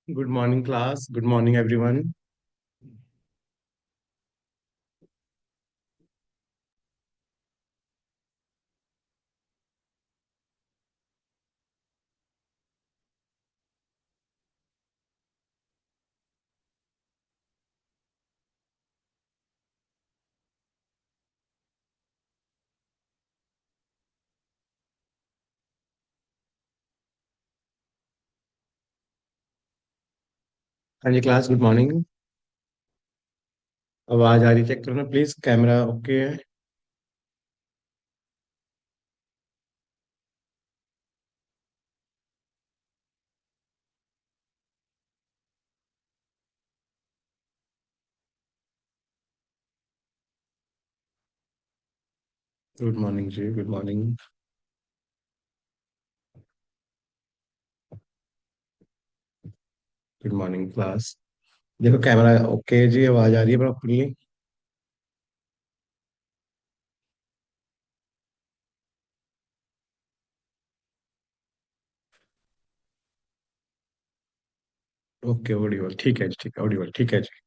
Good morning, class. Good morning, everyone. हाँ जी, class. Good morning. आवाज आ रही, चेक करो ना प्लीज। कैमरा ओके है? गुड मॉर्निंग जी, good morning. Good morning class. देखो, कैमरा ओके है जी, आवाज आ रही है प्रॉपरली? ओके, ऑडिबल ठीक है जी, ठीक है, ऑडिबल ठीक है जी।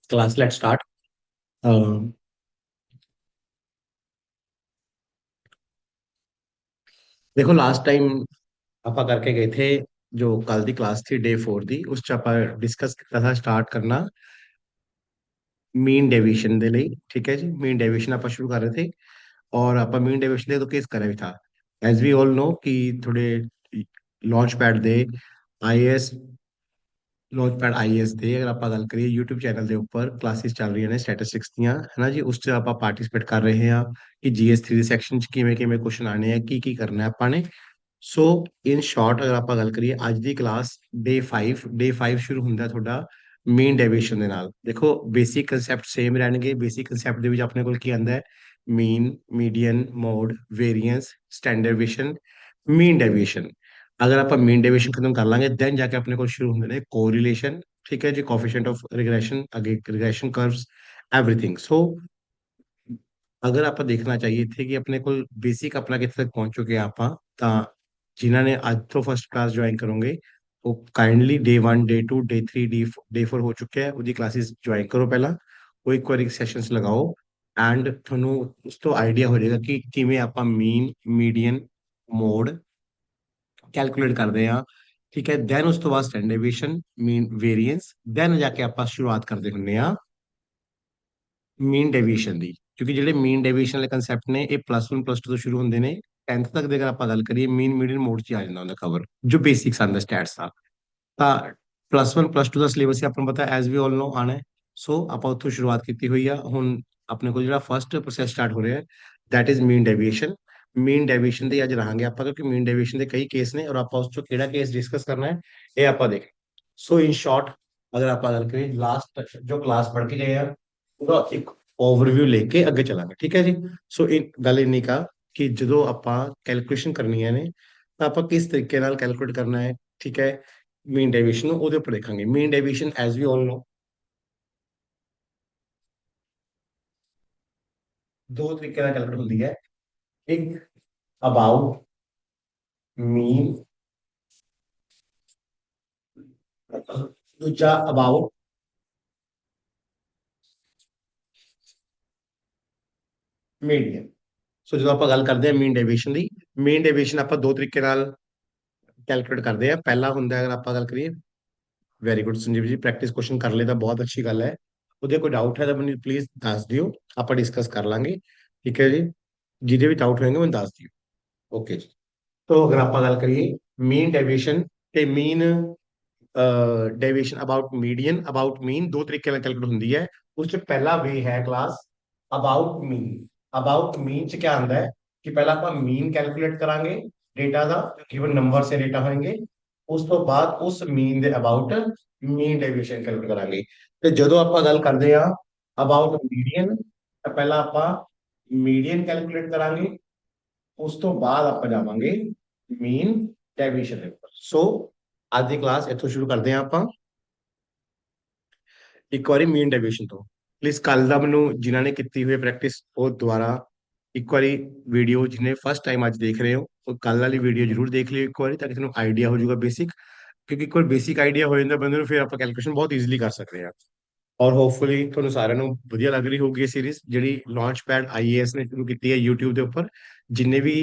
Class let start. देखो, लास्ट टाइम ਆਪਾਂ ਕਰਕੇ ਗਏ थे। जो कल ਦੀ क्लास थी डे 4 ਦੀ, ਉਸ ਚ ਆਪਾਂ ਡਿਸਕਸ ਕੀਤਾ था ਸਟਾਰਟ ਕਰਨਾ ਮੀਨ ਡੇਵੀਏਸ਼ਨ ਦੇ ਲਈ। ਠੀਕ ਹੈ ਜੀ, ਮੀਨ ਡੇਵੀਏਸ਼ਨ ਆਪਾਂ ਸ਼ੁਰੂ ਕਰ ਰਹੇ थे। और ਆਪਾਂ ਮੀਨ ਡੇਵੀਏਸ਼ਨ ਦੇ ਤੋਂ ਕੇਸ ਕਰਿਆ ਵੀ था। ਐਜ਼ ਵੀ ਆਲ ਨੋ ਕਿ ਥੋੜੇ ਲਾਂਚ ਪੈਡ ਦੇ ਆਈਏਐਸ ਲਾਂਚ ਪੈਡ ਆਈਏਐਸ ਦੇ ਅਗਰ ਆਪਾਂ ਗੱਲ ਕਰੀਏ YouTube ਚੈਨਲ ਦੇ ਉੱਪਰ ਕਲਾਸਿਸ ਚੱਲ ਰਹੀਆਂ ਨੇ ਸਟੈਟਿਸਟਿਕਸ ਦੀਆਂ, ਹੈ ਨਾ ਜੀ। ਉਸ 'ਚ ਆਪਾਂ ਪਾਰਟਿਸਿਪੇਟ ਕਰ ਰਹੇ ਹਾਂ ਕਿ GS3 ਦੇ ਸੈਕਸ਼ਨ 'ਚ ਕਿਵੇਂ ਕਿਵੇਂ ਕੁਐਸਚਨ ਆਣੇ ਆ, ਕੀ ਕੀ ਕਰਨਾ ਹੈ ਆਪਾਂ ਨੇ। ਸੋ ਇਨ ਸ਼ਾਰਟ ਅਗਰ ਆਪਾਂ ਗੱਲ ਕਰੀਏ ਅੱਜ ਦੀ ਕਲਾਸ ਡੇ 5 ਸ਼ੁਰੂ ਹੁੰਦਾ ਹੈ ਤੁਹਾਡਾ ਮੇਨ ਡੈਵੀਏਸ਼ਨ ਦੇ ਨਾਲ। ਦੇਖੋ, ਬੇਸਿਕ ਕਨਸੈਪਟ ਸੇਮ ਰਹਿਣਗੇ। ਬੇਸਿਕ ਕਨਸੈਪਟ ਦੇ ਵਿੱਚ ਆਪਣੇ ਕੋਲ ਕੀ ਆਂਦਾ ਹੈ? ਮੀਨ, ਮੀਡੀਅਨ, ਮੋਡ, ਵੇਰੀਐਂਸ, ਸਟੈਂਡਰਡ ਡਿਵੀਏਸ਼ਨ, ਮੀਨ ਡੈਵੀਏਸ਼ਨ। ਅਗਰ ਆਪਾਂ ਮੀਨ ਡੈਵੀਏਸ਼ਨ ਖਤਮ ਕਰ ਲਾਂਗੇ ਦੈਨ ਜਾ ਕੇ ਆਪਣੇ ਕੋਲ ਸ਼ੁਰੂ ਹੁੰਦੇ ਨੇ ਕੋਰਿਲੇਸ਼ਨ। ਠੀਕ ਹੈ ਜੀ, ਕੋਫੀਸ਼ੀਐਂਟ ਆਫ ਰਿਗਰੈਸ਼ਨ, ਅੱਗੇ ਰਿਗਰੈਸ਼ਨ ਕਰਵਸ, ਐਵਰੀਥਿੰਗ। ਸੋ ਅਗਰ ਆਪਾਂ ਦੇਖਣਾ ਚਾਹੀਏ ਇੱਥੇ ਕਿ ਆਪਣੇ ਕੋਲ ਬੇਸਿਕ ਆਪਣਾ ਕਿੱਥੇ ਤੱਕ ਪਹੁੰਚ ਚੁੱਕੇ ਆ ਆਪਾਂ, ਤਾਂ ਜਿਨ੍ਹਾਂ ਨੇ ਅੱਜ ਤੋਂ ਫਸਟ ਕਲਾਸ ਜੁਆਇਨ ਕਰੋਗੇ ਉਹ ਕਾਈਂਡਲੀ ਡੇ 1 ਡੇ 2 ਡੇ 3 ਡੇ 4 ਹੋ ਚੁੱਕਿਆ ਹੈ, ਉਹਦੀ ਕਲਾਸਿਸ ਜੁਆਇਨ ਕਰੋ ਪਹਿਲਾਂ। ਉਹ ਇੱਕ ਵਾਰੀ ਸੈਸ਼ਨਸ ਲਗਾਓ ਐਂਡ ਤੁਹਾਨੂੰ ਉਸ ਤੋਂ ਆਈਡੀਆ ਹੋ ਜਾਏਗਾ ਕਿ ਕਿਵੇਂ ਆਪਾਂ ਮੀਨ, ਮੀਡੀਅਨ, ਮੋਡ ਕੈਲਕੂਲੇਟ ਕਰਦੇ ਆ। ਠੀਕ ਹੈ, ਦੈਨ ਉਸ ਤੋਂ ਬਾਅਦ ਸਟੈਂਡਰਡ ਡੇਵੀਏਸ਼ਨ, ਮੀਨ, ਵੇਰੀਐਂਸ, ਦੈਨ ਜਾ ਕੇ ਆਪਾਂ ਸ਼ੁਰੂਆਤ ਕਰਦੇ ਹੁੰਦੇ ਆ ਮੀਨ ਡੇਵੀਏਸ਼ਨ ਦੀ। ਕਿਉਂਕਿ ਜਿਹੜੇ ਮੀਨ ਡੇਵੀਏਸ਼ਨ ਵਾਲੇ ਕੰਸੈਪਟ ਨੇ ਇਹ +1 +2 ਤੋਂ ਸ਼ੁਰੂ ਹੁੰਦੇ ਨੇ। 10th ਤੱਕ ਦੇ ਅਗਰ ਆਪਾਂ ਗੱਲ ਕਰੀਏ ਮੀਨ, ਮੀਡੀਅਨ, ਮੋਡ 'ਚ ਹੀ ਆ ਜਾਂਦਾ ਹੁੰਦਾ ਕਵਰ, ਜੋ ਬੇਸਿਕਸ ਆਂਦਾ ਸਟੈਟਸ ਦਾ। ਤਾਂ +1 +2 ਦਾ ਸਿਲੇਬਸ ਹੀ ਆਪਾਂ ਨੂੰ ਪਤਾ ਐਜ਼ ਵੀ ਆਲ ਨੋ ਆਣਾ ਹੈ। ਸੋ ਆਪਾਂ ਉੱਥੋਂ ਸ਼ੁਰੂਆਤ ਕੀਤੀ ਹੋਈ ਆ। ਹੁਣ ਆਪਣੇ ਕੋਲ ਜਿਹੜਾ ਫਸਟ ਪ੍ਰੋਸੈਸ ਸਟਾਰਟ ਹੋ ਰਿਹਾ ਹੈ that is mean deviation. Mean deviation ਦੇ ਅੱਜ ਰਹਾਂਗੇ ਆਪਾਂ, ਕਿਉਂਕਿ ਮੀਨ ਡੇਵੀਏਸ਼ਨ ਦੇ ਕਈ ਕੇਸ ਨੇ ਔਰ ਆਪਾਂ ਉਸ ਚੋਂ ਕਿਹੜਾ ਕੇਸ ਡਿਸਕਸ ਕਰਨਾ ਹੈ ਇਹ ਆਪਾਂ ਦੇਖ। ਸੋ ਇਨ ਸ਼ਾਰਟ ਅਗਰ ਆਪਾਂ ਗੱਲ ਕਰੀਏ ਲਾਸਟ ਜੋ ਕਲਾਸ ਪੜ੍ਹ ਕੇ ਗਏ ਆ ਉਹਦਾ ਇੱਕ ਓਵਰਵਿਊ ਲੈ ਕੇ ਅੱਗੇ ਚੱਲਾਂਗੇ। ਠੀਕ ਹੈ ਜੀ। ਸੋ ਇਹ ਗੱਲ ਇੰਨੀ ਕਾ ਕਿ ਜਦੋਂ ਆਪਾਂ ਕੈਲਕੂਲੇਸ਼ਨ ਕਰਨੀਆਂ ਨੇ ਤਾਂ ਆਪਾਂ ਕਿਸ ਤਰੀਕੇ ਨਾਲ ਕੈਲਕੂਲੇਟ ਕਰਨਾ ਹੈ। ਠੀਕ ਹੈ, ਮੀਨ ਡੇਵੀਏਸ਼ਨ ਨੂੰ ਉਹਦੇ ਉੱਪਰ ਦੇਖਾਂਗੇ। ਮੀਨ ਡੇਵੀਏਸ਼ਨ ਐਜ਼ ਵੀ ਆਲ ਨੋ ਦੋ ਤਰੀਕੇ ਨਾਲ ਕੈਲਕੂਲੇਟ ਹੁੰਦੀ ਹੈ। ਇੱਕ ਅਬਾਊਟ ਮੀਨ, ਦੂਜਾ ਅਬਾਊਟ ਮੀਡੀਅਨ। ਸੋ ਜਦੋਂ ਆਪਾਂ ਗੱਲ ਕਰਦੇ ਹਾਂ ਮੀਨ ਡੇਵੀਏਸ਼ਨ ਦੀ, ਮੀਨ ਡੇਵੀਏਸ਼ਨ ਆਪਾਂ ਦੋ ਤਰੀਕੇ ਨਾਲ ਕੈਲਕੂਲੇਟ ਕਰਦੇ ਆ। ਪਹਿਲਾ ਹੁੰਦਾ ਅਗਰ ਆਪਾਂ ਗੱਲ ਕਰੀਏ, ਵੈਰੀ ਗੁੱਡ ਸੰਜੀਵ ਜੀ, ਪ੍ਰੈਕਟਿਸ ਕੁਐਸਚਨ ਕਰ ਲਏ ਤਾਂ ਬਹੁਤ ਅੱਛੀ ਗੱਲ ਹੈ। ਉਹਦੇ ਕੋਈ ਡਾਊਟ ਹੈ ਤਾਂ ਮੈਨੂੰ ਪਲੀਜ਼ ਦੱਸ ਦਿਓ, ਆਪਾਂ ਡਿਸਕਸ ਕਰ ਲਾਂਗੇ। ਠੀਕ ਹੈ ਜੀ, ਜਿਹਦੇ ਵੀ ਡਾਊਟ ਹੋਣਗੇ ਮੈਨੂੰ ਦੱਸ ਦਿਓ। ਓਕੇ ਜੀ। तो अगर आप गल करिए मीन डेविएशन ਤੇ ਮੀਨ ਡੇਵੀਏਸ਼ਨ ਅਬਾਊਟ ਮੀਡੀਅਨ ਅਬਾਊਟ ਮੀਨ ਦੋ ਤਰੀਕੇ ਨਾਲ ਕੈਲਕੂਲੇਟ ਹੁੰਦੀ ਹੈ। ਉਸ ਚ ਪਹਿਲਾ ਵੇ ਹੈ ਕਲਾਸ ਅਬਾਊਟ ਮੀਨ। ਅਬਾਊਟ ਮੀਨ ਚ ਕੀ ਆਂਦਾ ਹੈ? ਕਿ ਪਹਿਲਾਂ ਆਪਾਂ ਮੀਨ ਕੈਲਕੂਲੇਟ ਕਰਾਂਗੇ ਡੇਟਾ ਦਾ, ਗਿਵਨ ਨੰਬਰ ਸੇ ਡੇਟਾ ਹੋਣਗੇ। ਉਸ ਤੋਂ ਬਾਅਦ ਉਸ ਮੀਨ ਦੇ ਅਬਾਊਟ ਮੀਨ ਡੇਵੀਏਸ਼ਨ ਕੈਲਕੂਲੇਟ ਕਰਾਂਗੇ। ਤੇ ਜਦੋਂ ਆਪਾਂ ਗੱਲ ਕਰਦੇ ਆ ਅਬਾਊਟ ਮੀਡੀਅਨ, ਤਾਂ ਪਹਿਲਾਂ ਆਪਾਂ ਮੀਡੀਅਨ ਕੈਲਕੂਲੇਟ ਕਰਾਂਗੇ, ਉਸ ਤੋਂ ਬਾਅਦ ਆਪਾਂ ਜਾਵਾਂਗੇ ਮੀਨ ਡੈਵੀਏਸ਼ਨ ਦੇ ਉੱਪਰ। ਸੋ ਅੱਜ ਦੀ ਕਲਾਸ ਇੱਥੋਂ ਸ਼ੁਰੂ ਕਰਦੇ ਹਾਂ ਆਪਾਂ, ਇੱਕ ਵਾਰੀ ਮੀਨ ਡੈਵੀਏਸ਼ਨ ਤੋਂ। ਪਲੀਜ਼ ਕੱਲ ਦਾ ਮੈਨੂੰ ਜਿਨ੍ਹਾਂ ਨੇ ਕੀਤੀ ਹੋਈ ਪ੍ਰੈਕਟਿਸ ਉਹ ਦੁਬਾਰਾ ਇੱਕ ਵਾਰੀ ਵੀਡੀਓ, ਜਿਹਨੇ ਫਸਟ ਟਾਈਮ ਅੱਜ ਦੇਖ ਰਹੇ ਹੋ ਉਹ ਕੱਲ ਵਾਲੀ ਵੀਡੀਓ ਜਰੂਰ ਦੇਖ ਲਿਓ ਇੱਕ ਵਾਰੀ, ਤਾਂ ਕਿ ਤੁਹਾਨੂੰ ਆਈਡੀਆ ਹੋ ਜਾਊਗਾ ਬੇਸਿਕ। ਕਿਉਂਕਿ ਇੱਕ ਵਾਰ ਬੇਸਿਕ ਆਈਡੀਆ ਹੋ ਜਾਂਦਾ ਬੰਦੇ ਨੂੰ, ਫਿਰ ਆਪਾਂ ਕੈਲਕੂਲੇਸ਼ਨ ਬਹੁਤ ਈਜ਼ੀਲੀ ਕਰ ਸਕਦੇ ਹਾਂ। ਔਰ ਹੋਪਫੁਲੀ ਤੁਹਾਨੂੰ ਸਾਰਿਆਂ ਨੂੰ ਵਧੀਆ ਲੱਗ ਰਹੀ ਹੋਊਗੀ ਇਹ ਸੀਰੀਜ਼, ਜਿਹੜੀ ਲਾਂਚ ਪੈਡ ਆਈਏਐਸ ਨੇ ਸ਼ੁਰੂ ਕੀਤੀ ਹੈ YouTube ਦੇ ਉੱਪਰ। ਜਿੰਨੇ ਵੀ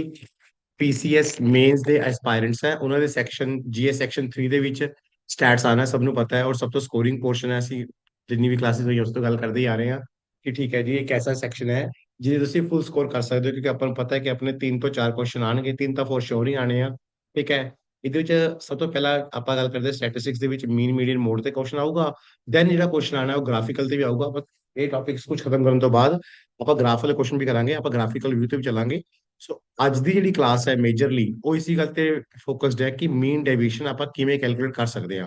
ਪੀਸੀਐਸ ਮੇਨਸ ਦੇ ਐਸਪਾਇਰੈਂਟਸ ਹੈ, ਉਹਨਾਂ ਦੇ ਸੈਕਸ਼ਨ ਜੀਐਸ ਸੈਕਸ਼ਨ 3 ਦੇ ਵਿੱਚ ਸਟੈਟਸ ਆਣਾ ਸਭ ਨੂੰ ਪਤਾ ਹੈ, ਔਰ ਸਭ ਤੋਂ ਸਕੋਰਿੰਗ ਪੋਰਸ਼ਨ ਹੈ। ਅਸੀਂ ਜਿੰਨੀ ਵੀ ਕਲਾਸਿਸ ਹੋਈ ਉਸ ਤੋਂ ਗੱਲ ਕਰਦੇ ਹੀ ਆ ਰਹੇ ਹਾਂ ਕਿ ਠੀਕ ਹੈ ਜੀ, ਇੱਕ ਐਸਾ ਸੈਕਸ਼ਨ ਹੈ ਜਿਹਦੇ ਤੁਸੀਂ ਫੁੱਲ ਸਕੋਰ ਕਰ ਸਕਦੇ ਹੋ, ਕਿਉਂਕਿ ਆਪਾਂ ਨੂੰ ਪਤਾ ਹੈ ਕਿ ਆਪਣੇ 3 ਤੋਂ 4 ਕੁਐਸਚਨ ਆਣਗੇ, 3 ਤਾਂ ਫੋਰ ਸ਼ੋਰ ਹੀ ਆਣੇ ਆ। ਠੀਕ ਹੈ, ਇਹਦੇ ਵਿੱਚ ਸਭ ਤੋਂ ਪਹਿਲਾਂ ਆਪਾਂ ਗੱਲ ਕਰਦੇ ਸਟੈਟਿਸਟਿਕਸ ਦੇ ਵਿੱਚ ਮੀਨ ਮੀਡੀਅਨ ਮੋਡ ਤੇ ਕੁਐਸਚਨ ਆਊਗਾ। ਦੈਨ ਜਿਹੜਾ ਕੁਐਸਚਨ ਆਣਾ ਉਹ ਗ੍ਰਾਫਿਕਲ ਤੇ ਵੀ ਆਊਗਾ। ਬਟ ਇਹ ਟੌਪਿਕਸ ਕੁਝ ਖਤਮ ਕਰਨ ਤੋਂ ਬਾਅਦ ਆਪਾਂ ਗ੍ਰਾਫ ਵਾਲੇ ਕੁਐਸਚਨ ਵੀ ਕਰਾਂਗੇ, ਆਪਾਂ ਗ੍ਰਾਫਿਕਲ ਵਿਊ ਤੇ ਵੀ ਚੱਲਾਂਗੇ। ਸੋ ਅੱਜ ਦੀ ਜਿਹੜੀ ਕਲਾਸ ਹੈ ਮੇਜਰਲੀ ਉਹ ਇਸੀ ਗੱਲ ਤੇ ਫੋਕਸਡ ਹੈ ਕਿ ਮੀਨ ਡੇਵੀਏਸ਼ਨ ਆਪਾਂ ਕਿਵੇਂ ਕੈਲਕੂਲੇਟ ਕਰ ਸਕਦੇ ਹਾਂ।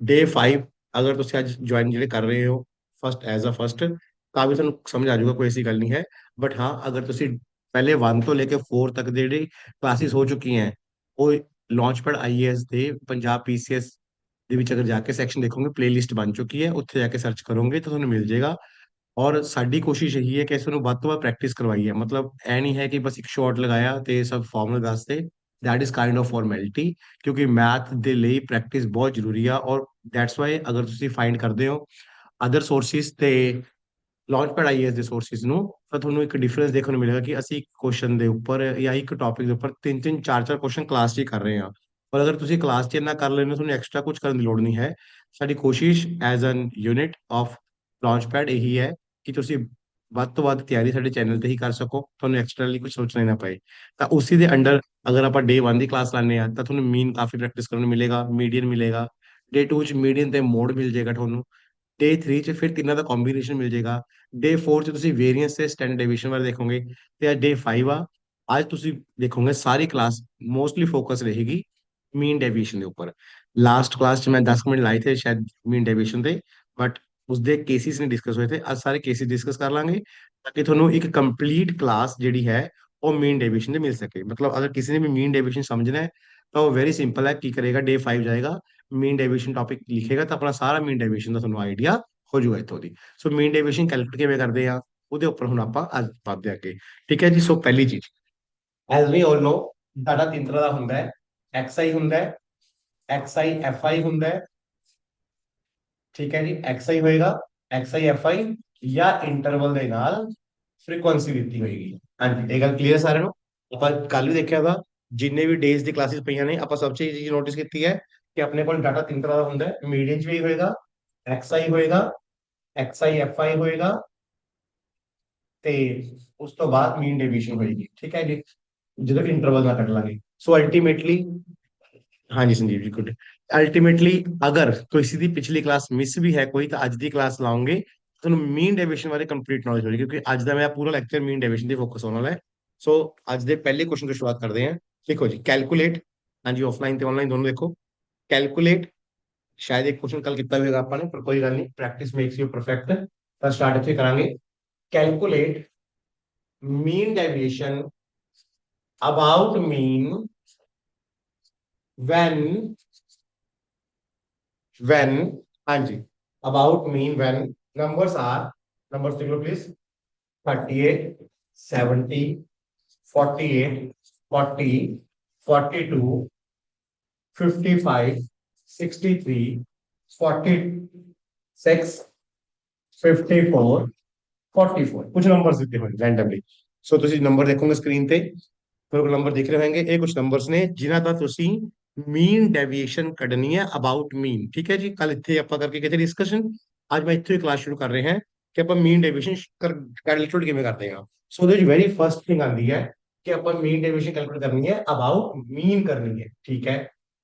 ਡੇ 5 ਅਗਰ ਤੁਸੀਂ ਅੱਜ ਜੁਆਇਨ ਜਿਹੜੇ ਕਰ ਰਹੇ ਹੋ ਫਸਟ ਐਜ਼ ਅ ਫਸਟ, ਤਾਂ ਵੀ ਤੁਹਾਨੂੰ ਸਮਝ ਆ ਜਾਊਗਾ, ਕੋਈ ਐਸੀ ਗੱਲ ਨਹੀਂ ਹੈ। ਬਟ ਹਾਂ, ਅਗਰ ਤੁਸੀਂ ਪਹਿਲੇ 1 ਤੋਂ ਲੈ ਕੇ 4 ਤੱਕ ਦੇ ਜਿਹੜੇ ਕਲਾਸਿਸ ਹੋ ਚੁੱਕੀ ਹੈ, ਉਹ ਲਾਂਚਪੈਡ ਆਈਏਐਸ ਦੇ ਪੰਜਾਬ ਪੀਸੀਐਸ ਦੇ ਵਿੱਚ ਅਗਰ ਜਾ ਕੇ ਸੈਕਸ਼ਨ ਦੇਖੋਗੇ, ਪਲੇਲਿਸਟ ਬਣ ਚੁੱਕੀ ਹੈ, ਉੱਥੇ ਜਾ ਕੇ ਸਰਚ ਕਰੋਗੇ ਤਾਂ ਤੁਹਾਨੂੰ ਮਿਲ ਜਾਏਗਾ। ਔਰ ਸਾਡੀ ਕੋਸ਼ਿਸ਼ ਇਹੀ ਹੈ ਕਿ ਇਸ ਨੂੰ ਵੱਧ ਤੋਂ ਵੱਧ ਪ੍ਰੈਕਟਿਸ ਕਰਵਾਈਏ। ਮਤਲਬ ਇਹ ਨਹੀਂ ਹੈ ਕਿ ਬਸ ਇੱਕ ਸ਼ਾਟ ਲਗਾਇਆ ਤੇ ਸਭ ਫਾਰਮੂਲੇ ਦੱਸਦੇ, that is kind of formality. ਕਿਉਂਕਿ ਮੈਥ ਦੇ ਲਈ ਪ੍ਰੈਕਟਿਸ ਬਹੁਤ ਜ਼ਰੂਰੀ ਆ। ਔਰ ਦੈਟਸ ਵਾਈ ਅਗਰ ਤੁਸੀਂ ਫਾਈਂਡ ਕਰਦੇ ਹੋ ਅਦਰ ਸੋਰਸਿਸ ਤੇ ਲਾਂਚਪੈਡ ਆਈਏਐਸ ਦੇ ਸੋਰਸਿਸ ਨੂੰ, ਤਾਂ ਤੁਹਾਨੂੰ ਇੱਕ ਡਿਫਰੈਂਸ ਦੇਖਣ ਨੂੰ ਮਿਲੇਗਾ ਕਿ ਅਸੀਂ ਇੱਕ ਕੁਐਸਚਨ ਦੇ ਉੱਪਰ ਜਾਂ ਇੱਕ ਟੌਪਿਕ ਦੇ ਉੱਪਰ 3-3 4-4 ਕੁਐਸਚਨ ਕਲਾਸ 'ਚ ਹੀ ਕਰ ਰਹੇ ਹਾਂ। ਪਰ ਅਗਰ ਤੁਸੀਂ ਕਲਾਸ 'ਚ ਇੰਨਾ ਕਰ ਲੈਂਦੇ ਹੋ, ਤੁਹਾਨੂੰ ਐਕਸਟਰਾ ਕੁਝ ਕਰਨ ਦੀ ਲੋੜ ਨਹੀਂ ਹੈ। ਸਾਡੀ ਕੋਸ਼ਿਸ਼ ਐਜ਼ ਐਨ ਯੂਨਿਟ ਆਫ ਲਾਂਚਪੈਡ ਇਹੀ ਹੈ ਕਿ ਤੁਸੀਂ ਵੱਧ ਤੋਂ ਵੱਧ ਤਿਆਰੀ ਸਾਡੇ ਚੈਨਲ ਤੇ ਹੀ ਕਰ ਸਕੋ, ਤੁਹਾਨੂੰ ਐਕਸਟਰਨਲੀ ਕੁਝ ਸੋਚਣਾ ਹੀ ਨਾ ਪਏ। ਤਾਂ ਉਸੇ ਦੇ ਅੰਡਰ ਅਗਰ ਆਪਾਂ ਡੇ 1 ਦੀ ਕਲਾਸ ਲਾਉਂਦੇ ਆ ਤਾਂ ਤੁਹਾਨੂੰ ਮੀਨ ਕਾਫੀ ਪ੍ਰੈਕਟਿਸ ਕਰਨ ਨੂੰ ਮਿਲੇਗਾ, ਮੀਡੀਅਨ ਮਿਲੇਗਾ, ਡੇ 2 ਚ ਮੀਡੀਅਨ ਤੇ ਮੋਡ ਮਿਲ ਜਾਏਗਾ ਤੁਹਾਨੂੰ, ਡੇ 3 ਚ ਫਿਰ ਤਿੰਨਾਂ ਦਾ ਕੰਬੀਨੇਸ਼ਨ ਮਿਲ ਜਾਏਗਾ, ਡੇ 4 ਚ ਤੁਸੀਂ ਵੇਰੀਐਂਸ ਤੇ ਸਟੈਂਡਰਡ ਡੇਵੀਏਸ਼ਨ ਬਾਰੇ ਦੇਖੋਗੇ, ਤੇ ਡੇ 5 ਆ ਅੱਜ ਤੁਸੀਂ ਦੇਖੋਗੇ ਸਾਰੀ ਕਲਾਸ ਮੋਸਟਲੀ ਫੋਕਸ ਰਹੇਗੀ ਮੀਨ ਡੇਵੀਏਸ਼ਨ ਦੇ ਉੱਪਰ। ਲਾਸਟ ਕਲਾਸ ਚ ਮੈਂ 10 ਮਿੰਟ ਲਾਏ ਥੇ ਸ਼ਾਇਦ ਮੀਨ ਡੇਵੀਏਸ਼ਨ ਤੇ, ਬਟ ਉਸਦੇ ਕੇਸਿਸ ਨਹੀਂ ਡਿਸਕਸ ਹੋਏ ਥੇ। ਅੱਜ ਸਾਰੇ ਕੇਸਿਸ ਡਿਸਕਸ ਕਰ ਲਾਂਗੇ ਤਾਂ ਕਿ ਤੁਹਾਨੂੰ ਇੱਕ ਕੰਪਲੀਟ ਕਲਾਸ ਜਿਹੜੀ ਹੈ ਉਹ ਮੀਨ ਡੇਵੀਏਸ਼ਨ ਤੇ ਮਿਲ ਸਕੇ। ਮਤਲਬ ਅਗਰ ਕਿਸੇ ਨੇ ਵੀ ਮੀਨ ਡੇਵੀਏਸ਼ਨ ਸਮਝਣਾ ਹੈ ਤਾਂ ਉਹ ਵੈਰੀ ਸਿੰਪਲ ਹੈ, ਕੀ ਕਰੇਗਾ ਡੇ 5 ਜਾਏਗਾ, ਮੀਨ ਡੇਵੀਏਸ਼ਨ ਟੌਪਿਕ ਲਿਖੇਗਾ ਤਾਂ ਆਪਣਾ ਸਾਰਾ ਮੀਨ ਡੇਵੀਏਸ਼ਨ ਦਾ ਤੁਹਾਨੂੰ ਆਈਡੀਆ ਹੋ ਜਾਊਗਾ ਇੱਥੋਂ ਦੀ। ਸੋ ਮੀਨ ਡੇਵੀਏਸ਼ਨ ਕੈਲਕੂਲੇਟ ਕਿਵੇਂ ਕਰਦੇ ਆ ਉਹਦੇ ਉੱਪਰ ਹੁਣ ਆਪਾਂ ਅੱਜ ਵੱਧਦੇ ਅੱਗੇ। ਠੀਕ ਹੈ ਜੀ, ਸੋ ਪਹਿਲੀ ਚੀਜ਼, ਐਜ਼ ਵੀ ਆਲ ਨੋ ਡਾਟਾ ਤਿੰਨ ਤਰ੍ਹਾਂ ਦਾ ਹੁੰਦਾ ਹੈ। ਐਕਸਆਈ ਹੁੰਦਾ ਹੈ, ਐਕਸਆਈ ਐਫਆਈ ਹੁੰਦਾ ਹੈ। ਠੀਕ ਹੈ ਜੀ, ਐਕਸਆਈ ਹੋਏਗਾ, ਐਕਸਆਈ ਐਫਆਈ ਜਾਂ ਇੰਟਰਵਲ ਦੇ ਨਾਲ ਫ੍ਰੀਕੁਐਂਸੀ ਦਿੱਤੀ ਹੋਏਗੀ। ਹਾਂਜੀ, ਇਹ ਗੱਲ ਕਲੀਅਰ ਸਾਰਿਆਂ ਨੂੰ। ਆਪਾਂ ਕੱਲ ਵੀ ਦੇਖਿਆ ਵਾ, ਜਿੰਨੇ ਵੀ ਡੇਜ਼ ਦੀ ਕਲਾਸਿਸ ਪਈਆਂ ਨੇ ਆਪਾਂ ਸਭ ਚ ਇਹ ਚੀਜ਼ ਨੋਟਿਸ ਕੀਤੀ ਹੈ ਕਿ ਆਪਣੇ ਕੋਲ ਡਾਟਾ ਤਿੰਨ ਤਰ੍ਹਾਂ ਦਾ ਹੁੰਦਾ ਹੈ। ਮੀਡੀਅਨ ਚ ਵੀ ਹੋਏਗਾ, ਐਕਸਆਈ ਹੋਏਗਾ, ਐਕਸਆਈ ਐਫਆਈ ਹੋਏਗਾ, ਤੇ ਉਸ ਤੋਂ ਬਾਅਦ ਮੀਨ ਡੇਵੀਏਸ਼ਨ ਹੋਏਗੀ। ਠੀਕ ਹੈ ਜੀ, ਜਦੋਂ ਇੰਟਰਵਲ ਨਾਲ ਕੱਟ ਲਾਂਗੇ। ਸੋ ਅਲਟੀਮੇਟਲੀ, ਹਾਂਜੀ ਸੰਜੀਵ ਜੀ ਗੁੱਡ, ਅਲਟੀਮੇਟਲੀ ਅਗਰ ਕਿਸੇ ਦੀ ਪਿਛਲੀ ਕਲਾਸ ਮਿਸ ਵੀ ਹੈ ਕੋਈ, ਤਾਂ ਅੱਜ ਦੀ ਕਲਾਸ ਲਾਉਂਗੇ ਤੁਹਾਨੂੰ ਮੀਨ ਡੇਵੀਏਸ਼ਨ ਬਾਰੇ ਕੰਪਲੀਟ ਨੌਲੇਜ ਹੋਏਗੀ, ਕਿਉਂਕਿ ਅੱਜ ਦਾ ਮੇਰਾ ਪੂਰਾ ਲੈਕਚਰ ਮੀਨ ਡੇਵੀਏਸ਼ਨ ਤੇ ਫੋਕਸ ਹੋਣ ਵਾਲਾ ਹੈ। ਸੋ ਅੱਜ ਦੇ ਪਹਿਲੇ ਕੁਐਸਚਨ ਤੋਂ ਸ਼ੁਰੂਆਤ ਕਰਦੇ ਹਾਂ। ਦੇਖੋ ਜੀ, ਕੈਲਕੂਲੇਟ, ਹਾਂਜੀ ਆਫਲਾਈਨ ਤੇ ਆਨਲਾਈਨ ਦੋਨੋਂ ਦੇਖੋ, ਕੈਲਕੂਲੇਟ ਸ਼ਾਇਦ ਇੱਕ ਕੁਐਸਚਨ ਕੱਲ ਕੀਤਾ ਹੋਵੇਗਾ ਆਪਾਂ ਨੇ, ਪਰ ਕੋਈ ਗੱਲ ਨਹੀਂ, ਪ੍ਰੈਕਟਿਸ ਮੇਕਸ ਯੂ ਪਰਫੈਕਟ। ਤਾਂ ਸਟਾਰਟ ਇੱਥੇ ਕਰਾਂਗੇ। Calculate mean deviation about mean when when हाँ जी, about mean when numbers are, numbers देख लो please, 38 70 48 40 42 55 63 46 54 44 ਕੁਝ ਨੰਬਰਸ ਦਿੱਤੇ ਹੋਏ ਰੈਂਡਮਲੀ। ਸੋ ਤੁਸੀਂ ਨੰਬਰ ਦੇਖੋਗੇ ਸਕਰੀਨ ਤੇ, ਫਿਰ ਨੰਬਰ ਦਿਖ ਰਹੇ ਹੋਣਗੇ, ਇਹ ਕੁਝ ਨੰਬਰਸ ਨੇ ਜਿਨ੍ਹਾਂ ਦਾ ਤੁਸੀਂ ਮੀਨ ਡੈਵੀਏਸ਼ਨ ਕੱਢਣੀ ਹੈ ਅਬਾਊਟ ਮੀਨ। ਠੀਕ ਹੈ ਜੀ, ਕੱਲ ਇੱਥੇ ਆਪਾਂ ਕਰਕੇ ਕਿਤੇ ਡਿਸਕਸ਼ਨ, ਅੱਜ ਮੈਂ ਇੱਥੇ ਕਲਾਸ ਸ਼ੁਰੂ ਕਰ ਰਹੇ ਹਾਂ ਕਿ ਆਪਾਂ ਮੀਨ ਡੈਵੀਏਸ਼ਨ ਕੈਲਕੂਲੇਟ ਕਿਵੇਂ ਕਰਦੇ ਹਾਂ। ਸੋ ਉਹਦੇ ਵਿੱਚ ਵੈਰੀ ਫਸਟ ਥਿੰਗ ਆਉਂਦੀ ਹੈ ਕਿ ਆਪਾਂ ਮੀਨ ਡੈਵੀਏਸ਼ਨ ਕੈਲਕੂਲੇਟ ਕਰਨੀ ਹੈ, ਅਬਾਊਟ ਮੀਨ ਕਰਨੀ ਹੈ। ਠੀਕ ਹੈ,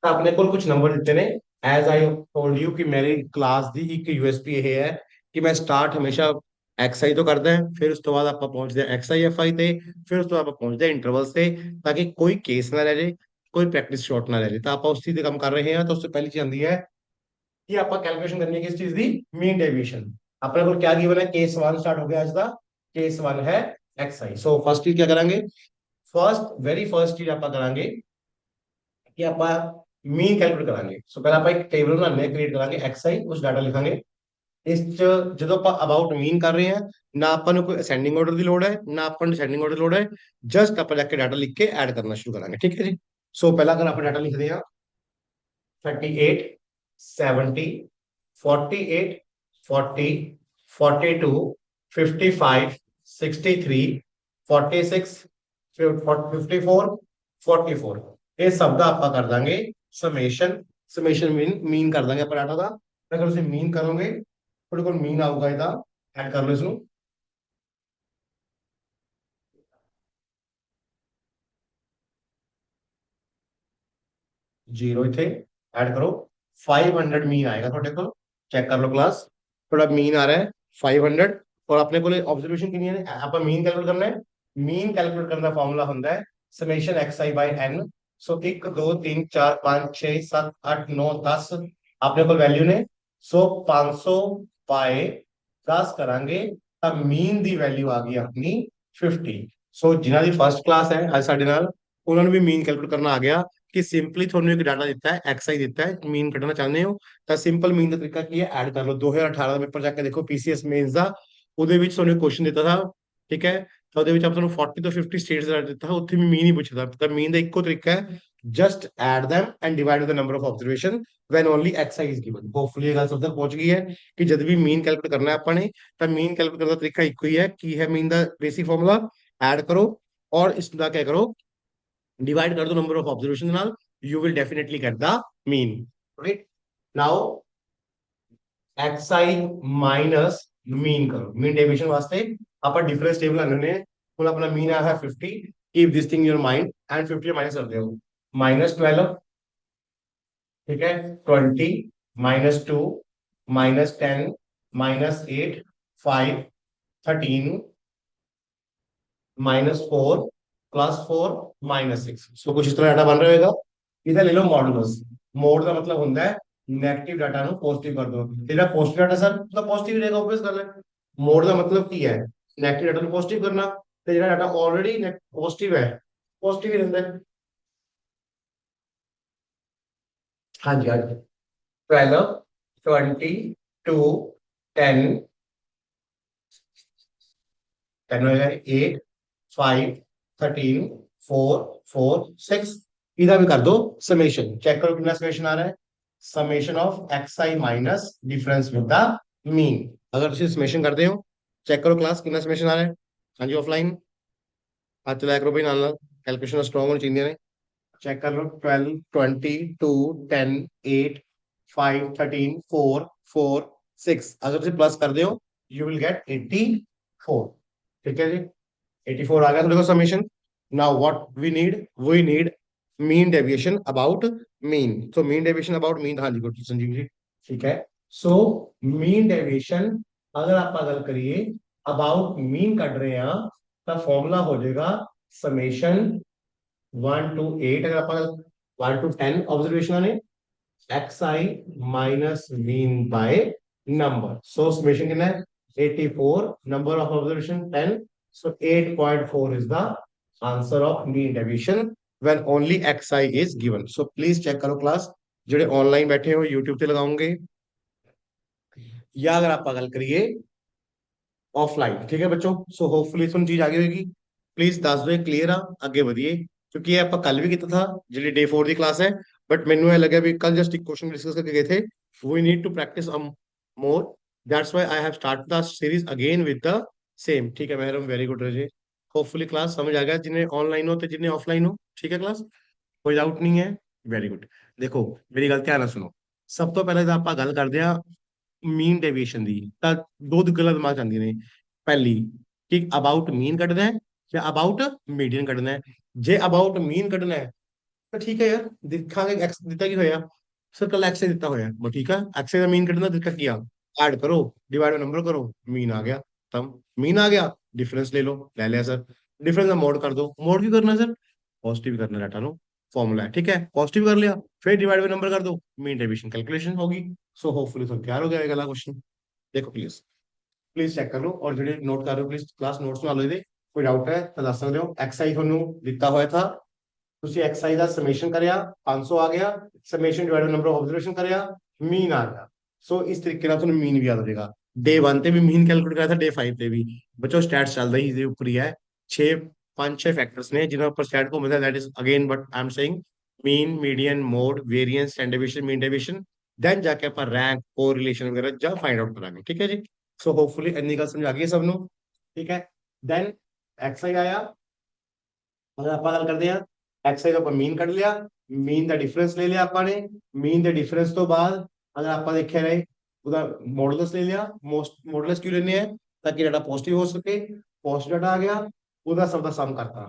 ਤਾਂ ਆਪਣੇ ਕੋਲ ਕੁਝ ਨੰਬਰ ਦਿੱਤੇ ਨੇ। ਐਜ਼ ਆਈ ਟੋਲਡ ਯੂ ਕਿ ਮੇਰੀ ਕਲਾਸ ਦੀ ਇੱਕ ਯੂਐਸਪੀ ਇਹ ਹੈ ਕਿ ਮੈਂ ਸਟਾਰਟ ਹਮੇਸ਼ਾ XI तो करते हैं, फिर उस तो बाद ਆਪਾਂ ਪਹੁੰਚਦੇ ਹਾਂ XI FI ਤੇ, ਫਿਰ ਉਸ ਤੋਂ ਬਾਅਦ ਆਪਾਂ ਪਹੁੰਚਦੇ ਹਾਂ ਇੰਟਰਵਲਸ ਤੇ, ਤਾਂ ਕਿ ਕੋਈ ਕੇਸ ਨਾ ਰਹਿ ਜਾਏ, ਕੋਈ ਪ੍ਰੈਕਟਿਸ ਸ਼ਾਰਟ ਨਾ ਰਹਿ ਜਾਏ। ਤਾਂ ਆਪਾਂ ਉਸ ਚੀਜ਼ ਤੇ ਕੰਮ ਕਰ ਰਹੇ ਹਾਂ। ਤਾਂ ਉਸ ਤੋਂ ਪਹਿਲੀ ਚੀਜ਼ ਆਉਂਦੀ ਹੈ ਕਿ ਆਪਾਂ ਕੈਲਕੂਲੇਸ਼ਨ ਕਰਨੀ ਹੈ ਕਿਸ ਚੀਜ਼ ਦੀ, ਮੀਨ ਡੇਵੀਏਸ਼ਨ। ਆਪਣੇ ਕੋਲ क्या गिवन है, केस 1 स्टार्ट हो गया आज का। केस 1 है XI। सो फर्स्ट चीज क्या करेंगे, फर्स्ट वेरी फर्स्ट चीज ਆਪਾਂ ਕਰਾਂਗੇ ਕਿ ਆਪਾਂ ਮੀਨ ਕੈਲਕੂਲੇਟ ਕਰਾਂਗੇ। ਸੋ ਪਹਿਲਾਂ ਆਪਾਂ ਇੱਕ ਟੇਬਲ ਬਣਾਉਂਦੇ ਕ੍ਰੀਏਟ ਕਰਾਂਗੇ XI, ਉਸ ਡਾਟਾ ਲਿਖਾਂਗੇ। ਇਸ ਚ ਜਦੋਂ ਆਪਾਂ ਅਬਾਊਟ ਮੀਨ ਕਰ ਰਹੇ ਹਾਂ, ਨਾ ਆਪਾਂ ਨੂੰ ਕੋਈ ਅਸੈਂਡਿੰਗ ਆਰਡਰ ਦੀ ਲੋੜ ਹੈ, ਨਾ ਆਪਾਂ ਨੂੰ ਡਿਸੈਂਡਿੰਗ ਆਰਡਰ ਦੀ ਲੋੜ ਹੈ। ਜਸਟ ਆਪਾਂ ਜਾ ਕੇ ਡਾਟਾ ਲਿਖ ਕੇ ਐਡ ਕਰਨਾ ਸ਼ੁਰੂ ਕਰਾਂਗੇ, ਠੀਕ ਹੈ ਜੀ। ਸੋ ਪਹਿਲਾਂ ਅਗਰ ਆਪਾਂ ਡਾਟਾ ਲਿਖਦੇ ਹਾਂ 38 70 48 40 42 55 63 46 54 44, ਇਹ ਸਭ ਦਾ ਆਪਾਂ ਕਰ ਦਾਂਗੇ ਸਮੇਸ਼ਨ। ਸਮੇਸ਼ਨ ਮੀਨ ਕਰ ਦਾਂਗੇ ਆਪਾਂ ਡਾਟਾ ਦਾ। ਅਗਰ ਤੁਸੀਂ ਮੀਨ ਕਰੋਗੇ, ਤੁਹਾਡੇ ਕੋਲ ਮੀਨ ਆਊਗਾ ਇਹਦਾ, ਐਡ ਕਰ ਲਓ ਇਸ ਨੂੰ। जीरो इथे ऐड करो, 500 मीन आएगा ਤੁਹਾਡੇ ਕੋਲ। ਚੈੱਕ ਕਰ ਲਓ ਕਲਾਸ, ਤੁਹਾਡਾ ਮੀਨ ਆ ਰਿਹਾ ਹੈ 500। ਔਰ ਆਪਣੇ ਕੋਲੇ ਆਬਜ਼ਰਵੇਸ਼ਨ ਕਿੰਨੀ ਹੈ, ਆਪਾਂ ਮੀਨ ਕੈਲਕੂਲੇਟ ਕਰਨਾ ਹੈ। ਮੀਨ ਕੈਲਕੂਲੇਟ ਕਰਨ ਦਾ ਫਾਰਮੂਲਾ ਹੁੰਦਾ ਹੈ ਸਮੇਸ਼ਨ xi ਬਾਈ n। ਸੋ 1 2 3 4 5 6 7 8 9 10 ਆਪਣੇ ਕੋਲ ਵੈਲਿਊ ਨੇ। ਸੋ 500 ਬਾਏ 10 ਕਰਾਂਗੇ ਤਾਂ ਮੀਨ ਦੀ ਵੈਲਿਊ ਆ ਗਈ ਆਪਣੀ 50। ਸੋ ਜਿਨ੍ਹਾਂ ਦੀ ਫਰਸਟ ਕਲਾਸ ਹੈ ਅੱਜ ਸਾਡੇ ਨਾਲ, ਉਹਨਾਂ ਨੂੰ ਵੀ ਮੀਨ ਕੈਲਕੂਲੇਟ ਕਰਨਾ ਆ ਗਿਆ ਕਿ ਸਿੰਪਲੀ ਤੁਹਾਨੂੰ ਇੱਕ ਡਾਟਾ ਦਿੱਤਾ ਹੈ XI ਦਿੱਤਾ ਹੈ, ਮੀਨ ਕੱਢਣਾ ਚਾਹੁੰਦੇ ਹੋ ਤਾਂ ਸਿੰਪਲ ਮੀਨ ਦਾ ਤਰੀਕਾ ਕੀ ਹੈ, ਐਡ ਕਰ ਲਓ। 2018 ਦਾ ਪੇਪਰ ਜਾ ਕੇ ਦੇਖੋ PCS ਮੇਨਸ ਦਾ, ਉਹਦੇ ਵਿੱਚ ਤੁਹਾਨੂੰ ਕੁਐਸਚਨ ਦਿੱਤਾ था, ਠੀਕ ਹੈ। ਤਾਂ ਉਹਦੇ ਵਿੱਚ ਆਪਾਂ ਤੁਹਾਨੂੰ 40 ਤੋਂ 50 ਸਟੇਟਸ ਦਾ ਦਿੱਤਾ, ਉੱਥੇ ਵੀ ਮੀਨ ਹੀ ਪੁੱਛਦਾ। ਤਾਂ ਮੀਨ ਦਾ ਇੱਕੋ ਤਰੀਕਾ ਹੈ, just add them and divide with the number of observation when only XI is given। Hopefully ਇਹ ਗੱਲ ਸਭ ਤੱਕ ਪਹੁੰਚ ਗਈ ਹੈ ਕਿ ਜਦ ਵੀ ਮੀਨ ਕੈਲਕੂਲੇਟ ਕਰਨਾ ਹੈ ਆਪਾਂ ਨੇ, ਤਾਂ ਮੀਨ ਕੈਲਕੂਲੇਟ ਕਰਨ ਦਾ ਤਰੀਕਾ ਇੱਕੋ ਹੀ ਹੈ। ਕੀ ਹੈ ਮੀਨ ਦਾ ਬੇਸਿਕ ਫਾਰਮੂਲਾ, ਐਡ ਕਰੋ ਔਰ ਇਸ ਦਾ क्या करो, डिवाइड कर दो नंबर ऑफ ऑब्जर्वेशन नाल, you will definitely get the mean, right? Now xi minus mean करो। mean डेविएशन वास्ते अपन डिफरेंस टेबल लाने ने। ਹੁਣ ਆਪਣਾ ਮੀਨ ਆਇਆ ਹੈ 50। Keep this thing in your mind and 50 minus कर दो, -12, ठीक है, 20 -2 -10 -8 5 13 -4 +4 -6। ਸੋ ਕੁछ इस तरह डाटा बन रहेगा। ਇਹਦਾ ਲੈ ਲਓ ਮੋਡੂਲਸ। ਮੋਡ ਦਾ ਮਤਲਬ ਹੁੰਦਾ ਹੈ 네ਗੇਟਿਵ ਡਾਟਾ ਨੂੰ ਪੋਜ਼ਿਟਿਵ ਕਰ ਦੋ। ਜਿਹੜਾ ਪੋਜ਼ਿਟਿਵ ਡਾਟਾ ਸਰ ਤਾਂ ਪੋਜ਼ਿਟਿਵ ਰਹੇਗਾ, ਆਬਵੀਅਸ ਗੱਲ ਹੈ। ਮੋਡ ਦਾ ਮਤਲਬ ਕੀ ਹੈ, 네ਗੇਟਿਵ ਡਾਟਾ ਨੂੰ ਪੋਜ਼ਿਟਿਵ ਕਰਨਾ, ਤੇ ਜਿਹੜਾ ਡਾਟਾ ਆਲਰੇਡੀ ਪੋਜ਼ਿਟਿਵ ਹੈ, ਪੋਜ਼ਿਟਿਵ ਹੀ ਰਹਿੰਦਾ ਹੈ। ਹਾਂਜੀ ਹਾਂਜੀ, 12 20 2 10 10 ਹੋਏਗਾ 8 5 13 4 4 6। ਇਹਦਾ ਵੀ ਕਰ ਦੋ ਸਮੇਸ਼ਨ। ਚੈੱਕ ਕਰੋ ਕਿੰਨਾ ਸਮੇਸ਼ਨ ਆ ਰਿਹਾ ਹੈ, summation of xi minus difference with the mean. अगर ਤੁਸੀਂ ਸਮੇਸ਼ਨ ਕਰਦੇ ਹੋ, ਚੈੱਕ ਕਰੋ ਕਲਾਸ ਕਿੰਨਾ ਸਮੇਸ਼ਨ ਆ ਰਿਹਾ ਹੈ। ਹਾਂਜੀ ਆਫਲਾਈਨ ਹੱਥ ਲਾਇਆ ਕਰੋ ਬਈ, ਨਾਲ ਨਾਲ ਕੈਲਕੂਲੇਸ਼ਨ ਸਟਰੋਂਗ ਹੋਣੀ ਚਾਹੀਦੀਆਂ ਨੇ। चेक कर लो 12 20 2 10 8 5 13 4 4 6। अगर तुम प्लस कर दो यू विल गेट 84, ठीक है जी। 84 आ गया तो देखो summation. Now what we need mean deviation about mean. So mean deviation about mean, हाँ जी गुड संजीव जी, ठीक है। सो मीन डेविएशन अगर आप गल करिए अबाउट मीन कट रहे हैं तो फॉर्मूला हो जाएगा समेशन 1 to 8। अगर आप 1 to 10 ऑब्जर्वेशन ने xi minus mean by number. So summation कितना है 84, number of observation 10। So 8.4 is the answer of mean deviation when only xi is given। so please check करो क्लास, ਜਿਹੜੇ online बैठे हो YouTube ਤੇ ਲਗਾਉਂਗੇ, या अगर आप गल करिए ऑफलाइन, ठीक है बच्चों। सो होपफुली ਤੁਹਾਨੂੰ ਚੀਜ਼ ਆ ਗਈ ਹੋਏਗੀ। प्लीज दस दो क्लियर आ, ਅੱਗੇ ਵਧੀਏ। क्योंकि ये ਆਪਾਂ ਕੱਲ ਵੀ ਕੀਤਾ था ਜਿਹੜੀ डे 4 ਦੀ ਕਲਾਸ ਹੈ। बट ਮੈਨੂੰ ਇਹ ਲੱਗਿਆ ਵੀ ਕੱਲ ਜਸਟ ਇੱਕ क्वेश्चन डिस्कस करके गए थे, we need to practice more, that's why I have started the series again with the same। ठीक है महरम, वेरी गुड रजे। होपफुली क्लास समझ आ गया जिन्हें ऑनलाइन हो तो जिन्हें ऑफलाइन हो, ठीक है क्लास, कोई डाउट नहीं है। Very good. देखो मेरी गल ध्यान ਨਾਲ ਸੁਣੋ। ਸਭ ਤੋਂ ਪਹਿਲਾਂ ਤਾਂ ਆਪਾਂ ਗੱਲ ਕਰਦੇ ਹਾਂ ਮੀਨ ਡੇਵੀਏਸ਼ਨ ਦੀ। ਤਾਂ ਦੋ ਗੱਲਾਂ ਦਿਮਾਗ ਚ ਆਉਂਦੀਆਂ ਨੇ। ਪਹਿਲੀ ਕਿ ਅਬਾਊਟ ਮੀਨ ਕੱਢਣਾ ਹੈ ਜਾਂ ਅਬਾਊਟ ਮੀਡੀਅਨ ਕੱਢਣਾ ਹੈ। ਜੇ ਅਬਾਊਟ ਮੀਨ ਕੱਢਣਾ ਹੈ ਤਾਂ ਠੀਕ ਹੈ ਯਾਰ, ਦੇਖਾਂਗੇ ਐਕਸ ਦਿੱਤਾ ਕੀ ਹੋਇਆ, ਸਰਕਲ ਐਕਸ ਦਿੱਤਾ ਹੋਇਆ, ਬਸ ਠੀਕ ਹੈ। ਐਕਸ ਦਾ ਮੀਨ ਕੱਢਣਾ ਦਿੱਤਾ ਕੀ ਆ, ਐਡ ਕਰੋ, ਡਿਵਾਈਡ ਬਾਈ ਨੰਬਰ ਕਰੋ, ਮੀਨ ਆ ਗਿਆ। खत्म। मीन आ गया, डिफरेंस ले लो, ले लिया सर। डिफरेंस में मोड कर दो। मोड क्यों करना है सर? पॉजिटिव करना है, हटा लो, फॉर्मूला है, ठीक है, पॉजिटिव कर लिया, फिर डिवाइड बाय नंबर कर दो, मीन डेविएशन कैलकुलेशन होगी। सो होपफुली सब तैयार हो जाएगा अगला क्वेश्चन। देखो प्लीज, प्लीज चेक कर लो, और जो नोट कर रहे हो प्लीज क्लास नोट्स में लो दे। कोई डाउट है तो दस सकते हो। एक्सरसाइज ਤੁਹਾਨੂੰ ਦਿੱਤਾ ਹੋਇਆ था, ਤੁਸੀਂ एक्सरसाइज ਦਾ ਸਮੇਸ਼ਨ ਕਰਿਆ, 500 ਆ ਗਿਆ, summation divide number of observation ਕਰਿਆ, ਮੀਨ ਆ ਗਿਆ। ਸੋ ਇਸ ਤਰੀਕੇ ਨਾਲ ਤੁਹਾਨੂੰ ਮੀਨ ਵੀ ਯਾਦ ਹੋ ਜਾਏਗਾ। डे 1 ਤੇ ਵੀ ਮੀਨ ਕੈਲਕੂਲੇਟ ਕਰਿਆ था, डे 5 ਤੇ ਵੀ। ਬੱਚੋ ਸਟੈਟਸ ਚੱਲਦਾ ਹੀ ਇਹਦੇ ਉੱਪਰ ਹੀ ਹੈ। 6 5 6 ਫੈਕਟਰਸ ਨੇ ਜਿਨ੍ਹਾਂ ਉੱਪਰ ਸਟੈਟ को मिलता है, that is again but I am saying mean, median, mode, variance, standard deviation, mean deviation. Then जाके ਆਪਾਂ रैंक, कोरिलेशन वगैरह जा फाइंड आउट करांगे, ठीक है जी। सो होपफुली ਇੰਨੀ ਗੱਲ ਸਮਝ ਆ ਗਈ ਸਭ ਨੂੰ, ਠੀਕ ਹੈ। देन एक्सरसाइज आया, अगर ਆਪਾਂ ਗੱਲ ਕਰਦੇ ਆ एक्सरसाइज ਆਪਾਂ ਮੀਨ ਕੱਢ ਲਿਆ, ਮੀਨ ਦਾ ਡਿਫਰੈਂਸ ਲੈ ਲਿਆ ਆਪਾਂ ਨੇ। ਮੀਨ ਦੇ ਡਿਫਰੈਂਸ ਤੋਂ ਬਾਅਦ ਅਗਰ ਆਪਾਂ ਦੇਖਿਆ ਰਹੇ ਉਹਦਾ ਮੋਡੂਲਸ ਲੈ ਲਿਆ। ਮੋਸਟ ਮੋਡੂਲਸ ਕਿਉਂ ਲੈਣੇ ਆ? ਤਾਂ ਕਿ ਡਾਟਾ ਪੋਜ਼ਿਟਿਵ ਹੋ ਸਕੇ। ਪੋਜ਼ਿਟਿਵ ਡਾਟਾ ਆ ਗਿਆ, ਉਹਦਾ ਸਭ ਦਾ ਸਮ ਕਰਤਾ,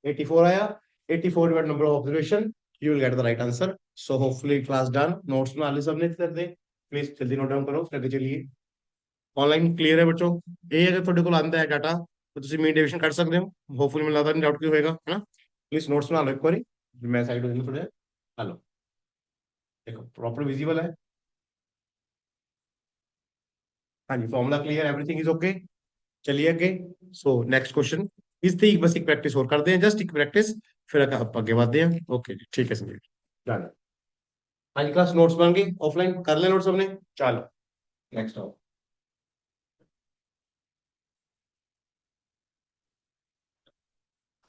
84 ਆਇਆ। 84 divide number of observation, you will get the right answer. So hopefully class done. Notes बना लिए सबने कर दे, प्लीज जल्दी नोट डाउन करो, फिर आगे चलिए। ऑनलाइन क्लियर है बच्चों? ये अगर ਤੁਹਾਡੇ ਕੋਲ ਆਂਦਾ ਹੈ ਡਾਟਾ तो ਤੁਸੀਂ ਮੀਨ ਡੇविएशन ਕੱਢ ਸਕਦੇ ਹੋ। ਹੋਪਫੁਲੀ ਮੈਨੂੰ ਲੱਗਦਾ ਨਹੀਂ ਡਾਊਟ ਕੀ ਹੋਏਗਾ, है ना। प्लीज नोट्स बना लो एक बारी, मैं साइड हो जाऊँ थोड़े। हेलो, देखो प्रॉपर विजिबल है। हाँ जी, formula clear, everything is okay. चलिए आगे। सो नेक्स्ट क्वेश्चन, इस थी बस एक प्रैक्टिस और करते हैं, जस्ट एक प्रैक्टिस, फिर आगे बढ़ते हैं। ओके जी, ठीक है संजय, डन। हाँ जी क्लास, नोट्स बन गए, ऑफलाइन कर ले नोट्स हमने। चलो नेक्स्ट आओ।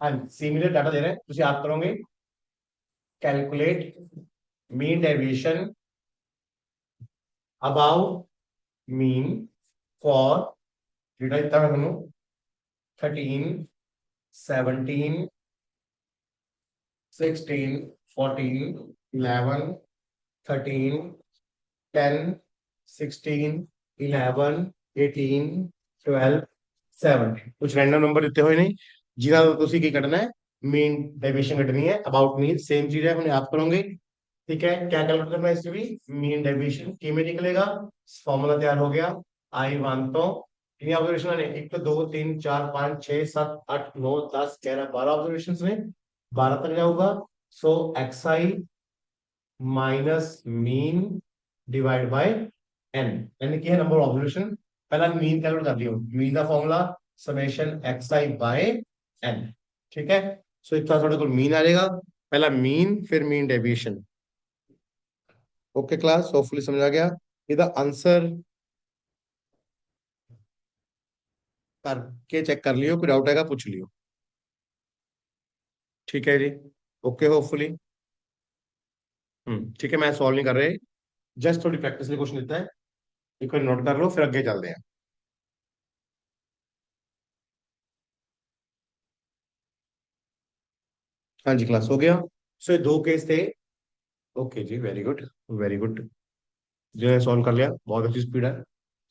हाँ जी, सिमिलर डाटा दे रहे हैं, तुम याद करोगे। Calculate mean deviation about mean for data इतना है दोनों, 13, 17, 16, 14, 11, 13, 10, 16, 11, 18, 12, 17। कुछ रैंडम नंबर ਦਿੱਤੇ ਹੋਏ ਨੇ ਜਿਨ੍ਹਾਂ ਦਾ ਤੁਸੀਂ ਕੀ ਕੱਢਣਾ ਹੈ, मीन डेविएशन ਕੱਢਣੀ है। अबाउट मीन सेम चीज है, हम आप करोगे, ठीक है। क्या कैलकुलेट करना है इससे भी, मीन डेविएशन की में निकलेगा। फॉर्मूला तैयार हो गया। आई वन तो कितनी ऑब्जर्वेशन ने, एक तो 2 3 4 5 6 7 8 9 10 11 12 ऑब्जर्वेशन ने, 12 तक जाऊंगा। So x I minus mean divide by n, यानी कि है नंबर ऑफ ऑब्जर्वेशन। पहला मीन कैलकुलेट कर लियो, मीन का formula summation x i by n, ठीक है। सो इतना थोड़े को मीन आ जाएगा, पहला मीन फिर mean deviation. Okay class, hopefully समझ आ गया। इधर आंसर करके चेक कर लियो, कोई डाउट आएगा पूछ लियो, ठीक है जी। ओके होपफुली, ठीक है। मैं सॉल्व नहीं कर रहे, जस्ट थोड़ी प्रैक्टिस लिए क्वेश्चन देता है, एक बार नोट कर लो, फिर आगे चलते हैं। हाँ जी क्लास, हो गया। सो ये दो केस थे। ओके जी, वेरी गुड, वेरी गुड। जो सॉल्व कर लिया, बहुत अच्छी स्पीड है।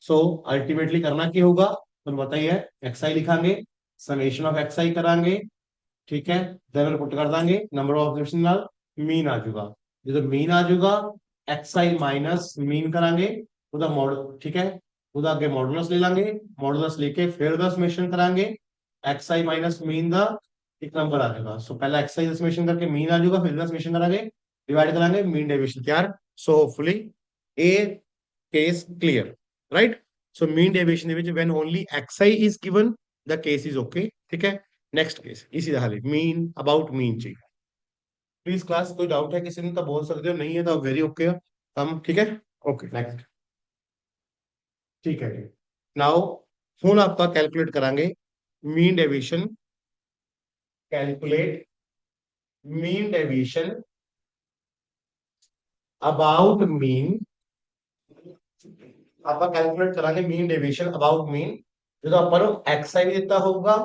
सो अल्टीमेटली करना क्या होगा तो बताइए, एक्स आई लिखांगे, समेशन ऑफ एक्स आई करांगे, ठीक है। देन पुट कर देंगे नंबर ऑफ ऑब्जर्वेशन नाल मीन आ जाऊगा। जो मीन आ जाऊगा, एक्स आई माइनस मीन करांगे, ਉਹਦਾ ਮੋਡ, ਠੀਕ ਹੈ। ਉਹਦਾ ਅੱਗੇ ਮੋਡੂਲਸ ਲੈ ਲਾਂਗੇ, ਮੋਡੂਲਸ लेके फिर ਉਹਦਾ ਸਮੇਸ਼ਨ ਕਰਾਂਗੇ। एक्स आई माइनस मीन ਦਾ एक नंबर आ जाएगा। सो पहला एक्स आई ਦਾ ਸਮੇਸ਼ਨ करके मीन आ जाऊगा, फिर ਦਾ ਸਮੇਸ਼ਨ करांगे, डिवाइड करांगे, मीन डेविएशन तैयार। सो होपफुली ए case clear, right. So mean deviation ਦੇ ਵਿੱਚ when only xi is given the case is okay, ठीक है। नेक्स्ट केस इसी तरह मीन अबाउट मीन चाहिए। प्लीज क्लास, कोई डाउट है किसी ने तो बोल सकते हो, नहीं है तो वेरी ओके हम, ठीक है। ओके नेक्स्ट, ठीक है जी। नाउ ਹੁਣ ਆਪਾਂ कैलकुलेट करांगे mean deviation. Calculate mean deviation about mean, ਆਪਾਂ कैलकुलेट करांगे मीन डेविएशन अबाउट मीन ਜਦੋਂ ਆਪਾਂ ਨੂੰ xi ਵੀ ਦਿੱਤਾ ਹੋਊਗਾ,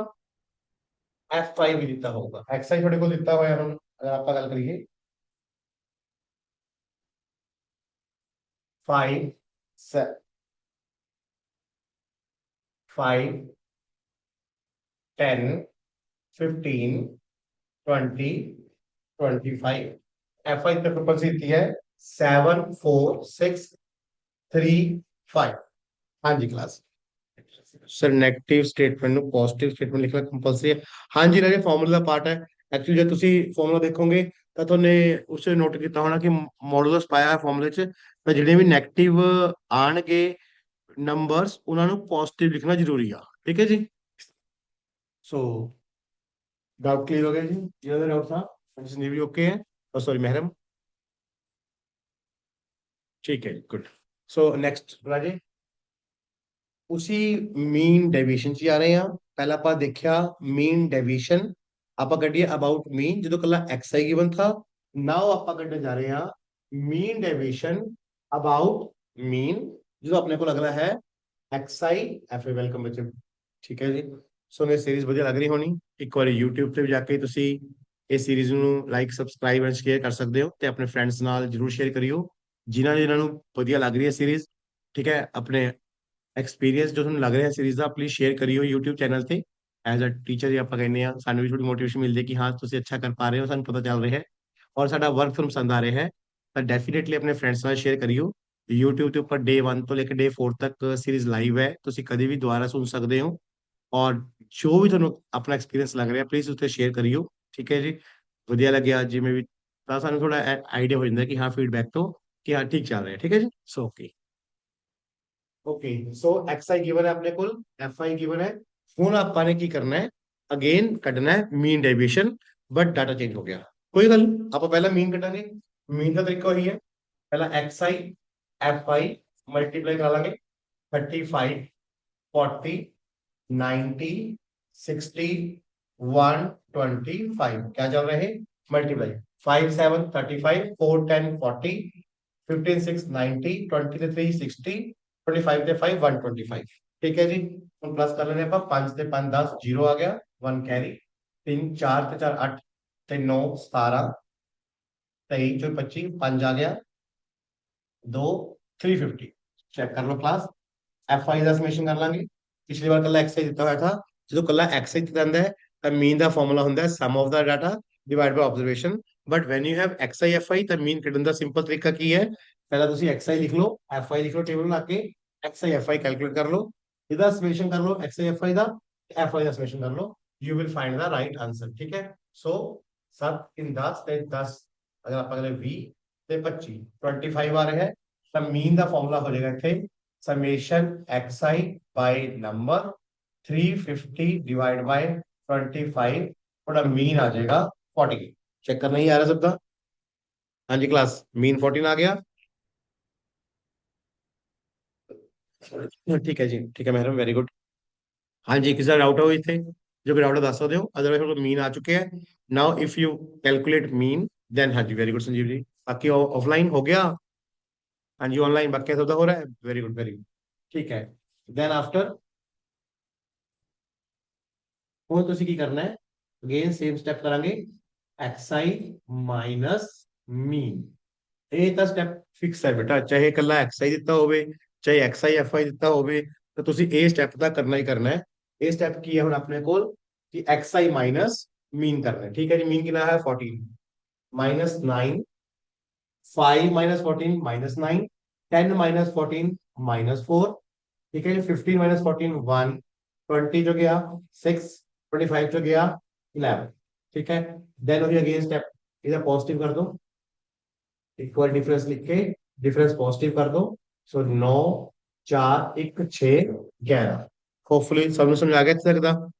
fi ਵੀ ਦਿੱਤਾ ਹੋਊਗਾ। xi ਤੁਹਾਡੇ ਕੋਲ ਦਿੱਤਾ ਹੋਇਆ ਹੁਣ, ਅਗਰ ਆਪਾਂ ਗੱਲ ਕਰੀਏ 5 5 10 15 20 25। fi की फ्रीक्वेंसी दी है 7 4 6 3 5। हाँ जी क्लास, ਸਰ ਨੈਗੇਟਿਵ ਸਟੇਟਮੈਂਟ ਨੂੰ ਪੋਜ਼ਿਟਿਵ ਸਟੇਟਮੈਂਟ ਲਿਖਣਾ ਕੰਪਲਸਰੀ ਹੈ। ਹਾਂਜੀ ਰਾਜੇ, ਫਾਰਮੂਲਾ ਦਾ ਪਾਰਟ ਹੈ। ਐਕਚੁਅਲੀ ਜੇ ਤੁਸੀਂ ਫਾਰਮੂਲਾ ਦੇਖੋਗੇ ਤਾਂ ਤੁਹਾਨੇ ਉਸ ਨੋਟ ਕੀਤਾ ਹੋਣਾ ਕਿ ਮੋਡੂਲਸ ਪਾਇਆ ਹੈ ਫਾਰਮੂਲੇ 'ਚ, ਤਾਂ ਜਿਹੜੇ ਵੀ ਨੈਗੇਟਿਵ ਆਣਗੇ ਨੰਬਰਸ ਉਹਨਾਂ ਨੂੰ ਪੋਜ਼ਿਟਿਵ ਲਿਖਣਾ ਜ਼ਰੂਰੀ ਆ। ਠੀਕ ਹੈ ਜੀ। ਸੋ डाउट क्लियर हो गया जी? ये वाला डाउट था? संजीव जी ओके है? और सॉरी महरम। ठीक है, गुड। सो नेक्स्ट राजे, ਉਸੀ ਮੀਨ ਡੈਵੀਏਸ਼ਨ 'ਚ ਆ ਰਹੇ ਹਾਂ। ਪਹਿਲਾਂ ਆਪਾਂ ਦੇਖਿਆ ਮੀਨ ਡੈਵੀਏਸ਼ਨ, ਆਪਾਂ ਕੱਢੀਏ ਅਬਾਊਟ ਮੀਨ ਜਦੋਂ ਕੱਲਾ ਐਕਸ ਆਈ ਗਿਵਨ ਥਾ। ਨਾਓ ਆਪਾਂ ਕੱਢਣ ਜਾ ਰਹੇ ਹਾਂ ਮੀਨ ਡੈਵੀਏਸ਼ਨ ਅਬਾਊਟ ਮੀਨ ਜਦੋਂ ਆਪਣੇ ਕੋਲ ਅਗਲਾ ਹੈ X I F A. Welcome ਬੱਚੇ, ਠੀਕ ਹੈ ਜੀ। ਸੋ ਇਹ ਸੀਰੀਜ਼ ਵਧੀਆ ਲੱਗ ਰਹੀ ਹੋਣੀ। ਇੱਕ ਵਾਰੀ YouTube ਤੇ ਵੀ ਜਾ ਕੇ ਤੁਸੀਂ ਇਸ ਸੀਰੀਜ਼ ਨੂੰ ਲਾਈਕ, ਸਬਸਕ੍ਰਾਈਬ ਐਂਡ ਸ਼ੇਅਰ ਕਰ ਸਕਦੇ ਹੋ, ਤੇ ਆਪਣੇ ਫਰੈਂਡਸ ਨਾਲ ਜਰੂਰ ਸ਼ੇਅਰ ਕਰਿਓ ਜਿਨ੍ਹਾਂ ਨੂੰ ਵਧੀਆ ਲੱਗ ਰਹੀ ਹੈ ਸੀਰੀਜ਼। ਠੀਕ ਹੈ, ਆਪਣੇ ਐਕਸਪੀਰੀਅੰਸ ਜੋ ਤੁਹਾਨੂੰ ਲੱਗ ਰਿਹਾ ਸੀਰੀਜ਼ ਦਾ ਪਲੀਜ਼ ਸ਼ੇਅਰ ਕਰਿਓ YouTube ਚੈਨਲ ਤੇ। ਐਜ਼ ਅ ਟੀਚਰ ਜੇ ਆਪਾਂ ਕਹਿੰਦੇ ਆ, ਸਾਨੂੰ ਵੀ ਥੋੜੀ ਮੋਟੀਵੇਸ਼ਨ ਮਿਲਦੀ ਹੈ ਕਿ ਹਾਂ ਤੁਸੀਂ ਅੱਛਾ ਕਰ ਪਾ ਰਹੇ ਹੋ, ਸਾਨੂੰ ਪਤਾ ਚੱਲ ਰਿਹਾ ਹੈ ਔਰ ਸਾਡਾ ਵਰਕ ਤੁਹਾਨੂੰ ਪਸੰਦ ਆ ਰਿਹਾ ਹੈ। ਤਾਂ ਡੈਫੀਨੇਟਲੀ ਆਪਣੇ ਫਰੈਂਡਸ ਨਾਲ ਸ਼ੇਅਰ ਕਰਿਓ। YouTube ਦੇ ਉੱਪਰ ਡੇ 1 ਤੋਂ ਲੈ ਕੇ ਡੇ 4 ਤੱਕ ਸੀਰੀਜ਼ ਲਾਈਵ ਹੈ, ਤੁਸੀਂ ਕਦੇ ਵੀ ਦੁਬਾਰਾ ਸੁਣ ਸਕਦੇ ਹੋ। ਔਰ ਜੋ ਵੀ ਤੁਹਾਨੂੰ ਆਪਣਾ ਐਕਸਪੀਰੀਅੰਸ ਲੱਗ ਰਿਹਾ ਪਲੀਜ਼ ਉੱਥੇ ਸ਼ੇਅਰ ਕਰਿਓ। ਠੀਕ ਹੈ ਜੀ। ਵਧੀਆ ਲੱਗਿਆ ਜਿਵੇਂ ਵੀ, ਤਾਂ ਸਾਨੂੰ ਥੋੜਾ ਆਈਡੀਆ ਹੋ ਜਾਂਦਾ ਕਿ ਹਾਂ ਫੀਡਬੈਕ ਤੋਂ ਕਿ ਹਾਂ ਠੀਕ ਚੱਲ ਰਿਹਾ। ਠੀਕ ਹੈ ਜੀ। So okay. Okay, so X I given ਹੈ ਆਪਣੇ ਕੋਲ, ਐਫ ਆਈ ਗਿਵਨ ਹੈ। ਹੁਣ ਆਪਾਂ ਨੇ ਕੀ ਕਰਨਾ ਹੈ, ਅਗੇਨ ਕੱਢਣਾ ਹੈ ਮੀਨ ਡੈਵੀਏਸ਼ਨ, ਬਟ ਡਾਟਾ ਚੇਂਜ ਹੋ ਗਿਆ। ਕੋਈ ਗੱਲ ਨੀ, ਆਪਾਂ ਪਹਿਲਾਂ ਮੀਨ ਕੱਢਾਂਗੇ। ਮੀਨ ਦਾ ਤਰੀਕਾ ਉਹੀ ਹੈ, ਪਹਿਲਾਂ X I F I multiply ਕਰਾ ਲਾਂਗੇ। 35 40 90 60 125 क्या चल रहे हैं, मल्टीप्लाई। 5 7 35 4 10 40 15 6 90 20 ਤੇ 3 60 25 ਤੇ 5 125। ਠੀਕ ਹੈ ਜੀ। ਹੁਣ ਪਲੱਸ ਕਰ ਲੈਣੇ ਆਪਾਂ। 5 ਤੇ 5 10 0 ਆ ਗਿਆ, 1 ਕੈਰੀ। 3 4 ਤੇ 4 8 ਤੇ 9 17 23 ਚੋਂ 25 5 ਆ ਗਿਆ, 2 350। ਚੈੱਕ ਕਰ ਲਓ ਕਲਾਸ। ਐਫ ਆਈ ਦਾ ਸਮੇਸ਼ਨ ਕਰ ਲਾਂਗੇ। ਪਿਛਲੀ ਵਾਰ ਕੱਲਾ ਐਕਸ ਆਈ ਦਿੱਤਾ ਹੋਇਆ था। ਜਦੋਂ ਕੱਲਾ ਐਕਸ ਆਈ ਦਿੱਤਾ ਜਾਂਦਾ ਹੈ ਤਾਂ ਮੀਨ ਦਾ ਫਾਰਮੂਲਾ ਹੁੰਦਾ ਹੈ sum of the data divide by observation. But when you have x I F i ਤਾਂ ਮੀਨ ਕੱਢਣ ਦਾ ਸਿੰਪਲ ਤਰੀਕਾ ਕੀ ਹੈ, ਪਹਿਲਾਂ ਤੁਸੀਂ ਐਕਸ ਆਈ ਲਿਖ ਲਓ, ਐਫ ਆਈ ਲਿਖ ਲਓ, ਟੇਬਲ ਬਣਾ ਕੇ x I F i calculate ਕਰ ਲਓ, ਇਹਦਾ ਸਮੇਸ਼ਨ ਕਰ ਲਓ ਐਕਸ ਆਈ ਐਫ ਆਈ ਦਾ, ਐਫ ਆਈ ਦਾ ਸਮੇਸ਼ਨ ਕਰ ਲਓ, you will find the right answer. ਠੀਕ ਹੈ। ਸੋ 7 in 10 ਤੇ 10 ਅਗਰ ਆਪਾਂ ਕਰੇ 20 ਤੇ 25 25 ਆ ਰਿਹਾ ਹੈ ਤਾਂ ਮੀਨ ਦਾ ਫਾਰਮੂਲਾ ਹੋ ਜਾਏਗਾ ਇੱਥੇ summation xi by number 350 divide by 25 थोड़ा मीन आ जाएगा 40। चेक करना ही आ रहा सबका? हाँ जी क्लास, मीन 14 आ गया। ठीक है जी, ठीक है मैडम, वेरी गुड। हाँ जी, किसी डाउट हो इतने जो भी डाउट है दस सकते हो, अदरवाइज मीन आ चुके हैं। Now if you calculate mean then, हाँ जी वेरी गुड संजीव जी। बाकी ऑफलाइन हो गया? हाँ जी ऑनलाइन बाकी सब हो रहा है, वेरी गुड वेरी गुड। ठीक है, देन आफ्टर ਹੁਣ ਤੁਸੀਂ ਕੀ ਕਰਨਾ ਹੈ, ਅਗੇਨ ਸੇਮ ਸਟੈਪ ਕਰਾਂਗੇ, xi ਮਾਈਨਸ ਮੀਨ। ਇਹ ਤਾਂ ਸਟੈਪ ਫਿਕਸ ਹੈ ਬੇਟਾ, ਚਾਹੇ ਇਕੱਲਾ xi ਦਿੱਤਾ ਹੋਵੇ ਚਾਹੇ xi fi ਦਿੱਤਾ ਹੋਵੇ, ਤਾਂ ਤੁਸੀਂ ਇਹ ਸਟੈਪ ਤਾਂ ਕਰਨਾ ਹੀ ਕਰਨਾ ਹੈ। ਇਹ ਸਟੈਪ ਕੀ ਹੈ ਹੁਣ ਆਪਣੇ ਕੋਲ ਕਿ xi ਮਾਈਨਸ ਮੀਨ ਕਰਨਾ ਹੈ। ਠੀਕ ਹੈ ਜੀ। ਮੀਨ ਕਿੰਨਾ ਹੈ 14 minus 9, 5 minus 14 minus 9, 10 minus 14 minus 4। ठीक है जी। 15 माइनस 14 1, 20 जो गया 6, 25 जो गया 11। ठीक है। देन वही अगेन स्टेप, इधर पॉजिटिव कर दो, इक्वल डिफरेंस लिख के डिफरेंस पॉजिटिव कर दो। सो 9 4 1 6 11। होपफुली सब समझ आ गया इतना तक का?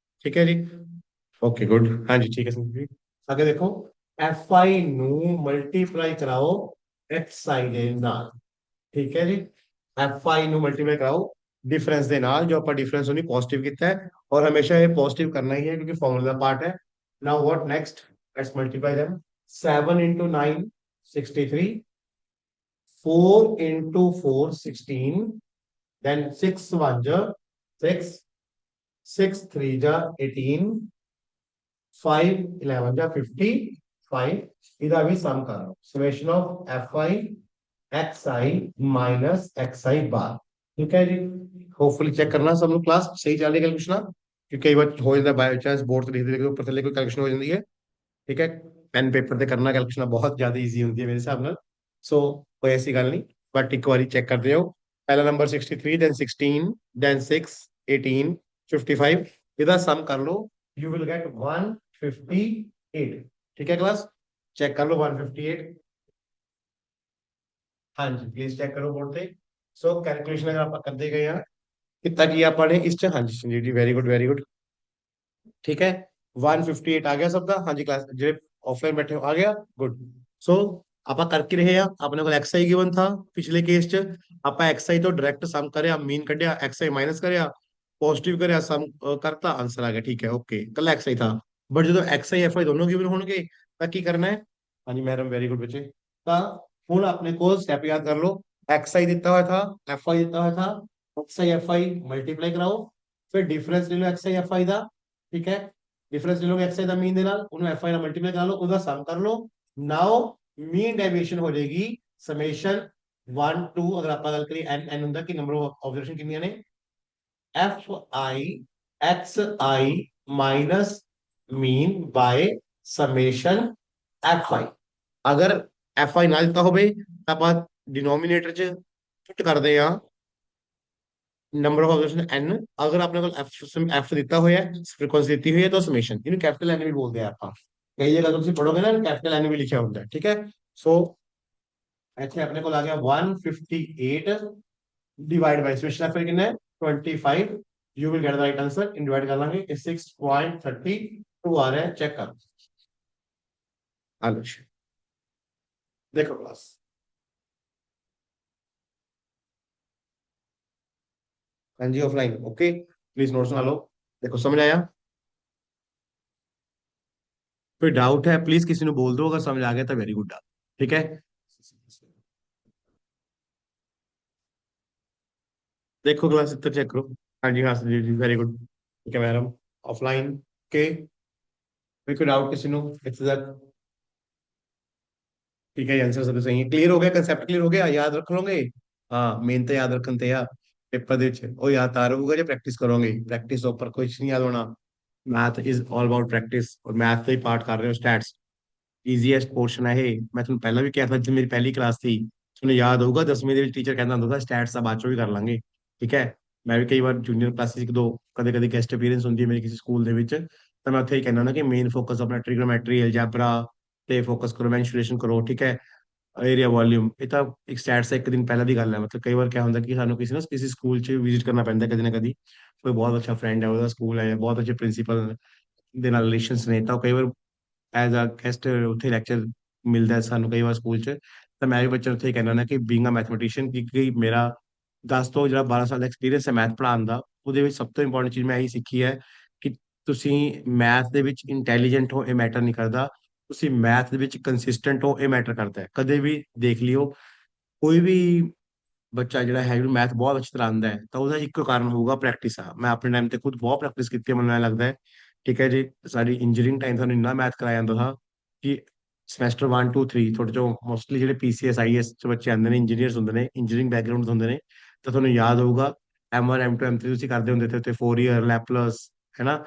ठीक है जी। Okay good. हाँ जी ठीक है संदीप जी। आगे देखो, एफ आई ਨੂੰ ਮਲਟੀਪਲਾਈ ਕਰਾਓ ਐਕਸ ਆਈ ਦੇ ਨਾਲ। ਠੀਕ ਹੈ ਜੀ। ਐਫ ਆਈ ਨੂੰ ਮਲਟੀਪਲਾਈ ਕਰਾਓ डिफरेंस ਦੇ ਨਾਲ, ਜੋ ਆਪਾਂ डिफरेंस ਉਹਨੇ ਪੋਜ਼ਿਟਿਵ ਕੀਤਾ ਹੈ ਔਰ ਹਮੇਸ਼ਾ ਇਹ ਪੋਜ਼ਿਟਿਵ ਕਰਨਾ ਹੀ ਹੈ ਕਿਉਂਕਿ ਫਾਰਮੂਲਾ ਦਾ ਪਾर्ट ਹੈ। Now what next, let's multiply them. 7 into 9 63, 4 into 4 16, then 6 1 ja 6, 6 3 ja 18, 5 11 ja 55। ਇਹਦਾ ਵੀ ਸਮ ਕਰ ਲਓ, summation of F I x I minus x i bar. ठीक है जी। होपफुली चेक करना सब लोग क्लास सही चल रही है कैलकुलेशन, क्योंकि कई बार हो जाता है बाय चांस बोर्ड ਤੇ ਲਿਖਦੇ ਲਿਖਦੇ ਉੱਪਰ ਥੱਲੇ ਕੋਈ ਕੈਲਕੂਲੇਸ਼ਨ ਹੋ ਜਾਂਦੀ ਹੈ। ਠੀਕ ਹੈ, ਪੈਨ ਪੇਪਰ ਤੇ ਕਰਨਾ ਕੈਲਕੂਲੇਸ਼ਨ ਬਹੁਤ ਜ਼ਿਆਦਾ ਈਜ਼ੀ ਹੁੰਦੀ ਹੈ ਮੇਰੇ ਹਿਸਾਬ ਨਾਲ। ਸੋ ਕੋਈ ਐਸੀ ਗੱਲ ਨਹੀਂ, ਬਟ ਇੱਕ ਵਾਰੀ ਚੈੱਕ ਕਰਦੇ ਹੋ। ਪਹਿਲਾ ਨੰਬਰ 63 then 16 then 6 1855, ਇਹਦਾ ਸਮ ਕਰ ਲਓ, ਯੂ ਵਿਲ ਗੈਟ 158। ਠੀਕ ਹੈ ਕਲਾਸ, ਚੈੱਕ ਕਰ ਲਓ 158। ਹਾਂਜੀ ਪਲੀਜ਼ ਚੈੱਕ ਕਰੋ ਬੋਰਡ ਤੇ। ਸੋ ਕੈਲਕੂਲੇਸ਼ਨ ਅਗਰ ਆਪਾਂ ਕਰਦੇ ਗਏ ਆ, ਕਿਤਾ ਕੀ ਆਪਾਂ ਨੇ ਇਸ ਚ, ਹਾਂਜੀ ਸੰਜੀਵ ਜੀ ਵੈਰੀ ਗੁੱਡ ਵੈਰੀ ਗੁੱਡ। ਠੀਕ ਹੈ 158 ਆ ਗਿਆ ਸਭ ਦਾ, ਹਾਂਜੀ ਕਲਾਸ ਜਿਹੜੇ ਆਫਲਾਈਨ ਬੈਠੇ ਹੋ ਆ ਗਿਆ, ਗੁੱਡ। ਸੋ ਆਪਾਂ ਕਰ ਕੀ ਰਹੇ ਆ, ਆਪਣੇ ਕੋਲ xi ਗਿਵਨ ਥਾ ਪਿਛਲੇ ਕੇਸ ਚ, ਆਪਾਂ xi ਤੋਂ ਡਾਇਰੈਕਟ ਸਮ ਕਰਿਆ, ਮੀਨ ਕੱਢਿਆ, xi ਮਾਈਨਸ ਕਰਿਆ, ਪੋਜ਼ਿਟਿਵ ਕਰਿਆ, ਸਮ ਕਰਤਾ, ਆਂਸਰ ਆ ਗਿਆ। ਠੀਕ ਹੈ ਓਕੇ, ਕੱਲਾ xi ਥਾ। ਬਟ ਜਦੋਂ xi fi ਦੋਨੋਂ ਗਿਵਨ ਹੋਣਗੇ ਤਾਂ ਕੀ ਕਰਨਾ ਹੈ, ਹਾਂਜੀ ਮੈਡਮ ਵੈਰੀ ਗੁੱਡ ਬੱਚੇ। ਤਾਂ ਹੁਣ ਆਪਣੇ ਕੋਲ ਸਟੈਪ ਯਾਦ ਕਰ ਲਓ, xi ਦਿੱਤਾ ਹੋਇਆ ਥਾ, fi ਦਿੱਤਾ ਹੋਇਆ ਥਾ, xi fi ਮਲਟੀਪਲਾਈ ਕਰਾਓ, ਫਿਰ ਡਿਫਰੈਂਸ ਲੈ ਲਓ xi fi ਦਾ। ਠੀਕ ਹੈ, डिफरेंस ले लोगे xi ਦਾ ਮੀਨ ਦੇ ਨਾਲ, ਉਹਨੂੰ fi ਨਾਲ ਮਲਟੀਪਲਾਈ ਕਰ ਲਓ, ਉਹਦਾ ਸਮ ਕਰ ਲਓ। ਨਾਓ ਮੀਨ ਡੈਵੀਏਸ਼ਨ ਹੋ ਜਾਏਗੀ ਸਮੇਸ਼ਨ 1 2, ਅਗਰ ਆਪਾਂ ਗੱਲ ਕਰੀਏ n ਹੁੰਦਾ ਕਿ ਨੰਬਰ ਆਫ ਆਬਜ਼ਰਵੇਸ਼ਨ ਕਿੰਨੀਆਂ ਨੇ, fi xi ਮਾਈਨਸ ਮੀਨ ਬਾय ਸਮੇਸ਼ਨ fi। ਅਗਰ fi ਨਾ ਦਿੱਤਾ ਹੋਵੇ ਤਾਂ ਆਪਾਂ ਡਿਨੋਮੀਨੇਟਰ ਚ ਪੁੱਟ ਕਰਦੇ ਆ ਨੰਬਰ ਆਫ ऑब्जर्वेशन n। ਅਗਰ ਆਪਣੇ ਕੋਲ f ਦਿੱਤਾ ਹੋਇਆ ਹੈ, ਫ੍ਰੀਕੁਐਂਸੀ ਦਿੱਤੀ ਹੋਈ ਹੈ, ਤਾਂ ਸਮੇਸ਼ਨ, ਇਹਨੂੰ ਕੈਪੀਟਲ n ਵੀ ਬੋਲਦੇ ਆ ਆਪਾਂ, ਕਈ ਜਗ੍ਹਾ ਤੁਸੀਂ ਪੜੋਗੇ ਨਾ ਕੈਪੀਟਲ n ਵੀ ਲਿਖਿਆ ਹੁੰਦਾ ਹੈ। ਠੀਕ ਹੈ, ਸੋ ਇੱਥੇ ਆਪਣੇ ਕੋਲ ਆ ਗਿਆ 158 ਡਿਵਾਈਡ ਬਾਈ ਸਮੇਸ਼ਨ f ਕਿੰਨਾ ਹੈ 25। You will get the right answer, in divide ਕਰ ਲਾਂਗੇ, ਇਹ 6.32 ਆ ਰਿਹਾ ਹੈ, ਚੈੱਕ ਕਰ ਆਲੋ। ਦੇਖੋ ਕਲਾਸ, हाँ जी ऑफलाइन ओके, प्लीज नोट्स बना लो। देखो समझ आया, कोई डाउट है प्लीज किसी ने बोल दो, अगर समझ आ गया तो वेरी गुड। ठीक है, देखो क्लास इतना चेक करो। हाँ जी हाँ जी जी वेरी गुड, ठीक है मैडम ऑफलाइन के, कोई डाउट किसी ने इतने तक? ठीक है आंसर सब सही है, क्लियर हो गया, कंसेप्ट क्लियर हो गया, याद रख लोगे। हाँ मेन तो याद रखन ते आ, पेपर ਦੇ ਵਿੱਚ ਉਹ ਯਾਦ ਤਾਂ ਰਹੂਗਾ ਜੇ ਪ੍ਰੈਕਟਿਸ ਕਰੋਗੇ, ਪ੍ਰੈਕਟਿਸ ਤੋਂ ਉੱਪਰ ਕੁਝ ਨਹੀਂ ਯਾਦ ਹੋਣਾ। Math is all about practice, और मैथ का ही पार्ट कर रहे हो स्टैट्स, ਈਜ਼ੀਐਸਟ ਪੋਰਸ਼ਨ ਹੈ ਇਹ। ਮੈਂ ਤੁਹਾਨੂੰ ਪਹਿਲਾਂ ਵੀ ਕਿਹਾ था जब मेरी पहली क्लास थी, ਤੁਹਾਨੂੰ ਯਾਦ ਹੋਊਗਾ 10ਵੀਂ ਦੇ ਵਿੱਚ ਟੀਚਰ ਕਹਿੰਦਾ ਹੁੰਦਾ ਸੀ ਸਟੈਟਸ ਦਾ ਬਾਅਦ ਚੋਂ ਵੀ ਕਰ ਲਾਂਗੇ। ਠੀਕ ਹੈ, ਮੈਂ ਵੀ ਕਈ ਵਾਰ ਜੂਨੀਅਰ ਕਲਾਸਿਸ ਇੱਕ ਦੋ ਕਦੇ ਕਦੇ ਗੈਸਟ ਅਪੀਅਰੈਂਸ ਹੁੰਦੀ ਹੈ ਮੇਰੀ ਕਿਸੇ ਸਕੂਲ ਦੇ ਵਿੱਚ, ਤਾਂ ਮੈਂ ਉੱਥੇ ਹੀ ਕਹਿੰਦਾ ਨਾ ਕਿ ਮੇਨ ਫੋਕਸ ਆਪਣਾ ਟ੍ਰਿਗੋਨੋਮੈਟਰੀ ਐਲਜੈਬਰਾ ਤੇ ਫੋਕਸ ਕਰੋ, ਮੈਂਸੂਰੇਸ਼ਨ ਕਰੋ। ਠੀਕ ਹੈ, ਏਰੀਆ ਵੋਲਿਊਮ, ਇਹ ਤਾਂ ਇੱਕ ਸਟੈਟਸ ਇੱਕ ਦਿਨ ਪਹਿਲਾਂ ਦੀ ਗੱਲ ਹੈ। ਮਤਲਬ ਕਈ ਵਾਰ ਕਿਆ ਹੁੰਦਾ ਕਿ ਸਾਨੂੰ ਕਿਸੇ ਨਾ ਕਿਸੇ ਸਕੂਲ 'ਚ ਵਿਜ਼ਿਟ ਕਰਨਾ ਪੈਂਦਾ ਕਦੇ ਨਾ ਕਦੀ, ਕੋਈ ਬਹੁਤ ਅੱਛਾ ਫਰੈਂਡ ਹੈ ਉਹਦਾ ਸਕੂਲ ਹੈ, ਬਹੁਤ ਅੱਛੇ ਪ੍ਰਿੰਸੀਪਲ ਦੇ ਨਾਲ ਰਿਲੇਸ਼ਨਸ ਨੇ, ਤਾਂ ਉਹ ਕਈ ਵਾਰ ਐਜ਼ ਅ ਗੈਸਟ ਉੱਥੇ ਲੈਕਚਰ ਮਿਲਦਾ ਹੈ ਸਾਨੂੰ ਕਈ ਵਾਰ ਸਕੂਲ 'ਚ। ਤਾਂ ਮੈਂ ਵੀ ਬੱਚਿਆਂ ਨੂੰ ਉੱਥੇ ਹੀ ਕਹਿੰਦਾ ਨਾ ਕਿ ਬੀਇੰਗ ਅ ਮੈਥਮੈਟੀਸ਼ੀਅਨ, ਕਿ ਮੇਰਾ 10 ਤੋਂ ਜਿਹੜਾ 12 ਸਾਲ ਦਾ ਐਕਸਪੀਰੀਅੰਸ ਹੈ ਮੈਥ ਪੜ੍ਹਾਉਣ ਦਾ, ਉਹਦੇ ਵਿੱਚ ਸਭ ਤੋਂ ਇੰਪੋਰਟੈਂਟ ਚੀਜ਼ ਮੈਂ ਇਹੀ ਸਿੱਖੀ ਹੈ ਕਿ ਤੁਸੀਂ ਮੈਥ ਦੇ ਵਿੱਚ ਇੰਟੈਲੀਜੈਂਟ ਹੋ ਇਹ ਮੈਟਰ ਨਹੀਂ ਕਰਦਾ, ਤੁਸੀਂ ਮੈਥ ਦੇ ਵਿੱਚ ਕੰਸਿਸਟੈਂਟ ਹੋ ਇਹ ਮੈਟਰ ਕਰਦਾ ਹੈ। ਕਦੇ ਵੀ ਦੇਖ ਲਿਓ, ਕੋਈ ਵੀ ਬੱਚਾ ਜਿਹੜਾ ਹੈ ਜਿਹਨੂੰ ਮੈਥ ਬਹੁਤ ਅੱਛੀ ਤਰ੍ਹਾਂ ਆਉਂਦਾ ਹੈ, ਤਾਂ ਉਹਦਾ ਇੱਕੋ ਕਾਰਨ ਹੋਊਗਾ ਪ੍ਰੈਕਟਿਸ ਆ। ਮੈਂ ਆਪਣੇ ਟਾਈਮ ਤੇ ਖੁਦ ਬਹੁਤ ਪ੍ਰੈਕਟਿਸ ਕੀਤੀ ਹੈ, ਮੈਨੂੰ ਐਂ ਲੱਗਦਾ ਹੈ। ਠੀਕ ਹੈ ਜੀ, ਸਾਡੀ ਇੰਜੀਨੀਅਰਿੰਗ ਟਾਈਮ ਸਾਨੂੰ ਇੰਨਾ ਮੈਥ ਕਰਾਇਆ ਜਾਂਦਾ था ਕਿ ਸਮੈਸਟਰ 1 2 3 ਤੁਹਾਡੇ ਚੋਂ ਮੋਸਟਲੀ ਜਿਹੜੇ ਪੀਸੀਐਸ ਆਈਐਸ ਚ ਬੱਚੇ ਆਉਂਦੇ ਨੇ, ਇੰਜੀਨੀਅਰਸ ਹੁੰਦੇ ਨੇ, ਇੰਜੀਨੀਅਰਿੰਗ ਬੈਕਗ੍ਰਾਉਂਡ ਹੁੰਦੇ ਨੇ, ਤਾਂ ਤੁਹਾਨੂੰ ਯਾਦ ਹੋਊਗਾ M1 M2 M3 ਤੁਸੀਂ ਕਰਦੇ ਹੁੰਦੇ ਥੇ ਉੱਤੇ 4 ਈਅਰ ਲੈਪਲਸ, ਹੈ ਨਾ,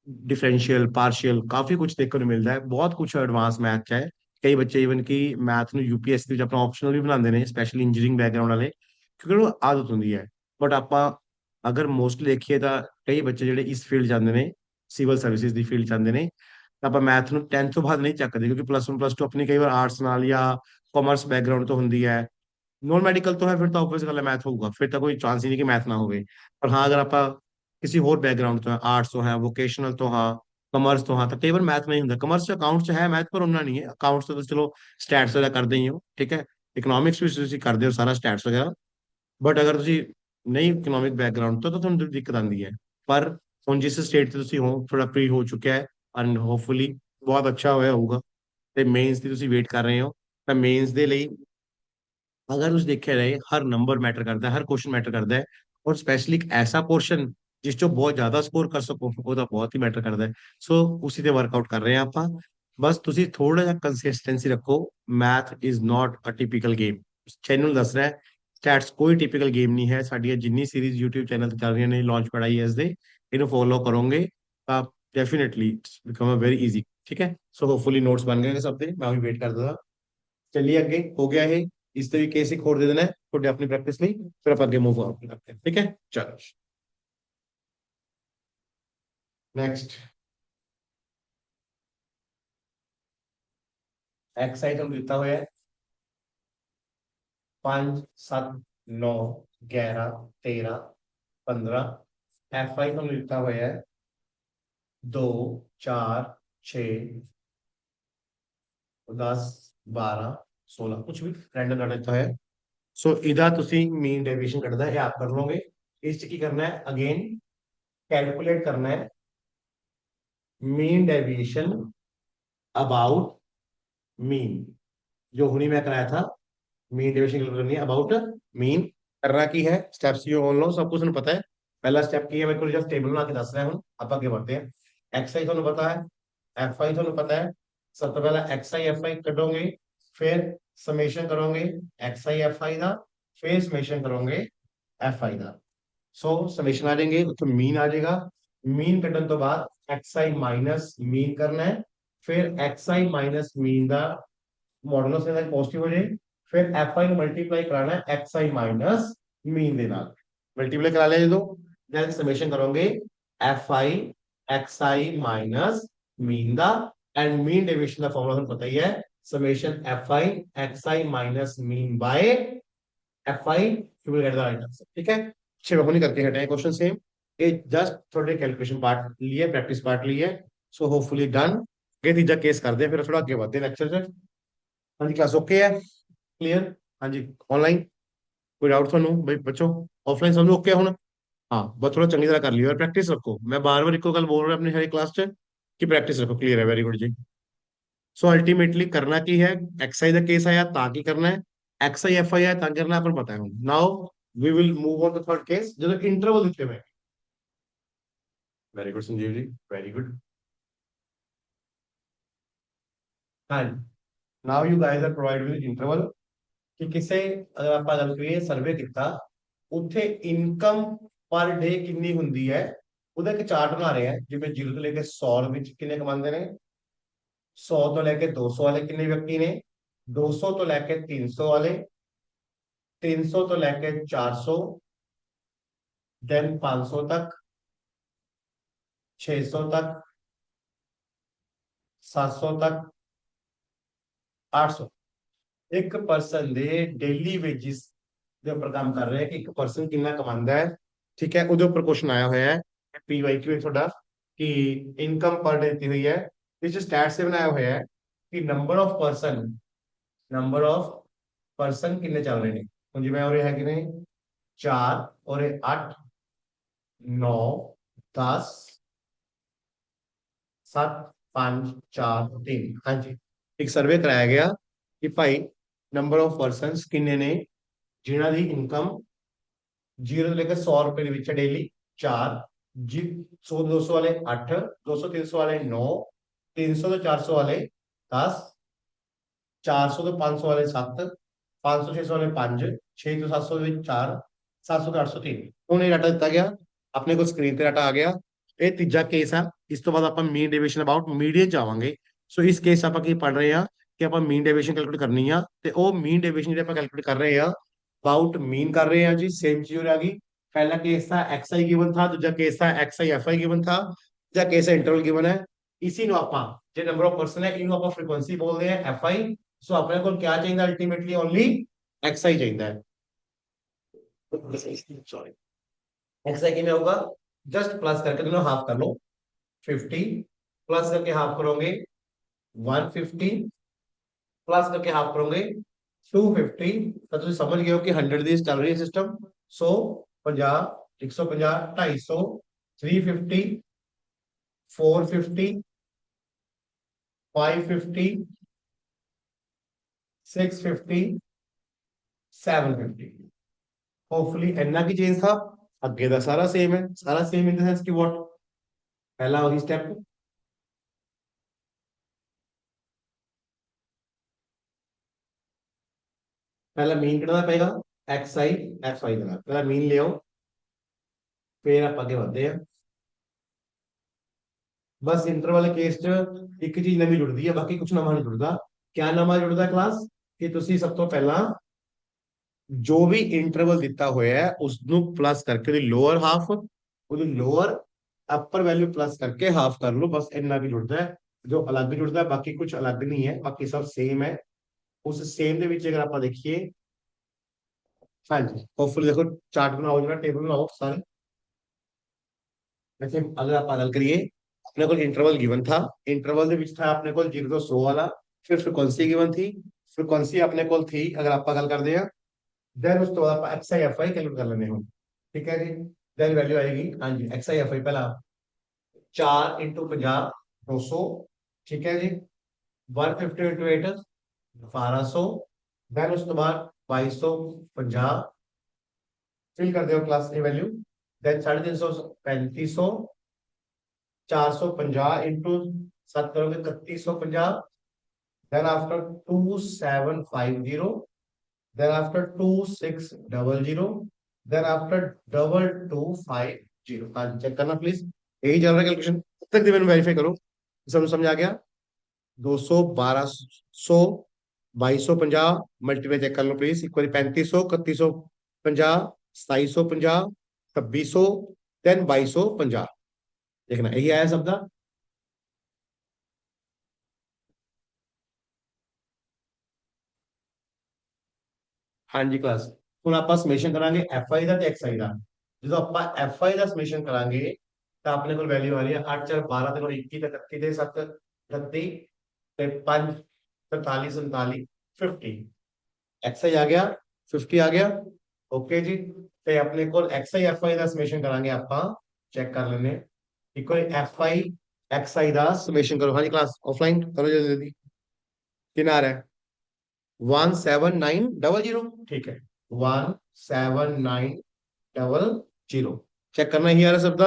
डिफरेंशियल पार्शियल, काफी कुछ देखने को मिलता है, बहुत कुछ एडवांस मैथ ਚ ਹੈ। ਕਈ ਬੱਚੇ ਇਵਨ ਕਿ ਮੈਥ ਨੂੰ ਯੂਪੀਐਸਸੀ ਵਿੱਚ ਆਪਣਾ ਆਪਸ਼ਨਲ ਵੀ ਬਣਾਉਂਦੇ ਨੇ, ਸਪੈਸ਼ਲੀ ਇੰਜੀਨੀਅਰਿੰਗ ਬੈਕਗ੍ਰਾਉਂਡ ਵਾਲੇ, ਕਿਉਂਕਿ ਉਹਨੂੰ ਆਦਤ ਹੁੰਦੀ ਹੈ। ਬਟ ਆਪਾਂ ਅਗਰ ਮੋਸਟਲੀ ਦੇਖੀਏ ਤਾਂ ਕਈ ਬੱਚੇ ਜਿਹੜੇ ਇਸ ਫੀਲਡ ਜਾਂਦੇ ਨੇ, ਸਿਵਲ ਸਰਵਿਸਿਜ਼ ਦੀ ਫੀਲਡ ਜਾਂਦੇ ਨੇ, ਤਾਂ ਆਪਾਂ ਮੈਥ ਨੂੰ 10th ਤੋਂ ਬਾਅਦ ਨਹੀਂ ਚੱਕਦੇ, ਕਿਉਂਕਿ ਪਲੱਸ 1 ਪਲੱਸ 2 ਆਪਣੀ ਕਈ ਵਾਰ ਆਰਟਸ ਨਾਲ ਜਾਂ ਕਾਮਰਸ ਬੈਕਗ੍ਰਾਉਂਡ ਤੋਂ ਹੁੰਦੀ ਹੈ, ਨॉन ਮੈਡੀਕਲ ਤੋਂ ਹੈ, ਫਿਰ ਤਾਂ ਆਬਵੀਅਸ ਗੱਲ ਹੈ ਮੈਥ ਹੋਊਗਾ, ਫਿਰ ਤਾਂ ਕੋਈ ਚਾਂਸ ਹੀ ਨਹੀਂ ਕਿ ਮੈਥ ਨਾ ਹੋਵੇ। ਪਰ ਹਾਂ ਅਗਰ ਆਪਾਂ ਕਿਸੇ ਹੋਰ ਬੈਕਗ੍ਰਾਉਂਡ ਤੋਂ ਹੈ, ਆਰਟਸ ਤੋਂ ਹੈ, ਵੋਕੇਸ਼ਨਲ ਤੋਂ ਹਾਂ, ਕਮਰਸ ਤੋਂ ਹਾਂ, ਤਾਂ ਕਈ ਵਾਰ ਮੈਥ ਨਹੀਂ ਹੁੰਦਾ। ਕਮਰਸ ਚ ਅਕਾਊਂਟਸ ਚ ਹੈ ਮੈਥ, ਪਰ ਉਹਨਾਂ ਨਹੀਂ ਹੈ। ਅਕਾਊਂਟਸ ਤੋਂ ਤਾਂ ਚਲੋ ਸਟੈਟਸ ਵਗੈਰਾ ਕਰਦੇ ਹੀ ਹੋ, ਠੀਕ ਹੈ, ਇਕਨੋਮਿਕਸ ਵੀ ਤੁਸੀਂ ਕਰਦੇ ਹੋ ਸਾਰਾ ਸਟੈਟਸ ਵਗੈਰਾ, ਬਟ ਅਗਰ ਤੁਸੀਂ ਨਹੀਂ ਇਕਨੋਮਿਕ ਬੈਕਗ੍ਰਾਉਂਡ ਤੋਂ ਤਾਂ ਤੁਹਾਨੂੰ ਦਿੱਕਤ ਆਉਂਦੀ ਹੈ। ਪਰ ਹੁਣ ਜਿਸ ਸਟੇਟ ਤੇ ਤੁਸੀਂ ਹੋ, ਥੋੜਾ ਪ੍ਰੀ ਹੋ ਚੁੱਕਿਆ ਹੈ, ਐਂਡ ਹੋਪਫੁਲੀ ਬਹੁਤ ਅੱਛਾ ਹੋਇਆ ਹੋਊਗਾ, ਤੇ ਮੇਨਸ ਦੀ ਤੁਸੀਂ ਵੇਟ ਕਰ ਰਹੇ ਹੋ, ਤਾਂ ਮੇਨਸ ਦੇ ਲਈ ਅਗਰ ਤੁਸੀਂ ਦੇਖਿਆ ਰਹੇ ਹਰ ਨੰਬਰ ਮੈਟਰ ਕਰਦਾ ਹੈ, ਹਰ ਕੁਐਸਚਨ ਮੈਟਰ ਕਰਦਾ ਹੈ, ਔਰ ਸਪੈਸ਼ਲੀ ਇੱਕ ਐਸਾ ਪੋਰਸ਼ਨ ਜਿਸ ਚੋਂ ਬਹੁਤ ਜ਼ਿਆਦਾ ਸਕੋਰ ਕਰ ਸਕੋ, ਉਹਦਾ ਬਹੁਤ ਹੀ ਮੈਟਰ ਕਰਦਾ ਹੈ। ਸੋ ਉਸੇ ਤੇ ਵਰਕਆਊਟ ਕਰ ਰਹੇ ਹਾਂ ਆਪਾਂ, ਬਸ ਤੁਸੀਂ ਥੋੜਾ ਜਿਹਾ ਕੰਸਿਸਟੈਂਸੀ ਰੱਖੋ। Math is not a typical game, channel ਦੱਸ ਰਿਹਾ ਸਟੈਟਸ ਕੋਈ ਟਿਪੀਕਲ ਗੇਮ ਨਹੀਂ ਹੈ। ਸਾਡੀਆਂ ਜਿੰਨੀ ਸੀਰੀਜ਼ YouTube ਚੈਨਲ ਤੇ ਚੱਲ ਰਹੀਆਂ ਨੇ ਲਾਂਚ ਪੜਾਈ ਇਸ ਦੇ, ਇਹਨੂੰ ਫੋਲੋ ਕਰੋਗੇ ਤਾਂ definitely become a very easy. ਠੀਕ ਹੈ, ਸੋ ਹੋਪਫੁਲੀ ਨੋਟਸ ਬਣ ਗਏ ਨੇ ਸਭ ਦੇ, ਮੈਂ ਵੀ ਵੇਟ ਕਰਦਾ। चलिए अगे हो गया है, इस तरीके से खोड़ दे देना है थोड़ी अपनी प्रैक्टिस ਲਈ, फिर आप आगे मूव ऑन करते हैं। ठीक है चलो। नेक्स्ट एक्स आई ਤੁਹਾਨੂੰ ਦਿੱਤਾ ਹੋਇਆ ਹੈ 5 7 9 11 13 15 एफ आई ਤੁਹਾਨੂੰ ਦਿੱਤਾ ਹੋਇਆ ਹੈ 2 4 6 10 12 16 ਕੁਝ ਵੀ ਰੈਂਡਮ ਨੰਬਰ ਦਿੱਤਾ ਹੋਇਆ ਹੈ ਸੋ ਇਹਦਾ ਤੁਸੀਂ ਮੀਨ ਡੇਵੀਏਸ਼ਨ ਕੱਢਦਾ ਹੈ ਆਪ ਕਰ ਲਓਗੇ ਇਸ ਚ ਕੀ ਕਰਨਾ ਹੈ अगेन कैलकुलेट करना है मीन डेविएशन अबाउट मीन जो हुनी मैं कराया था मीन डेविएशन कैलकुलेट करनी है अबाउट मीन करना की है स्टेप्स यू ऑन लो सब कुछ पता है पहला स्टेप की है मेरे को जस्ट टेबल बना के दस रहा हूं आप आगे बढ़ते हैं एक्स आई ਤੁਹਾਨੂੰ पता है एफ आई ਤੁਹਾਨੂੰ पता है सब तो पहला एक्स आई एफ आई कटोगे फिर समेशन करोगे एक्स आई एफ आई का फिर समेशन करोगे एफ आई का सो समेशन आ जाएंगे तो मीन आ जाएगा मीन कटन तो बाद एक्स आई माइनस मीन करना है फिर एक्स आई माइनस मीन का मॉडुलस से पॉजिटिव हो जाए फिर एफ आई मल्टीप्लाई कराना है एक्स आई माइनस मीन के नाल मल्टीप्लाई करा लिया जो देन समेशन करोगे एफ आई एक्स आई माइनस मीन का एंड मीन डेविएशन का फॉर्मूला ਤੁਹਾਨੂੰ पता ही है summation f I x I minus mean by F I you will get the right answer ठीक है छह नहीं करके हटे क्वेश्चन सेम ये जस्ट थोड़े कैलकुलेशन पार्ट लिए प्रैक्टिस पार्ट लिए सो होपफुली डन ये तीजा केस कर दे फिर थोड़ा आगे बढ़ते लेक्चर से हाँ जी क्लास ओके है क्लियर हाँ जी ऑनलाइन कोई डाउट थानू भाई बच्चों ऑफलाइन समझो ओके हुन हाँ बस थोड़ा चंगी तरह कर लियो और प्रैक्टिस रखो मैं बार बार इको गल बोल रहा अपनी हर क्लास च कि प्रैक्टिस रखो क्लियर है वेरी गुड जी सो अल्टीमेटली करना की है एक्सआई का केस आया ताकि करना है एक्सआई एफ आई आया ताकि करना अपन पता है now we will move on the third case जो इंटरवल दिते हुए very good Sanjeev ji very good हाँ now you guys are provide with interval कि किसे अगर आप गल करिए सर्वे किया उत्थे इनकम पर डे कितनी हुंदी है ਉਹਦਾ एक चार्ट बना रहे हैं जिवें 0 ਤੋਂ ਲੈ ਕੇ 100 ਵਿੱਚ ਕਿੰਨੇ ਕਮਾਉਂਦੇ ਨੇ 100 ਤੋਂ ਲੈ ਕੇ 200 ਵਾਲੇ ਕਿੰਨੇ ਵਿਅਕਤੀ ਨੇ 200 ਤੋਂ ਲੈ ਕੇ 300 ਵਾਲੇ 300 ਤੋਂ ਲੈ ਕੇ 400 देन 500 तक 600 तक 700 तक 800 एक परसन दे डेली वेजिस ਦੇ ਉੱਪਰ ਕੰਮ ਕਰ ਰਹੇ ਹੈ ਕਿ ਇੱਕ ਪਰਸਨ ਕਿੰਨਾ ਕਮਾਉਂਦਾ ਹੈ ਠੀਕ ਹੈ ਉਹਦੇ ਉੱਪਰ ਕੁਐਸਚਨ ਆਇਆ ਹੋਇਆ ਹੈ ਪੀਵਾਈਕਿਊ ਹੈ ਤੁਹਾਡਾ ਕਿ ਇਨਕਮ ਪਰ ਡੇ ਦਿੱਤੀ ਹੋਈ ਹੈ ਇਸ ਸਟੈਟ से बनाया ਹੋਇਆ ਹੈ ਕਿ ਨੰਬਰ ਆਫ ਪਰਸਨ ਕਿੰਨੇ ਚੱਲ ਰਹੇ ਨੇ ਹੁਣ ਜਿਵੇਂ ਹੋ ਰਿਹਾ ਹੈ ਕਿ ਨੇ 4 और 8 9 10 7 5 4 3 हाँ जी एक सर्वे कराया गया कि भाई नंबर ऑफ पर्सनस किन्ने ने जिन्हां दी इनकम 0 ਤੋਂ ਲੈ ਕੇ 100 रुपए ਦੇ ਵਿੱਚ डेली 4 जी 100 200 वाले 8 200 300 वाले 9 300 ਤੋਂ 400 वाले 10 400 ਤੋਂ 500 वाले 7 500 600 वाले 5 6 ਤੋਂ 700 ਦੇ ਵਿੱਚ 4 700 ਤੋਂ 803 ਹੁਣ ਇਹ ਡਾਟਾ ਦਿੱਤਾ ਗਿਆ ਆਪਣੇ ਕੋਲ ਸਕਰੀਨ ਤੇ ਡਾਟਾ ਆ ਗਿਆ ਇਹ ਤੀਜਾ ਕੇਸ ਆ ਇਸ ਤੋਂ ਬਾਅਦ ਆਪਾਂ ਮੀਨ ਡੇਵੀਏਸ਼ਨ ਅਬਾਊਟ ਮੀਡੀਅਨ ਜਾਵਾਂਗੇ ਸੋ ਇਸ ਕੇਸ ਆਪਾਂ ਕੀ ਪੜ ਰਹੇ ਆ ਕਿ ਆਪਾਂ ਮੀਨ ਡੇਵੀਏਸ਼ਨ ਕੈਲਕੂਲੇਟ ਕਰਨੀ ਆ ਤੇ ਉਹ ਮੀਨ ਡੇਵੀਏਸ਼ਨ ਜਿਹੜੇ ਆਪਾਂ ਕੈਲਕੂਲੇਟ ਕਰ ਰਹੇ ਆ अबाउट मीन कर रहे हैं जी सेम चीज आ गई पहला केस था एक्स आई गिवन था दूसरा केस था x I F I given था तीसरा केस है इंटरवल गिवन है इसी नो आपा जो नंबर ऑफ पर्सन है इनको आपा फ्रीक्वेंसी बोलते हैं एफ आई सो अपने को क्या चाहिए अल्टीमेटली ओनली एक्स आई चाहिए सॉरी एक्स आई किमें होगा जस्ट प्लस करके दोनों हाफ कर लो 50 प्लस करके हाफ करोगे 150 प्लस करके हाफ करोगे 250 ਤਾਂ ਤੁਸੀਂ ਸਮਝ ਗਏ ਹੋ ਕਿ 100 ਦੀ ਚੱਲ ਰਹੀ ਹੈ ਸਿਸਟਮ ਸੋ 50 150 250 350 450 550 650 750 होपफुली इतना की चेंज था अगे का सारा सेम है सारा सेम इन द सेंस कि व्हाट पहला वही स्टेप पहला मीन कितना पेगा एक्स आई एफ आई का पहला मीन ले आओ फिर आप आगे बढ़ते हैं बस इंटर वाले केस च एक चीज नवी जुड़ती है बाकी कुछ नवा नहीं जुड़ता क्या नवा जुड़ता क्लास कि तुसी सब तो पहला जो भी इंटरवल दिता होया है उसनु प्लस करके lower half lower upper value plus करके हाफ कर लो, बस इतना भी जुड़ता है। जो अलग जुड़ता है, बाकी कुछ अलग नहीं है, बाकी सब सेम है। उस सेम ਦੇ ਵਿੱਚ अगर आप देखिए, हाँ जी होपफुली देखो, चार्ट बनाओ जरा, टेबल बनाओ सारे। वैसे अगर आप गल करिए, अपने को इंटरवल गिवन था, इंटरवल ਦੇ ਵਿੱਚ था अपने को 0 ਤੋਂ 100 वाला। फिर फ्रीक्वेंसी गिवन थी, फ्रीक्वेंसी अपने को थी, अगर आप गल करते हैं, देन उस तो बाद आप x I F I calculate कर लेने हो। ठीक है जी। देन वैल्यू आएगी, हाँ जी, एक्स आई एफ आई पहला 4 × 50 200। ठीक है जी। 150 × 8 1200। देन उस तो बाद 2250 फिल कर दो क्लास ए वैल्यू। देन 350 3500। 450 × 7 करोगे 3150। Then after 2750। Then after 2600। Then after 2250। हाँ चेक करना प्लीज, यही चल रहा है कैलकुलेशन, अब तक मैंने वेरीफाई करो, समझ आ गया। 200 1200 2250 मल्टीप्लाई चेक कर लो प्लीज, इक्वली 3500 3150 2750 2600 देन 2250। देखना यही आया शब्द। हाँ जी क्लास, ਹੁਣ ਆਪਾਂ ਸਮੇਸ਼ਨ ਕਰਾਂਗੇ ਐਫ ਆਈ ਦਾ ਤੇ ਐਕਸ ਆਈ ਦਾ। ਜਦੋਂ ਆਪਾਂ ਐਫ ਆਈ ਦਾ ਸਮੇਸ਼ਨ ਕਰਾਂਗੇ ਤਾਂ ਆਪਣੇ ਕੋਲ ਵੈਲਿਊ ਆ ਰਹੀ ਹੈ 8 4 12 ਤੇ ਕੋਲ 21 ਤੇ 31 ਤੇ 7 38 ਤੇ 5 43 47 50। एक्स आई आ गया, 50 आ गया। ओके जी। ਤੇ ਆਪਣੇ ਕੋਲ एक्स आई एफ आई ਦਾ ਸਮੇਸ਼ਨ ਕਰਾਂਗੇ ਆਪਾਂ, ਚੈੱਕ ਕਰ ਲੈਨੇ। ਇੱਕ ਵਾਰੀ एफ आई एक्स आई ਦਾ ਸਮੇਸ਼ਨ ਕਰੋ। ਹਾਂਜੀ ਕਲਾਸ ਆਫਲਾਈਨ ਕਰੋ ਜਲਦੀ ਜਲਦੀ। ਕਿੰਨਾ ਆ ਰਿਹਾ ਹੈ? 17900। ठीक है, 17900। चेक करना ही आ रहा शब्द।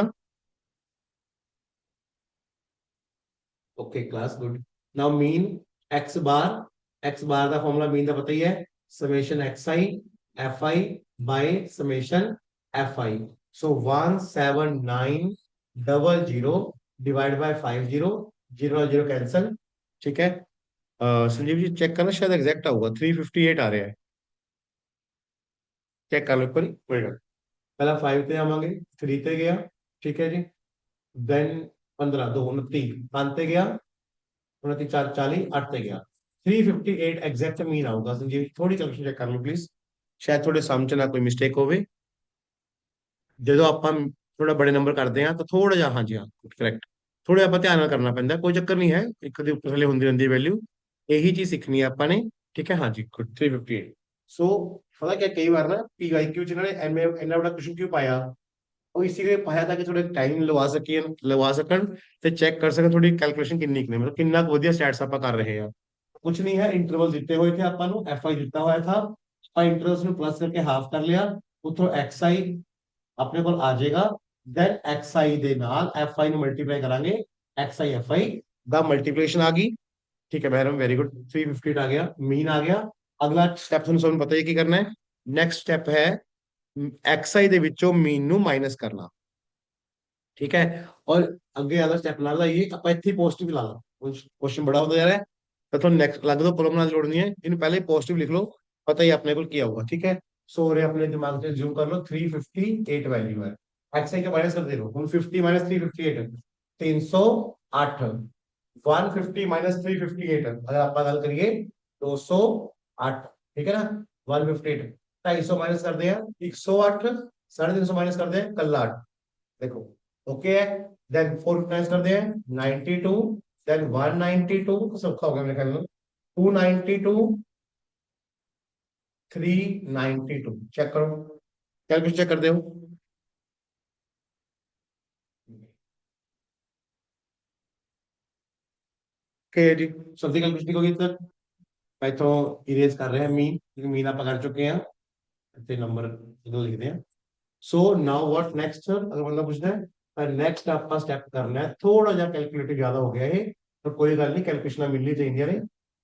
Okay class good. Now mean x bar, x bar का फॉर्मूला मीन का पता ही है, summation x I F i by summation f i. So 17900 divide by 50, zero zero cancel. ठीक है। संजीव जी चेक करना, शायद एग्जैक्ट होगा, 358 आ रहा है। चेक कर लो एक बारी, होएगा। पहला 5 ਤੇ ਆਵਾਂਗੇ, 3 ਤੇ ਗਿਆ। ठीक है जी। देन 15 2 29 5 ਤੇ ਗਿਆ, 29 4 40 8 ਤੇ ਗਿਆ। 358 एग्जैक्ट मीन आऊगा। संजीव थोड़ी कैलकुलेशन चेक कर लो प्लीज, शायद थोड़े सम ਚ ਨਾ ਕੋਈ ਮਿਸਟੇਕ ਹੋਵੇ। ਜਦੋਂ ਆਪਾਂ ਥੋੜਾ ਬੜੇ ਨੰਬਰ ਕਰਦੇ ਆ ਤਾਂ ਥੋੜਾ ਜਿਹਾ, ਹਾਂਜੀ ਹਾਂ ਕਰੈਕਟ, ਥੋੜਾ ਆਪਾਂ ਧਿਆਨ ਨਾਲ ਕਰਨਾ ਪੈਂਦਾ, ਕੋਈ ਚੱਕਰ ਨਹੀਂ ਹੈ, ਇੱਕ ਦੇ ਉੱਪਰ ਥੱਲੇ ਹੁੰਦੀ ਰਹਿੰਦੀ ਹੈ ਵੈਲਿਊ। ਇਹੀ ਚੀਜ਼ ਸਿੱਖਣੀ ਹੈ ਆਪਾਂ ਨੇ। ਠੀਕ ਹੈ ਹਾਂਜੀ ਗੁੱਡ 358। ਸੋ ਪਤਾ क्या कई बार ना पीवाईक्यू ਚ ਇਹਨਾਂ ਨੇ ਇੰਨਾ ਬੜਾ ਕੁਐਸਚਨ ਕਿਉਂ ਪਾਇਆ, ਉਹ ਇसीलिए ਪਾਇਆ ਤਾਂ ਕਿ ਥੋੜੇ ਟਾਈਮ ਲਵਾ ਸਕਣ ਤੇ ਚੈੱਕ ਕਰ ਸਕਣ ਥੋੜੀ ਕੈਲਕੂਲੇਸ਼ਨ ਕਿੰਨੀ ਕੁ ਨੇ, ਮਤਲਬ ਕਿੰਨਾ ਕੁ ਵਧੀਆ ਸਟੈਟਸ ਆਪਾਂ ਕਰ ਰਹੇ ਆ। ਕੁਝ ਨਹੀਂ ਹੈ, ਇੰਟਰਵਲ ਦਿੱਤੇ ਹੋਏ ਥੇ ਆਪਾਂ ਨੂੰ, ਐਫ ਆਈ ਦਿੱਤਾ ਹੋਇਆ था, ਆਪਾਂ ਇੰਟਰਵਲ ਨੂੰ ਪਲੱਸ ਕਰਕੇ ਹਾਫ ਕਰ ਲਿਆ, ਉੱਥੋਂ ਐਕਸ ਆਈ अपने को आ जाएगा। देन एक्स आई दे नाल एफ आई मल्टीप्लाई करांगे, एक्स आई एफ आई द मल्टीप्लिकेशन आ गई। ठीक है मैडम वेरी गुड, 358 आ गया, मीन आ गया। अगला स्टेप ਤੁਹਾਨੂੰ सब पता है की करना है। नेक्स्ट स्टेप है एक्स आई ਦੇ ਵਿੱਚੋਂ मीन ਨੂੰ माइनस करना। ठीक है। और ਅੱਗੇ ਵਾਲਾ ਸਟੈਪ ਨਾਲ ਇਹ ਆਪਾਂ ਇੱਥੇ ਪੋਜ਼ਿਟਿਵ ਲਾ ਲਾ, क्वेश्चन बड़ा होता जा रहा है तो ਤੁਹਾਨੂੰ नेक्स्ट लग दो कॉलम ਨਾਲ जोड़ नहीं है, इन पहले पॉजिटिव लिख लो, पता ही अपने को क्या होगा। ठीक है। सो रे अपने दिमाग से जूम कर लो, 358 वैल्यू है, एक्स आई का माइनस कर दे दो, 150 माइनस 358 308। 150 माइनस 358 अगर आप गल करिए 208। ठीक है ना। 158 250 माइनस कर दिया 108, 350 माइनस कर दिया कल 8। देखो ओके है। देन 4 माइनस कर दिया 92, देन 192 सबका हो गया मेरे ख्याल में, 292 392। चेक करो, कैलकुलेशन चेक कर दो। ओके जी, सबसे कैलकुलेशन होगी तक मैं तो इरेज कर रहे हैं मीन, क्योंकि मीन आप कर चुके हैं, इतने नंबर इधर लिख दें। सो नाउ व्हाट नेक्स्ट, अगर बंदा पूछना है नेक्स्ट आपका स्टेप करना है, थोड़ा जा कैलकुलेटिव ज्यादा हो गया है तो कोई गल नहीं, कैलकुलेशन मिलनी चाहिए ने,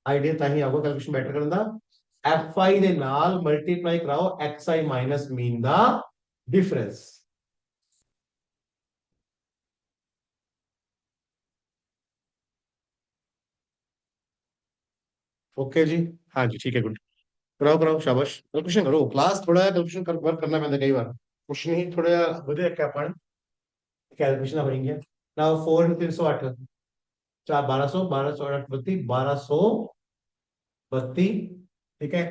आइडिया ताही आपको कैलकुलेशन बेटर करने का। एफ आई दे नाल मल्टीप्लाई कराओ एक्स आई माइनस मीन दा डिफरेंस। ओके जी। हाँ जी ठीक है गुड, कराओ कराओ शाबाश, कैलकुलेशन करो क्लास, थोड़ा कैलकुलेशन कर वर्क करना पैंदा कई बार, कुछ नहीं थोड़ा बढ़िया रखा अपन। कैलकुलेशन बढ़ेंगे ना। 4 × 308, चार 1200, 1200 12 ठीक है।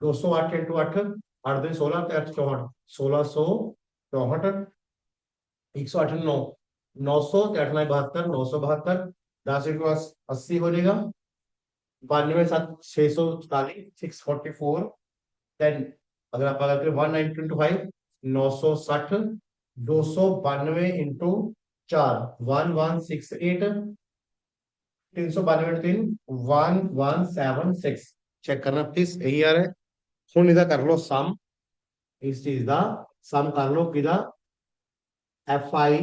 208 × 8, 8 2 16, 8 64, 1664, 108 9, 900, 8 9 72, 972, 10 × 80 हो जाएगा। 92 7 644, 644। देन अगर आप अगर 190 × 5, 960, 292 × 4, 1168, 392 × 3, 1176। चेक करना प्लीज, यही आ रहा है। ਹੁਣ ਇਹਦਾ ਕਰ ਲਓ ਸਮ, ਇਸ ਚੀਜ਼ ਦਾ ਸਮ ਕਰ ਲਓ ਕਿਹਦਾ, F I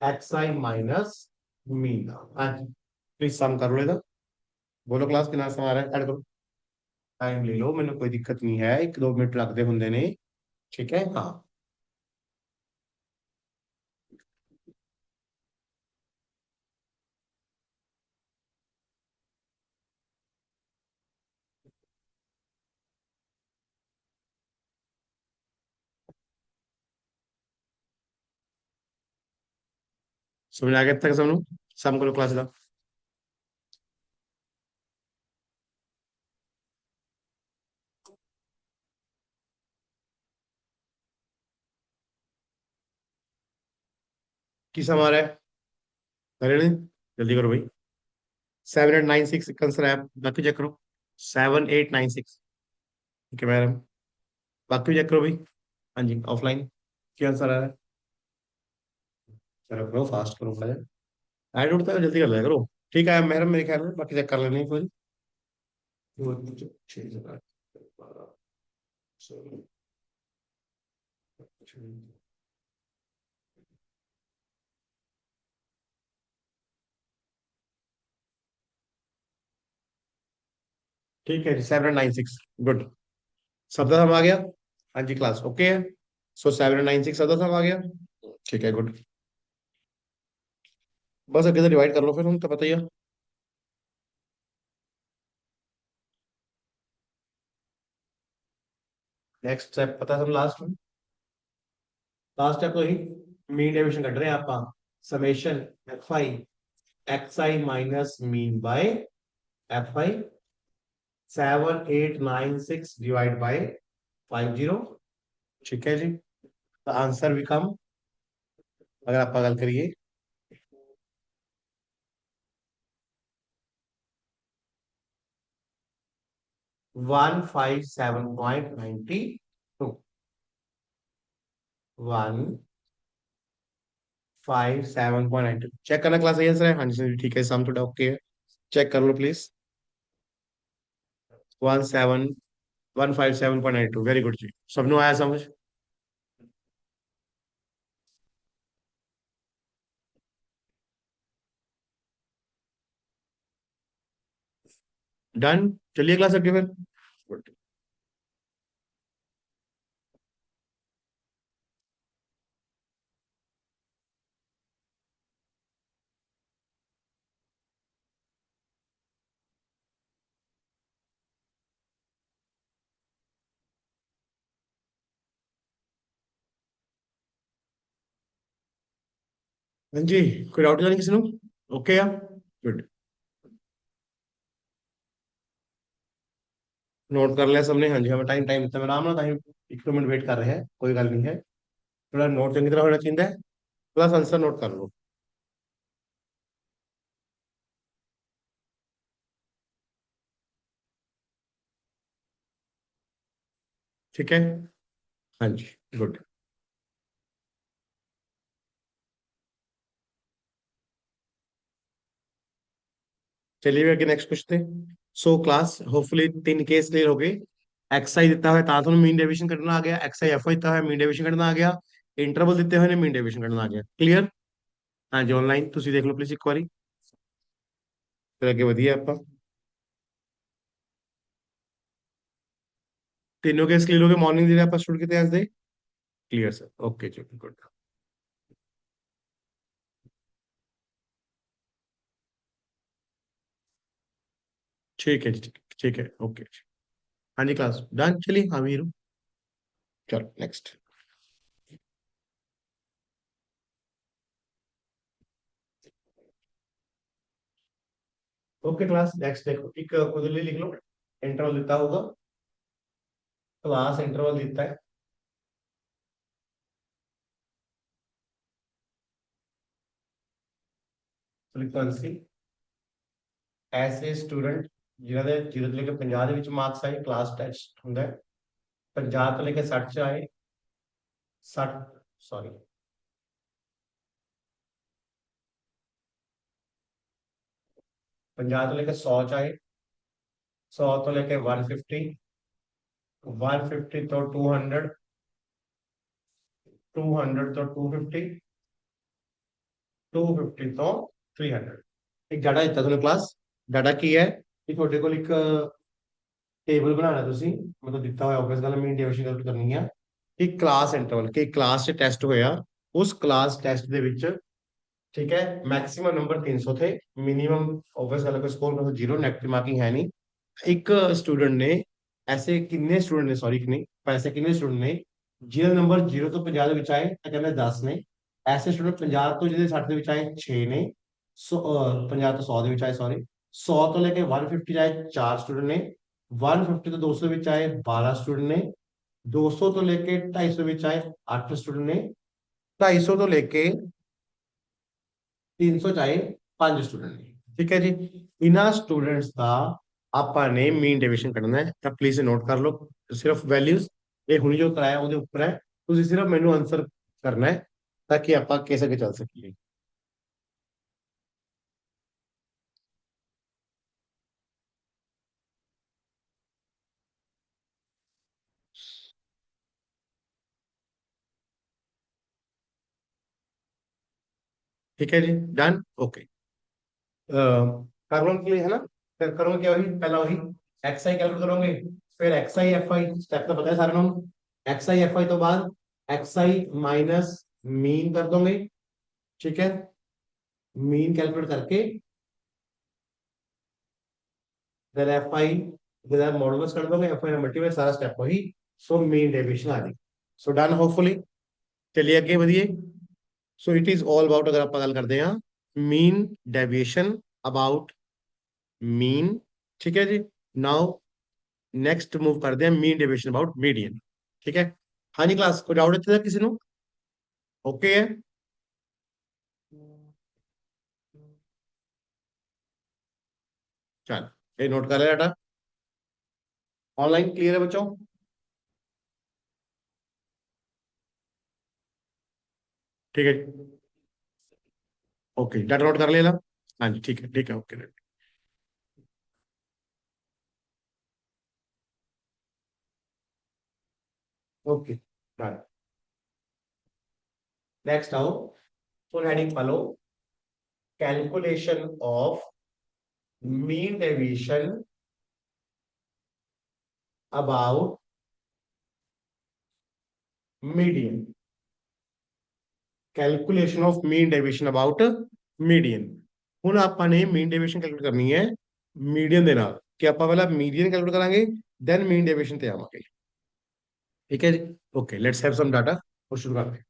x I minus mean. हाँ जी, प्लीज सम कर लो ਇਹਦਾ। बोलो क्लास कितना सम आ रहा है, ऐड करो। टाइम ले लो, मैंने कोई दिक्कत नहीं है, 1 2 मिनट लगते होंगे ने। ठीक है हाँ। समझ आ गया अब तक सबनों? सम करो क्लास का। की सम आ रहा है, अरे नहीं, जल्दी करो भाई। 7896 का आंसर है, बाकी चेक करो। 7896, ठीक है मैडम। बाकी चेक करो भाई। हाँ जी ऑफलाइन, क्या आंसर आ रहा है? चलो करो, फास्ट करो पहले। ऐड उठता है जल्दी कर लिया करो। ठीक है मैडम, मेरे ख्याल में बाकी चेक कर लेने कोई। 6 7 8 12 ठीक है जी, 796, गुड। शब्द सम आ गया। हाँ जी क्लास ओके है। सो 796 शब्द सम आ गया। ठीक है गुड। बस आगे से डिवाइड कर लो फिर, हम तो पता ही है। नेक्स्ट स्टेप पता है हम, लास्ट में, लास्ट स्टेप तो ही मीन डेविएशन कट रहे हैं आप। Summation f I minus mean by F I 7896 divide by 50। ठीक है जी, तो आंसर बिकम, अगर आप गल करिए, 157.92। 157.92 चेक करना क्लास, सही आंसर है। हाँ जी सर, ठीक है, सम थोड़ा ओके है। चेक कर लो प्लीज। 157.92, वेरी गुड जी। सबने आया समझ? डन, चलिए क्लास अगली फिर। Good। हाँ जी, कोई डाउट नहीं किसी को? ओके या गुड। नोट कर लिया सबने? हाँ जी, हमें टाइम टाइम इतना आराम ना, टाइम 1 2 मिनट वेट कर रहे हैं, कोई गल नहीं है। थोड़ा नोट चंगी तरह होना चाहिए, प्लस आंसर नोट कर लो। ठीक है हाँ जी, गुड। चलिए आगे नेक्स्ट पूछते हैं। So class hopefully 3 case clear हो गए। एक्सआई दिता हुआ ਤਾਂ ਤੁਹਾਨੂੰ ਮੀਨ ਡੇਵੀਏਸ਼ਨ ਕੱਢਣਾ ਆ ਗਿਆ, एक्सआई एफआई ਦਿੱਤਾ ਹੋਇਆ ਮੀਨ ਡੇਵੀਏਸ਼ਨ ਕੱਢਣਾ ਆ ਗਿਆ, ਇੰਟਰਵਲ ਦਿੱਤੇ ਹੋਏ ਨੇ ਮੀਨ ਡੇਵੀਏਸ਼ਨ ਕੱਢਣਾ ਆ ਗਿਆ। ਕਲੀਅਰ? ਹਾਂਜੀ ਆਨਲਾਈਨ ਤੁਸੀਂ ਦੇਖ ਲਓ ਪਲੀਜ਼ ਇੱਕ ਵਾਰੀ, ਫਿਰ ਅੱਗੇ ਵਧੀਆ ਆਪਾਂ। तीनों केस क्लियर हो गए, मॉर्निंग ਜਿਹੜੇ ਆਪਾਂ ਸ਼ੁਰੂ ਕੀਤੇ ਅੱਜ ਦੇ। क्लियर सर, ओके जी गुड। ठीक है जी, ठीक है ओके। हाँ जी क्लास डन, चलिए हाँ वीरू। चलो नेक्स्ट। ओके क्लास, नेक्स्ट देखो, एक खुद लिए लिख लो। इंटरवल देता होगा, क्लास इंटरवल देता है। फ्रीक्वेंसी ऐसे स्टूडेंट जिन्हों ने 0 ਤੋਂ ਲੈ ਕੇ 50 ਦੇ ਵਿੱਚ ਮਾਰਕਸ ਆਏ, ਕਲਾਸ ਟੈਸਟ ਹੁੰਦਾ ਹੈ। 50 ਤੋਂ ਲੈ ਕੇ 60 ਚ ਆਏ, 60 ਸੌਰੀ 50 ਤੋਂ ਲੈ ਕੇ 100 ਚ ਆਏ, 100 ਤੋਂ ਲੈ ਕੇ 150, 150 ਤੋਂ 200, 200 ਤੋਂ 250, 250 ਤੋਂ 300। ਇੱਕ ਡਾਟਾ ਦਿੱਤਾ ਤੁਹਾਨੂੰ ਕਲਾਸ। ਡਾਟਾ ਕੀ ਹੈ ਕਿ ਤੁਹਾਡੇ ਕੋਲ ਇੱਕ ਟੇਬਲ ਬਣਾਉਣਾ ਤੁਸੀਂ, ਮਤਲਬ ਦਿੱਤਾ ਹੋਇਆ ਆਬਵੀਅਸ ਗੱਲ ਮੀਨ ਡੇਵੀਏਸ਼ਨ ਕੈਲਕੂਲੇਟ ਕਰਨੀ ਆ। ਕਿ ਕਲਾਸ ਇੰਟਰਵਲ ਕਿ ਕਲਾਸ 'ਚ ਟੈਸਟ ਹੋਇਆ, ਉਸ ਕਲਾਸ ਟੈਸਟ ਦੇ ਵਿੱਚ ठीक है मैक्सिमम नंबर 300 थे, मिनिमम ऑब्वियस गल है स्कोर मतलब 0, नेगेटिव मार्किंग है नहीं। एक स्टूडेंट ने ऐसे कितने स्टूडेंट ने सॉरी नहीं पर ऐसे कितने स्टूडेंट ने जिन्हें नंबर 0 ਤੋਂ 50 ਦੇ ਵਿੱਚ ਆਏ ਤਾਂ ਕਹਿੰਦੇ 10 ਨੇ। ਐਸੇ ਸਟੂਡੈਂਟ 50 ਤੋਂ ਜਿਹਦੇ 60 ਦੇ ਵਿੱਚ ਆਏ 6 ਨੇ। 50 ਤੋਂ 100 ਦੇ ਵਿੱਚ ਆਏ ਸੌਰੀ 100 ਤੋਂ ਲੈ ਕੇ 150 ਆਏ 4 ਸਟੂਡੈਂਟ ਨੇ। 150 ਤੋਂ 200 ਵਿੱਚ ਆਏ 12 ਸਟੂਡੈਂਟ ਨੇ। 200 ਤੋਂ ਲੈ ਕੇ 250 ਵਿੱਚ ਆਏ 8 ਸਟੂਡੈਂਟ ਨੇ। 250 ਤੋਂ ਲੈ ਕੇ 300 ਚਾਹੇ 5 ਸਟੂਡੈਂਟ ਨੇ। ਠੀਕ ਹੈ ਜੀ, ਇਹਨਾਂ ਸਟੂਡੈਂਟਸ ਦਾ ਆਪਾਂ ਨੇ ਮੀਨ ਡੇਵੀਏਸ਼ਨ ਕੱਢਣਾ ਹੈ। ਤਾਂ ਪਲੀਜ਼ ਨੋਟ ਕਰ ਲਓ, ਸਿਰਫ ਵੈਲਿਊਜ਼ ਇਹ ਹੁਣੀ ਜੋ ਕਰਾਇਆ ਉਹਦੇ ਉੱਪਰ ਹੈ, ਤੁਸੀਂ ਸਿਰਫ ਮੈਨੂੰ ਆਨਸਰ ਕਰਨਾ ਹੈ ਤਾਂ ਕਿ ਆਪਾਂ ਕਿਸ ਅੱਗੇ ਚੱਲ ਸਕੀਏ। ठीक है जी, डन ओके। कर लो के लिए है ना, फिर करोगे क्या, वही पहला वही एक्स आई कैलकुलेट करोगे, फिर x I F I step तो पता है सारे लोग। एक्स आई एफ आई तो बाद एक्स आई माइनस मीन कर दोगे। ठीक है, मीन कैलकुलेट करके फिर एफ आई मॉडुलस कर दोगे, एफ आई मल्टीप्लाई सारा स्टेप वही। सो मीन डेविएशन आ गई। So done hopefully. चलिए आगे बढ़िए। सो इट इज ऑल अबाउट, अगर आप गल करते हैं मीन डेविएशन अबाउट मीन। ठीक है जी, नाउ नेक्स्ट मूव करते हैं मीन डेविएशन अबाउट मीडियन। ठीक है, हाँ जी क्लास कोई डाउट इतने किसी को? ओके है, चल ये नोट कर ले डाटा। ऑनलाइन क्लियर है बच्चों? ठीक है, ओके डाटा नोट कर लेना। हाँ जी ठीक है, ठीक है ओके। Okay done. नेक्स्ट आओ, full heading follow, calculation of mean deviation about median. Calculation of mean deviation about median. ਹੁਣ ਆਪਾਂ ਨੇ ਮੀਨ ਡੇਵੀਏਸ਼ਨ ਕੈਲਕੂਲੇਟ ਕਰਨੀ ਹੈ ਮੀਡੀਅਨ ਦੇ ਨਾਲ, ਕਿ ਆਪਾਂ ਪਹਿਲਾਂ ਮੀਡੀਅਨ ਕੈਲਕੂਲੇਟ ਕਰਾਂਗੇ ਦੈਨ ਮੀਨ ਡੇਵੀਏਸ਼ਨ ਤੇ ਆਵਾਂਗੇ। ठीक है जी, okay let's have some data और शुरू करते हैं।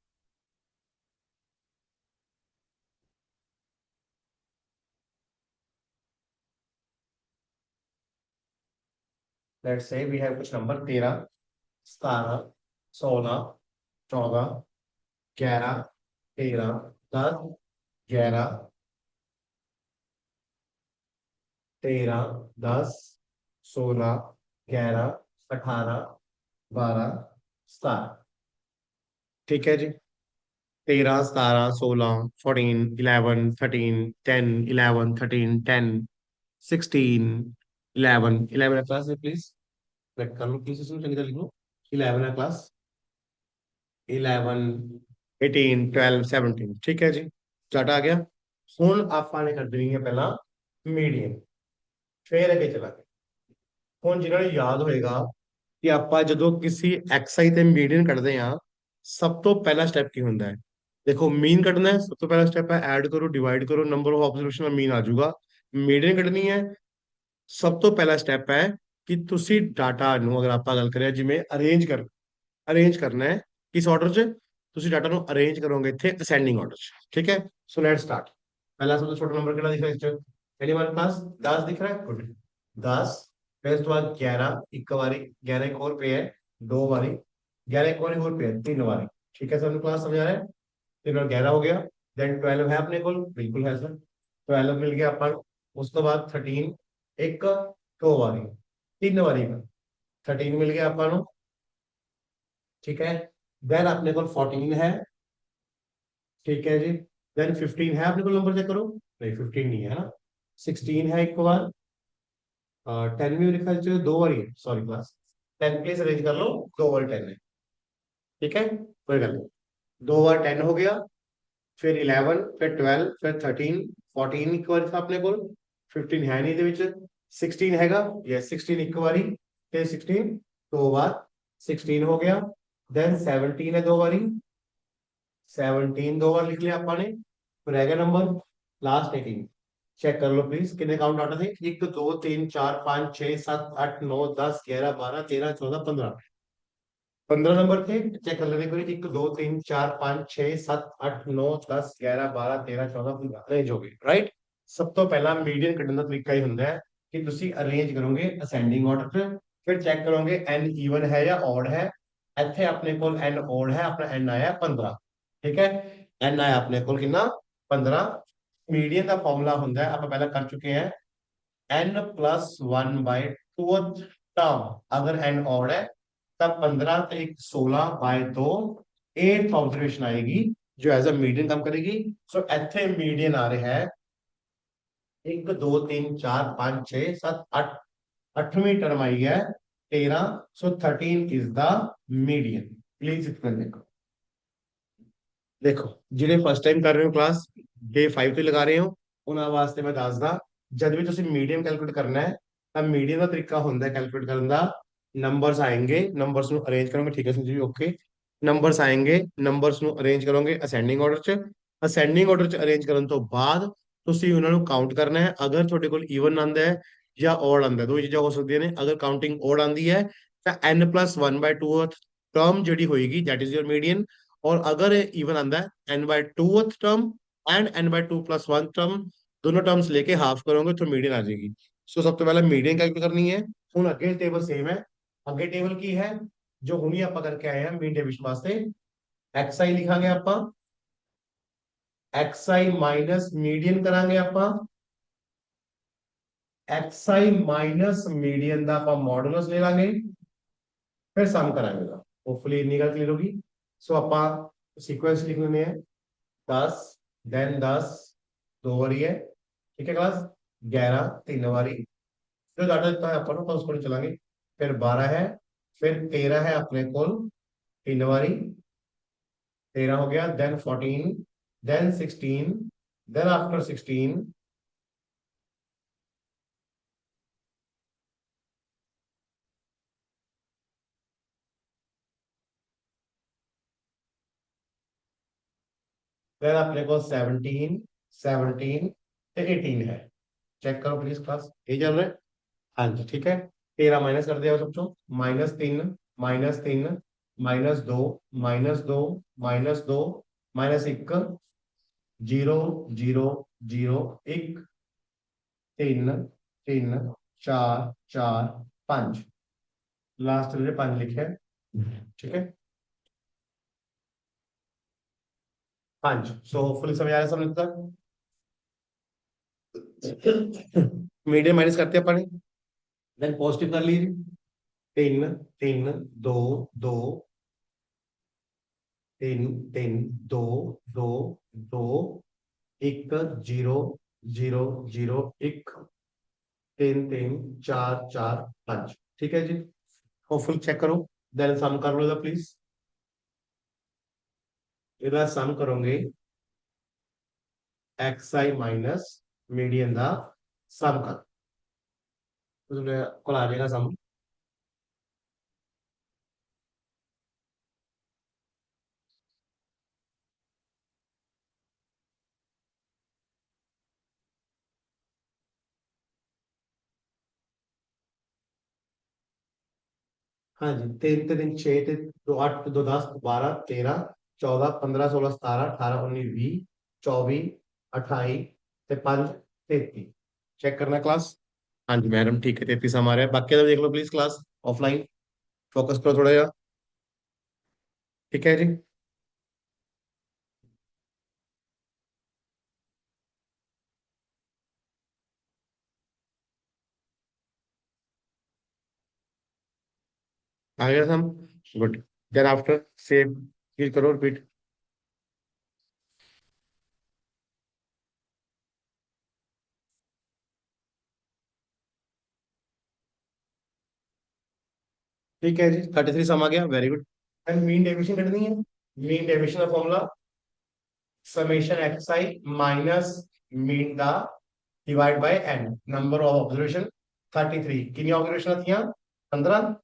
लेट्स से वी हैव कुछ नंबर 13, 17, 16, 14, 11, 13, 10, 11, 13, 10, 16, 11, 18, 12, 17। ठीक है जी, 13, 17, 16, 14, 11, 13, 10, 11, 13, 10, 16, 11, 11 क्लास है प्लीज। कर लो प्लीज, इसमें चंगी तरह लिख लो। 11 है क्लास, 11, 18, 12, 17। ठीक है जी, चार्ट आ गया। ਹੁਣ ਆਪਾਂ ਨੇ ਕੱਢਣੀ ਹੈ ਪਹਿਲਾਂ ਮੀਡੀਅਨ, ਫਿਰ ਅੱਗੇ ਚਲਾਂਗੇ। ਹੁਣ ਜਿਹਨਾਂ ਨੂੰ ਯਾਦ ਹੋਏਗਾ ਕਿ ਆਪਾਂ ਜਦੋਂ ਕਿਸੇ ਐਕਸਆਈ ਤੇ ਮੀਡੀਅਨ ਕੱਢਦੇ ਆ, ਸਭ ਤੋਂ ਪਹਿਲਾ ਸਟੈਪ ਕੀ ਹੁੰਦਾ ਹੈ? देखो मीन कटना है, सब तो पहला स्टेप है ऐड करो डिवाइड करो, नंबर ऑफ ऑब्जर्वेशन मीन आ जाऊगा। मीडियन कटनी है, सब तो पहला स्टेप है कि तुसी डाटा ਨੂੰ अगर ਆਪਾਂ ਗੱਲ ਕਰਿਆ ਜਿਵੇਂ ਅਰੇਂਜ ਕਰ, ਅਰੇਂਜ ਕਰਨਾ ਹੈ ਕਿਸ ਆਰਡਰ 'ਚ? ਤੁਸੀਂ ਡਾਟਾ ਨੂੰ ਅਰੇਂਜ ਕਰੋਗੇ ਇੱਥੇ ਅਸੈਂਡਿੰਗ ਆਰਡਰ 'ਚ, ਠੀਕ ਹੈ। ਸੋ ਲੈਟ ਸਟਾਰਟ। ਪਹਿਲਾ ਸਭ ਤੋਂ ਛੋਟਾ ਨੰਬਰ ਕਿਹੜਾ ਦਿਖ ਰਿਹਾ ਇਸ 'ਚ? ਐਨੀਵਨ ਪਾਸ 10 ਦਿਖ ਰਿਹਾ ਹੈ, ਗੁੱਡ। 10, ਫਿਰ ਇਸ ਤੋਂ ਬਾਅਦ 11 ਇੱਕ ਵਾਰੀ, 11 ਇੱਕ ਹੋਰ ਪਿਆ ਹੈ ਦੋ ਵਾਰੀ, 11 ਇੱਕ ਵਾਰੀ ਹੋਰ ਪਿਆ ਹੈ ਤਿੰਨ ਵਾਰੀ, ਠੀਕ ਹੈ। ਸਾਨੂੰ ਕਲਾਸ ਸਮਝ ਆ ਰਿਹਾ ਹੈ? 3 और 11 हो गया। देन 12 है अपने को, बिल्कुल है सर। 12 मिल गया अपन। उस तो बाद 13 एक दो बारी, तीन बारी का 13 मिल गया अपन, ठीक है। देन अपने को 14 है, ठीक है जी। देन 15 है अपने को, नंबर चेक करो। नहीं 15 नहीं है ना। 16 है एक बार, 10 भी मेरे ख्याल से दो बारी है, सॉरी क्लास। 10 प्लीज अरेंज कर लो, दो बार 10 है, ठीक है, कोई गल नहीं। दो बार 10 हो गया, फिर 11, फिर 12, फिर 13, 14 ਇੱਕ ਵਾਰੀ था अपने को, 15 है नहीं ਇਹਦੇ ਵਿੱਚ, 16 हैगा, यस 16 ਇੱਕ ਵਾਰੀ ਤੇ 16 दो बार, 16 हो गया। देन 17 है दो बारी, 17 दो बार लिख लिया आपने। फिर रह गया नंबर लास्ट 18। चेक कर लो प्लीज कितने काउंट आउट थे, 1 2 3 4 5 6 7 8 9 10 11 12 13 14 15, 15 नंबर थे। चेक कर लेने को, 1 2 3 4 5 6 7 8 9 10 11 12 13 14 15 ਅਰੇਂਜ ਹੋ ਗਏ, ਰਾਈਟ। ਸਭ ਤੋਂ ਪਹਿਲਾਂ ਮੀਡੀਅਨ ਕੱਢਣ ਦਾ ਤਰੀਕਾ ਹੀ ਹੁੰਦਾ ਹੈ ਕਿ ਤੁਸੀਂ ਅਰੇਂਜ ਕਰੋਗੇ ਅਸੈਂਡਿੰਗ ਆਰਡਰ 'ਚ, ਫਿਰ ਚੈੱਕ ਕਰੋਗੇ n ਈਵਨ ਹੈ ਜਾਂ ਔਡ ਹੈ। ਇੱਥੇ ਆਪਣੇ ਕੋਲ n ਔਡ ਹੈ, ਆਪਣਾ n ਆਇਆ 15, ਠੀਕ ਹੈ। n ਆਇਆ ਆਪਣੇ ਕੋਲ ਕਿੰਨਾ, 15। ਮੀਡੀਅਨ ਦਾ ਫਾਰਮੂਲਾ ਹੁੰਦਾ ਹੈ, ਆਪਾਂ ਪਹਿਲਾਂ ਕਰ ਚੁੱਕੇ ਹਾਂ, n प्लस 1/2 टर्म। अगर n ऑड है तब 15 तो एक 16/2 8th ऑब्जर्वेशन आएगी जो एज अ मीडियन काम करेगी। सो इथे मीडियन आ रहा है 1 2 3 4 5 6 7 8, 8वीं टर्म आई है 13। सो 13 is the median. Please explain देखो, देखो ਜਿਹੜੇ ਫਸਟ ਟਾਈਮ ਕਰ ਰਹੇ ਹੋ ਕਲਾਸ, ਡੇ 5 ਤੇ ਲਗਾ ਰਹੇ ਹੋ, ਉਹਨਾਂ ਵਾਸਤੇ ਮੈਂ ਦੱਸਦਾ, जब भी तुम मीडियम कैलकुलेट करना है तब मीडियम का तरीका होता है कैलकुलेट करने का। नंबर्स आएंगे, नंबर्स को अरेंज करोगे, ठीक है संजीव जी, ओके। नंबर्स आएंगे, नंबर्स को अरेंज करोगे असेंडिंग ऑर्डर च। असेंडिंग ऑर्डर च अरेंज करने तो बाद ਤੁਸੀਂ ਉਹਨਾਂ ਨੂੰ ਕਾਊਂਟ ਕਰਨਾ ਹੈ। ਅਗਰ ਤੁਹਾਡੇ ਕੋਲ ਈਵਨ ਆਂਦਾ ਹੈ ਜਾਂ ਔਡ ਆਂਦਾ ਹੈ, ਦੋ ਚੀਜ਼ਾਂ ਹੋ ਸਕਦੀਆਂ ਨੇ। ਅਗਰ ਕਾਊਂਟਿੰਗ ਔਡ ਆਂਦੀ ਹੈ ਤਾਂ n + 1/2 ਟਰਮ ਜਿਹੜੀ ਹੋਏਗੀ ਦੈਟ ਇਜ਼ योर मीडियन। और अगर इवन आंदा है n/2 term and n/2 + 1 term, दोनों टर्म्स लेके हाफ करोगे तो मीडियन आ जाएगी। सो सबसे पहले मीडियन कैलकुलेट करनी है। ਹੁਣ ਅੱਗੇ ਟੇਬਲ ਸੇਮ ਹੈ। ਅੱਗੇ ਟੇਬਲ ਕੀ ਹੈ ਜੋ ਹੁਣੀ ਆਪਾਂ ਕਰਕੇ ਆਏ ਹਾਂ ਮੀਨ ਡੇਵਿਸ਼ਨ ਵਾਸਤੇ, xi ਲਿਖਾਂਗੇ ਆਪਾਂ, xi ਮਾਈਨਸ ਮੀਡੀਅਨ ਕਰਾਂਗੇ ਆਪਾਂ, xi ਮਾਈਨਸ ਮੀਡੀਅਨ ਦਾ ਆਪਾਂ ਮੋਡੂਲਸ ਲੈ ਲਾਂਗੇ, ਫਿਰ ਸਮ ਕਰਾਂਗੇ ਦਾ। ਹੋਪਫੁਲੀ ਇੰਨੀ ਗੱਲ ਕਲੀਅਰ ਹੋਗੀ। ਸੋ ਆਪਾਂ सीक्वेंस लिख लेने हैं, 10 देन 10 दो बारी है, ठीक है क्लास। 11 तीन बारी, जो डाटा देता है अपन उसको नहीं चलाएंगे। फिर 12 है, फिर 13 है अपने को तीन बारी, 13 हो गया। Then 14, then 16, then after 16 then अपने को 17, 17 18 है। चेक करो प्लीज क्लास, ये चल रहा है, हाँ जी ठीक है। 13 माइनस कर दिया सबको, -3, -3, -2, -2, -2, -1, 0 0 0 1 3 3 4 4 5, लास्ट में 5 लिखे हैं, ठीक है। 5, सो होपफुली समझ आ रहा है समझ तक। मीडियम माइनस करते हैं अपन, देन पॉजिटिव कर लीजिए। 3 3 2 2 3 3 2 2 2 1 0 0 0 1 3 3 4 4 5, ठीक है जी। होपफुल चेक करो, देन सम कर लो प्लीज। ਇਹਦਾ ਸਮ ਕਰੋਗੇ xi माइनस मीडियन ਦਾ ਸਮ ਕਰ, ਤੁਹਾਡੇ ਕੋਲ ਆ ਜਾਏਗਾ ਸਮ। हाँ जी, 3 3 6 2 8 2 10 12 13 14 15 16 17 18 19 20 24 28 ते 5 33। चेक करना क्लास। हाँ जी मैडम, ठीक है, 33 हमारे हैं। बाकी तो देख लो प्लीज क्लास ऑफलाइन, फोकस करो थोड़ा यार। ठीक है जी। आ गया हम। Good. Then after save click करो, रिपीट। ठीक है जी, 33 सम आ गया, very good. And mean deviation करनी है। मीन डेविएशन का फॉर्मूला समेशन एक्स आई माइनस मीन दा divide by N, number of observation 33। कितनी ऑब्जर्वेशन थी? 15।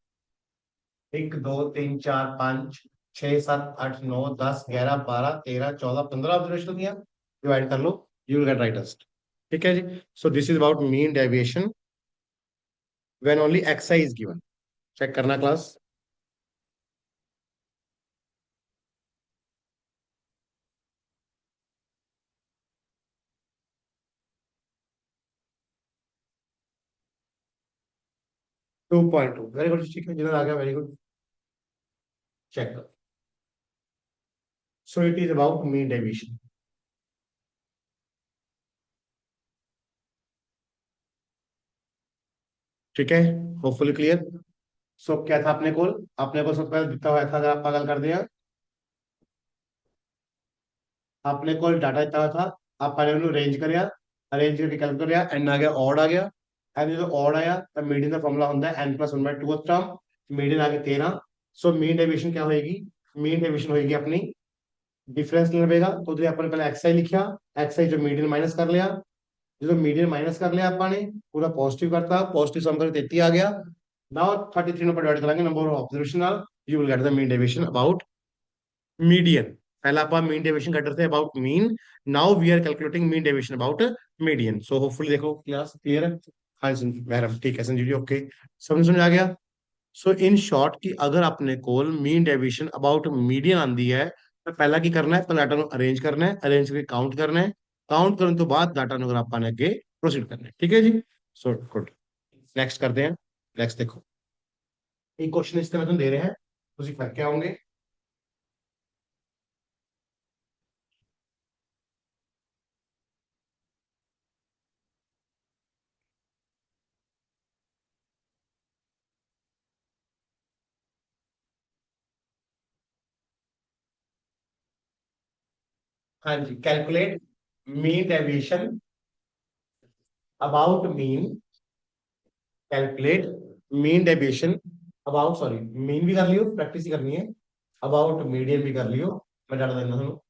1 2 3 4 5 6 7 8 9 10 11 12 13 14 ऑब्जर्वेशन थी। डिवाइड कर लो, you will get right answer. ठीक है जी। So this is about mean deviation when only x i is given. Check करना क्लास। 2.2, वेरी गुड, ठीक है, जिधर आ गया, वेरी गुड। चेक करो। So it is about mean deviation. ठीक है, होपफुली क्लियर। सो क्या था अपने को सबसे पहले दिखता हुआ था, अगर आप पागल कर दिया, अपने को डाटा दिता हुआ था। आप पहले उन्हें अरेंज करिया, अरेंज करके कैलकुलेट करिया, एन आ गया, ऑड आ गया। एन जो ऑड आया तब मीडियन का फॉर्मूला होता है n plus one by two term. Median आ गई 13। सो मीन डेविएशन क्या होगी? मीन डेविएशन होगी अपनी डिफरेंस निकलेगा, तो जो अपन पहले एक्स आई लिखा, एक्स आई जो मीडियन माइनस कर लिया, जो मीडियन माइनस कर लिया आपने, पूरा पॉजिटिव करता, पॉजिटिव सम करके 33 आ गया। नाउ 33 नंबर डिवाइड करेंगे number of observation, you will get the mean deviation about median. पहला आप मीन डेविएशन कर रहे थे about mean, now we are calculating mean deviation about median. So hopefully देखो क्लास क्लियर है। हाँ मैडम, ठीक है संजीव जी, ओके, समझ समझ आ गया। सो इन शॉर्ट कि अगर आपने कोल मीन डेविएशन अबाउट मीडियन आंदी है, तो पहला की करना है, पहले डाटा ਨੂੰ अरेंज करना है, अरेंज करके काउंट करना है, काउंट करने तो बाद डाटा ਨੂੰ ਆਪਾਂ ਨੇ ਅੱਗੇ प्रोसीड करना है। ठीक है जी। सो गुड, नेक्स्ट करते हैं। नेक्स्ट देखो, एक क्वेश्चन इस तरह तुम दे रहे हैं, ਤੁਸੀਂ करके आओगे। हाँ जी, calculate mean deviation about mean, calculate mean deviation about, sorry, mean भी कर लियो, प्रैक्टिस ही करनी है, अबाउट मीडियन भी कर लियो। मैं डाल देना हूँ।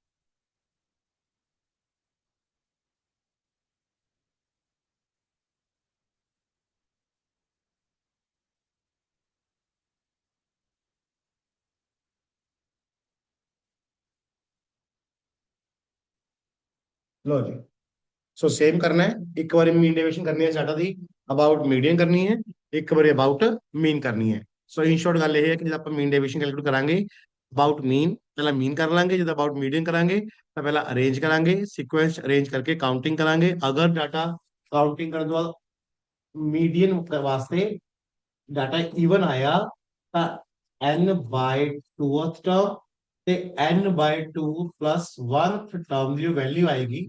लो जी। सो सेम करना है, एक बार मीन डेविएशन करनी है स्टार्ट दी, अबाउट मीडियन करनी है, एक बार अबाउट मीन करनी है। सो इन शॉर्ट गल ये है कि जब आप मीन डेविएशन कैलकुलेट करांगे, अबाउट मीन पहला मीन कर लांगे, जब अबाउट मीडियन करांगे तो पहला अरेंज करांगे, सीक्वेंस अरेंज करके काउंटिंग करांगे। अगर डाटा काउंटिंग करने के बाद मीडियन वास्ते डाटा इवन आया ਤਾਂ n ਬਾਈ 2th ਟਰਮ ਤੇ n ਬਾਈ 2 ਪਲੱਸ 1th ਟਰਮ ਦੀ ਜੋ ਵੈਲਿਊ ਆਏਗੀ,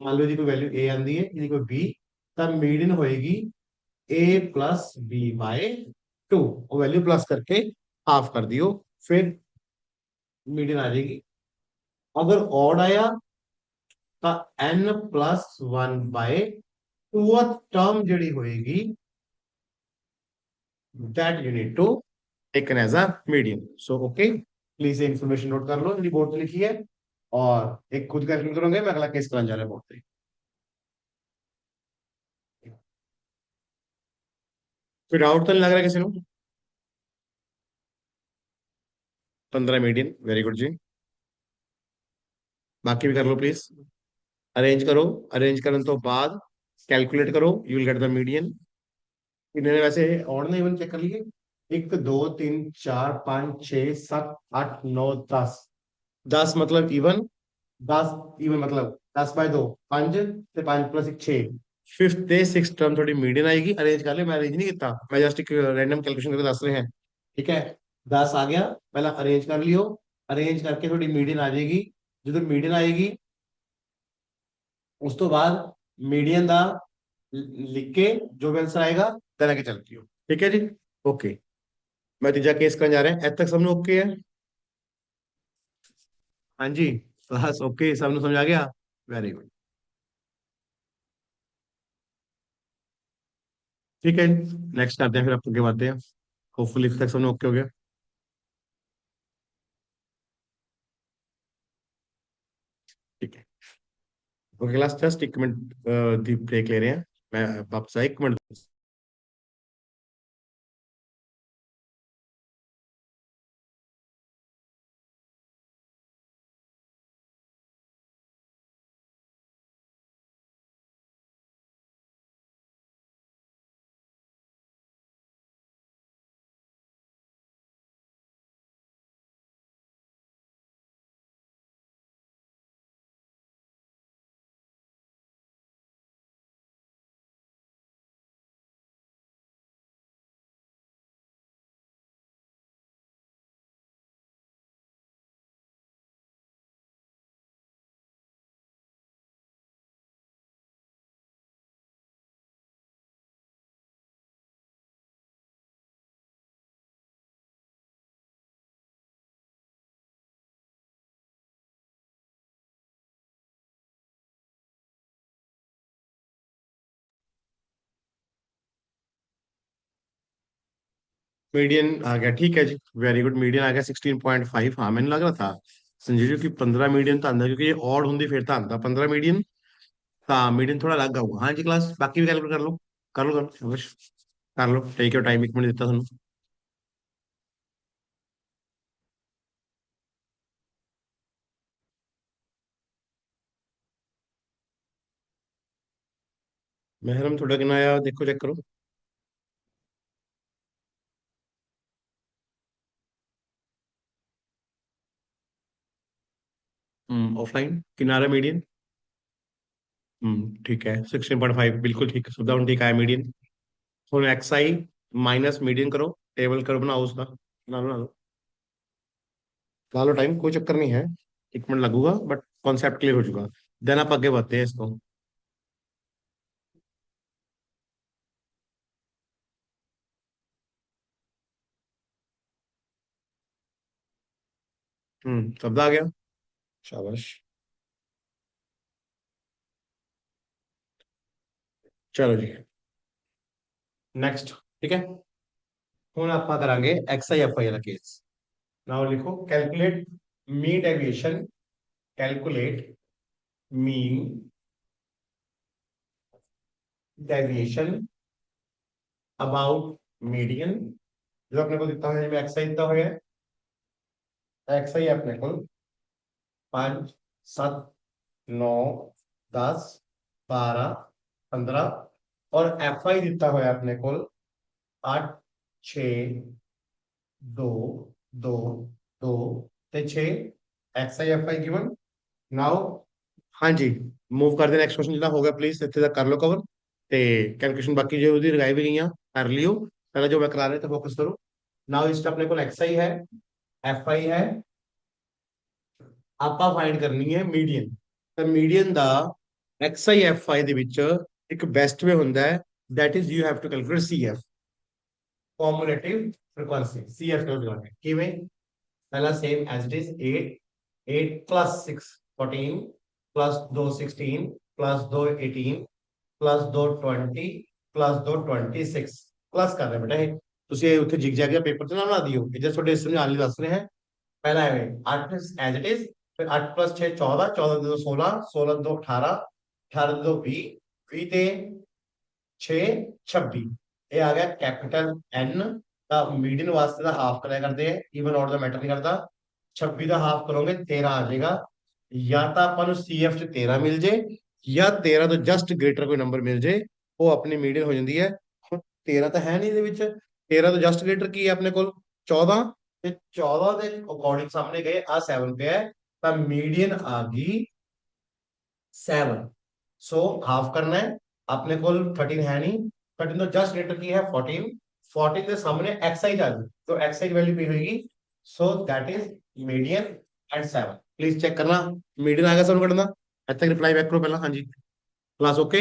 ਮੰਨ ਲਓ ਜੀ ਕੋਈ ਵੈਲਿਊ a ਆਂਦੀ ਹੈ, ਇਹਦੀ ਕੋਈ b, ਤਾਂ ਮੀਡੀਅਨ ਹੋਏਗੀ a प्लस b बाय 2। वो वैल्यू प्लस करके हाफ कर दियो, फिर मीडियन आ जाएगी। अगर ऑड आया तो n plus one by 2th term जड़ी होएगी, that you need to taken as a median. So okay, please ये इन्फॉर्मेशन नोट कर लो, मेरी बोर्ड पे लिखी है। और एक खुद कैलकुलेट करोगे, मैं अगला केस कराने जा रहा है बोर्ड पे। कोई डाउट तो नहीं लग रहा है किसी को? 15 मीडियन, वेरी गुड जी। बाकी भी कर लो प्लीज, अरेंज करो, अरेंज करने तो बाद कैलकुलेट करो, you will get the median. इन्होंने वैसे और नहीं इवन चेक कर लिए, एक दो तीन चार पाँच छः सात आठ नौ दस। 10 मतलब इवन। 10 इवन मतलब 10/2 5 ਤੇ 5 + 1 6। फिफ्थ ਤੇ सिक्स टर्म थोड़ी मीडियन आएगी। अरेंज कर ले, मैं अरेंज नहीं किया, मैं जस्ट एक रैंडम कैलकुलेशन करके दस रहे हैं। ठीक है, 10 आ गया, पहला अरेंज कर लियो। अरेंज करके थोड़ी मीडियन आ जाएगी। जो मीडियन आएगी उस तो बाद मीडियन ਦਾ लिख के जो भी आंसर आएगा तरह के चलती हो। ठीक है जी। ओके, मैं तीजा केस करने जा रहे हैं। तक सबने ओके है? हाँ जी, बस ओके, सबने समझ आ गया। Very good. ठीक है, नेक्स्ट करते हैं, फिर आपको आगे बढ़ते हैं। होपफुली तक सबने ओके हो गया। ठीक है, ओके क्लास, जस्ट एक मिनट दी ब्रेक ले रहे हैं। मैं वापस आया, एक मिनट। मीडियन आ गया, ठीक है जी, वेरी गुड। मीडियन आ गया 16.5। हाँ, मैंने लग रहा था संजय जी की 15 मीडियन तो आंदा, क्योंकि ये और होंगी फिर तो आंदा 15 मीडियन। हाँ, मीडियन थोड़ा लग होगा। हाँ जी क्लास, बाकी भी कैलकुलेट कर लो, कर लो, कर लो, शाबाश। कर लो, टेक योर टाइम, एक मिनट देता थानू। महरम थोड़ा कितना आया देखो, चेक करो। ऑफलाइन किनारा मीडियन। ठीक है, 16.5 बिल्कुल ठीक है, सुविधा ठीक है मीडियन। ਹੁਣ XI माइनस मीडियन करो, टेबल करो, बनाओ उसका, बना लो। ला लो टाइम, कोई चक्कर नहीं है, एक मिनट लगूगा, बट कॉन्सेप्ट क्लियर हो चुका। देन आप आगे बढ़ते हैं इसको। शब्द आ गया, शाबाश। चलो जी, नेक्स्ट। ठीक है, हूँ आप करेंगे XI FI वाला केस। नाउ लिखो, calculate mean deviation. Calculate mean deviation about median. जो अपने को दिता है XI दिता हुआ है। XI अपने को 5 7 9 10 12 15 और FI दिता हुआ है अपने को 8 6 2 2 2 ਤੇ 6। XI FI given. नाउ हाँ जी, मूव कर दे नेक्स्ट क्वेश्चन जितना हो गया, प्लीज ਇੱਥੇ तक कर लो कवर। ਤੇ कैलकुलेशन बाकी जो ਉਹਦੀ ਲਗਾਈ ਵੀ ਗਈਆਂ कर लियो। पहले जो मैं करा रहे थे फोकस करो। नाउ इस अपने को XI है, FI है, ਆਪਾਂ ਫਾਈਂਡ ਕਰਨੀ ਹੈ ਮੀਡੀਅਨ। ਤਾਂ ਮੀਡੀਅਨ ਦਾ XI FI ਦੇ ਵਿੱਚ ਇੱਕ ਬੈਸਟ ਵੇ ਹੁੰਦਾ ਹੈ, that is you have to calculate CF, cumulative frequency। CF calculate ਕਿਵੇਂ? पहला same as it is 8 8 + 6 14 + 2 16 + 2 18 + 2 20 + 2 26 plus कर रहे हैं बेटा ये। ਤੁਸੀਂ ਇਹ ਉੱਥੇ ਜਿਗ ਜੈਗ ਜਾਂ ਪੇਪਰ ਤੇ ਨਾ ਬਣਾ ਦਿਓ, ਇਹ ਜੇ ਤੁਹਾਡੇ ਸਮਝਾਉਣ ਲਈ ਦੱਸ ਰਹੇ हैं। पहला है 8 एज इट इज, फिर 8 + 6 14 14 2 16 16 2 18 18 2 20 20 ਤੇ 6 26। ਇਹ ਆ ਗਿਆ ਕੈਪੀਟਲ N ਦਾ ਮੀਡੀਅਨ ਵਾਸਤੇ ਦਾ ਹਾਫ ਕਰਿਆ ਕਰਦੇ ਆ, ਈਵਨ ਆਡ ਦਾ ਮੈਟਰ ਨਹੀਂ ਕਰਦਾ। 26 ਦਾ ਹਾਫ ਕਰੋਗੇ 13 ਆ ਜਾਏਗਾ। ਜਾਂ ਤਾਂ ਆਪਾਂ ਨੂੰ CF ਚ 13 ਮਿਲ ਜੇ, ਜਾਂ 13 ਤੋਂ ਜਸਟ ਗ੍ਰੇਟਰ ਕੋਈ ਨੰਬਰ ਮਿਲ ਜੇ, ਉਹ ਆਪਣੀ ਮੀਡੀਅਨ ਹੋ ਜਾਂਦੀ ਹੈ। ਹੁਣ 13 ਤਾਂ ਹੈ ਨਹੀਂ ਇਹਦੇ ਵਿੱਚ, 13 तो जस्ट ग्रेटर की है अपने को 14, ਤੇ 14 ਦੇ ਅਕੋਰਡਿੰਗ ਸਾਹਮਣੇ ਗਏ ਆ 7 पे है, ਤਾਂ मीडियन आ गई 7। सो हाफ करना है अपने को, 13 है नहीं, 13 तो जस्ट ग्रेटर की है 14, 14 के सामने एक्साइज आ गई, तो एक्साइज वैल्यू भी होगी, so that is median and 7। Please check करना मीडियन आ गया सब करना, ਇੱਥੇ ਤੱਕ ਰਿਪਲਾਈ ਬੈਕ ਕਰੋ ਪਹਿਲਾਂ, ਹਾਂਜੀ ਕਲਾਸ ਓਕੇ।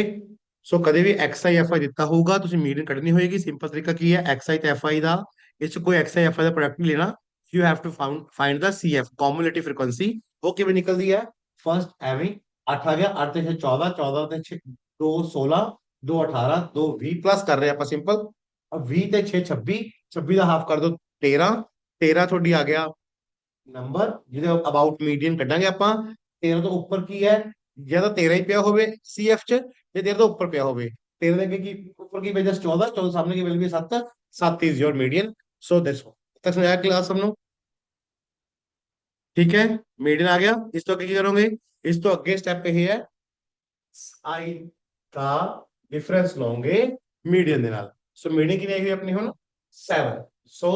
ਸੋ ਕਦੇ ਵੀ ਐਕਸ ਆਈ ਐਫ ਆਈ ਦਿੱਤਾ ਹੋਊਗਾ ਤੁਸੀਂ ਮੀਡੀਅਨ ਕੱਢਣੀ ਹੋਏਗੀ। ਸਿੰਪਲ ਤਰੀਕਾ ਕੀ ਹੈ, ਐਕਸ ਆਈ ਤੇ ਐਫ ਆਈ ਦਾ, ਇਸ 'ਚ ਕੋਈ ਐਕਸ ਆਈ ਐਫ ਆਈ ਦਾ ਪ੍ਰੋਡਕਟ ਨਹੀਂ ਲੈਣਾ, you have to find the c f cumulative frequency. ਉਹ ਕਿਵੇਂ ਨਿਕਲਦੀ ਹੈ, ਫਸਟ ਐਵੇਂ 8 ਆ ਗਿਆ, 8 ਤੇ 6 14, 14 ਤੇ 6 2 16, 2 18, 2 20 प्लस कर रहे हैं ਆਪਾਂ ਸਿੰਪਲ। अब 20 ਤੇ 6 26, 26 ਦਾ ਹਾਫ ਕਰ ਦੋ 13, 13 ਤੁਹਾਡੀ ਆ ਗਿਆ ਨੰਬਰ ਜਿਹਦੇ ਅਬਾਊਟ ਮੀਡੀਅਨ ਕੱਢਾਂਗੇ ਆਪਾਂ। 13 ਤੋਂ ਉੱਪਰ ਕੀ ਹੈ, ਜਾਂ ਤਾਂ 13 ਹੀ ਪਿਆ ਹੋਵੇ ਸੀਐਫ ਚ, ਜੇ 13 ਤੋਂ ਉੱਪਰ ਪਿਆ ਹੋਵੇ। 13 ਦੇ ਅੱਗੇ ਕੀ ਉੱਪਰ ਕੀ ਵੈਲਿਊ 14, 14 ਸਾਹਮਣੇ ਕੀ value 7, 7 is your median. So this तक समझाया क्लास सब नु, ठीक है। मीडियन आ गया, इस तो आगे की करोगे, इस तो अगे स्टेप पे ही है आई का डिफरेंस लौंगे मीडियन दे नाल। सो मीडियन कितनी आई हुई अपनी हुन 7। सो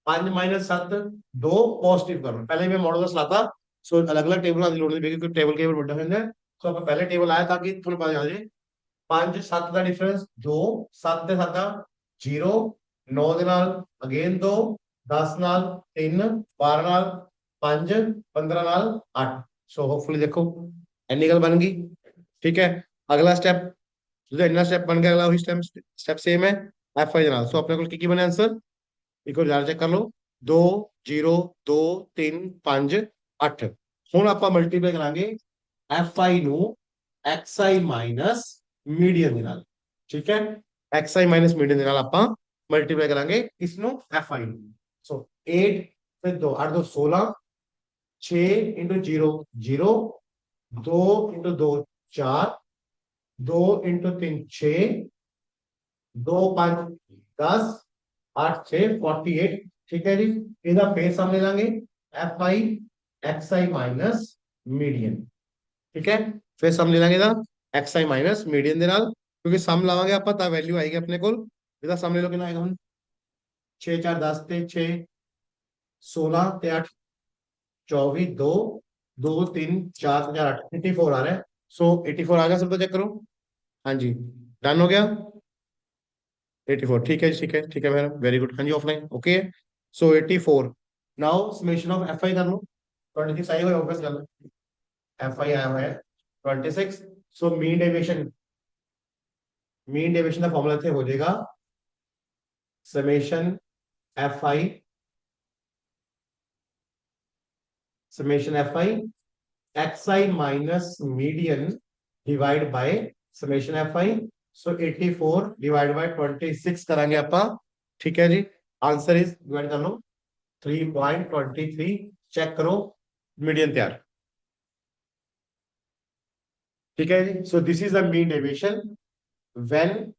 5 माइनस 7 2 पॉजिटिव करो, पहले मैं मॉडल दस लाता। सो अलग अलग टेबल आने की लोड़ नहीं पेगी क्योंकि टेबल केवल बड़ा होता है। सो आप पहले टेबल आया ताकि थोड़ा पता चल जाए। 5 7 का डिफरेंस 2, 7 ਤੇ 7 0, 9 ਦੇ ਨਾਲ ਅਗੇਨ 2, 10 ਨਾਲ 3, 12 ਨਾਲ 5, 15 ਨਾਲ 8। ਸੋ ਹੋਪਫੁਲੀ ਦੇਖੋ ਇੰਨੀ ਗੱਲ ਬਣ ਗਈ, ठीक है। अगला स्टेप जो इतना स्टेप बन गया, अगला वही स्टेप स्टेप सेम है एफ आई ਨਾਲ। सो अपने को की बने आंसर एक बार यार चेक कर लो, 2 0 2 3 5 8। ਹੁਣ ਆਪਾਂ ਮਲਟੀਪਲਾਈ ਕਰਾਂਗੇ एफ आई ਨੂੰ एक्स आई माइनस मीडियन ਦੇ ਨਾਲ, ठीक है। एक्स आई माइनस मीडियन ਦੇ ਨਾਲ ਆਪਾਂ ਮਲਟੀਪਲਾਈ ਕਰਾਂਗੇ ਇਸ ਨੂੰ एफ आई ਨੂੰ। सो 8 फिर 2 8 2 16, 6 इंटू 0 0, 2 इंटू 2 4, 2 इंटू 3 6, 2 5 10, 8 6 48, ठीक है जी। ਇਹਦਾ ਫੇਰ ਸਮ ਲੈ ਲਾਂਗੇ F I x I minus median, ठीक है। फिर सम ले लेंगे ਇਹਦਾ एक्स आई माइनस मीडियन ਦੇ ਨਾਲ, ਕਿਉਂਕਿ ਸਮ ਲਾਵਾਂਗੇ ਆਪਾਂ ਤਾਂ ਵੈਲਿਊ ਆਏਗੀ ਆਪਣੇ ਕੋਲ। ਇਹਦਾ ਸਮ ਲੈ ਲਓ ਕਿੰਨਾ ਆਏਗਾ ਹੁਣ 6 4 10 ਤੇ 6 16 ਤੇ 8 24, 2 2 3 4 4 8 84 आ रहा है। सो 84 आ गया, सब तो चेक करो, हाँ जी डन हो गया 84, ठीक है ठीक है ठीक है मैडम, वेरी गुड, हाँ जी offline okay. So 84 now summation of F I कर लो, 26 आई हुई ऑब्वियस गल, एफ आई आया हुआ है 26। सो मीन डेविएशन का फॉर्मूला थे हो जाएगा summation f I x I minus median divide by summation f i. So 84 divide by 26 करांगे आपा, ठीक है जी। आंसर इज डिवाइड कर लो 3.23, चेक करो मीडियन तैयार, ठीक है जी। So this is the mean deviation when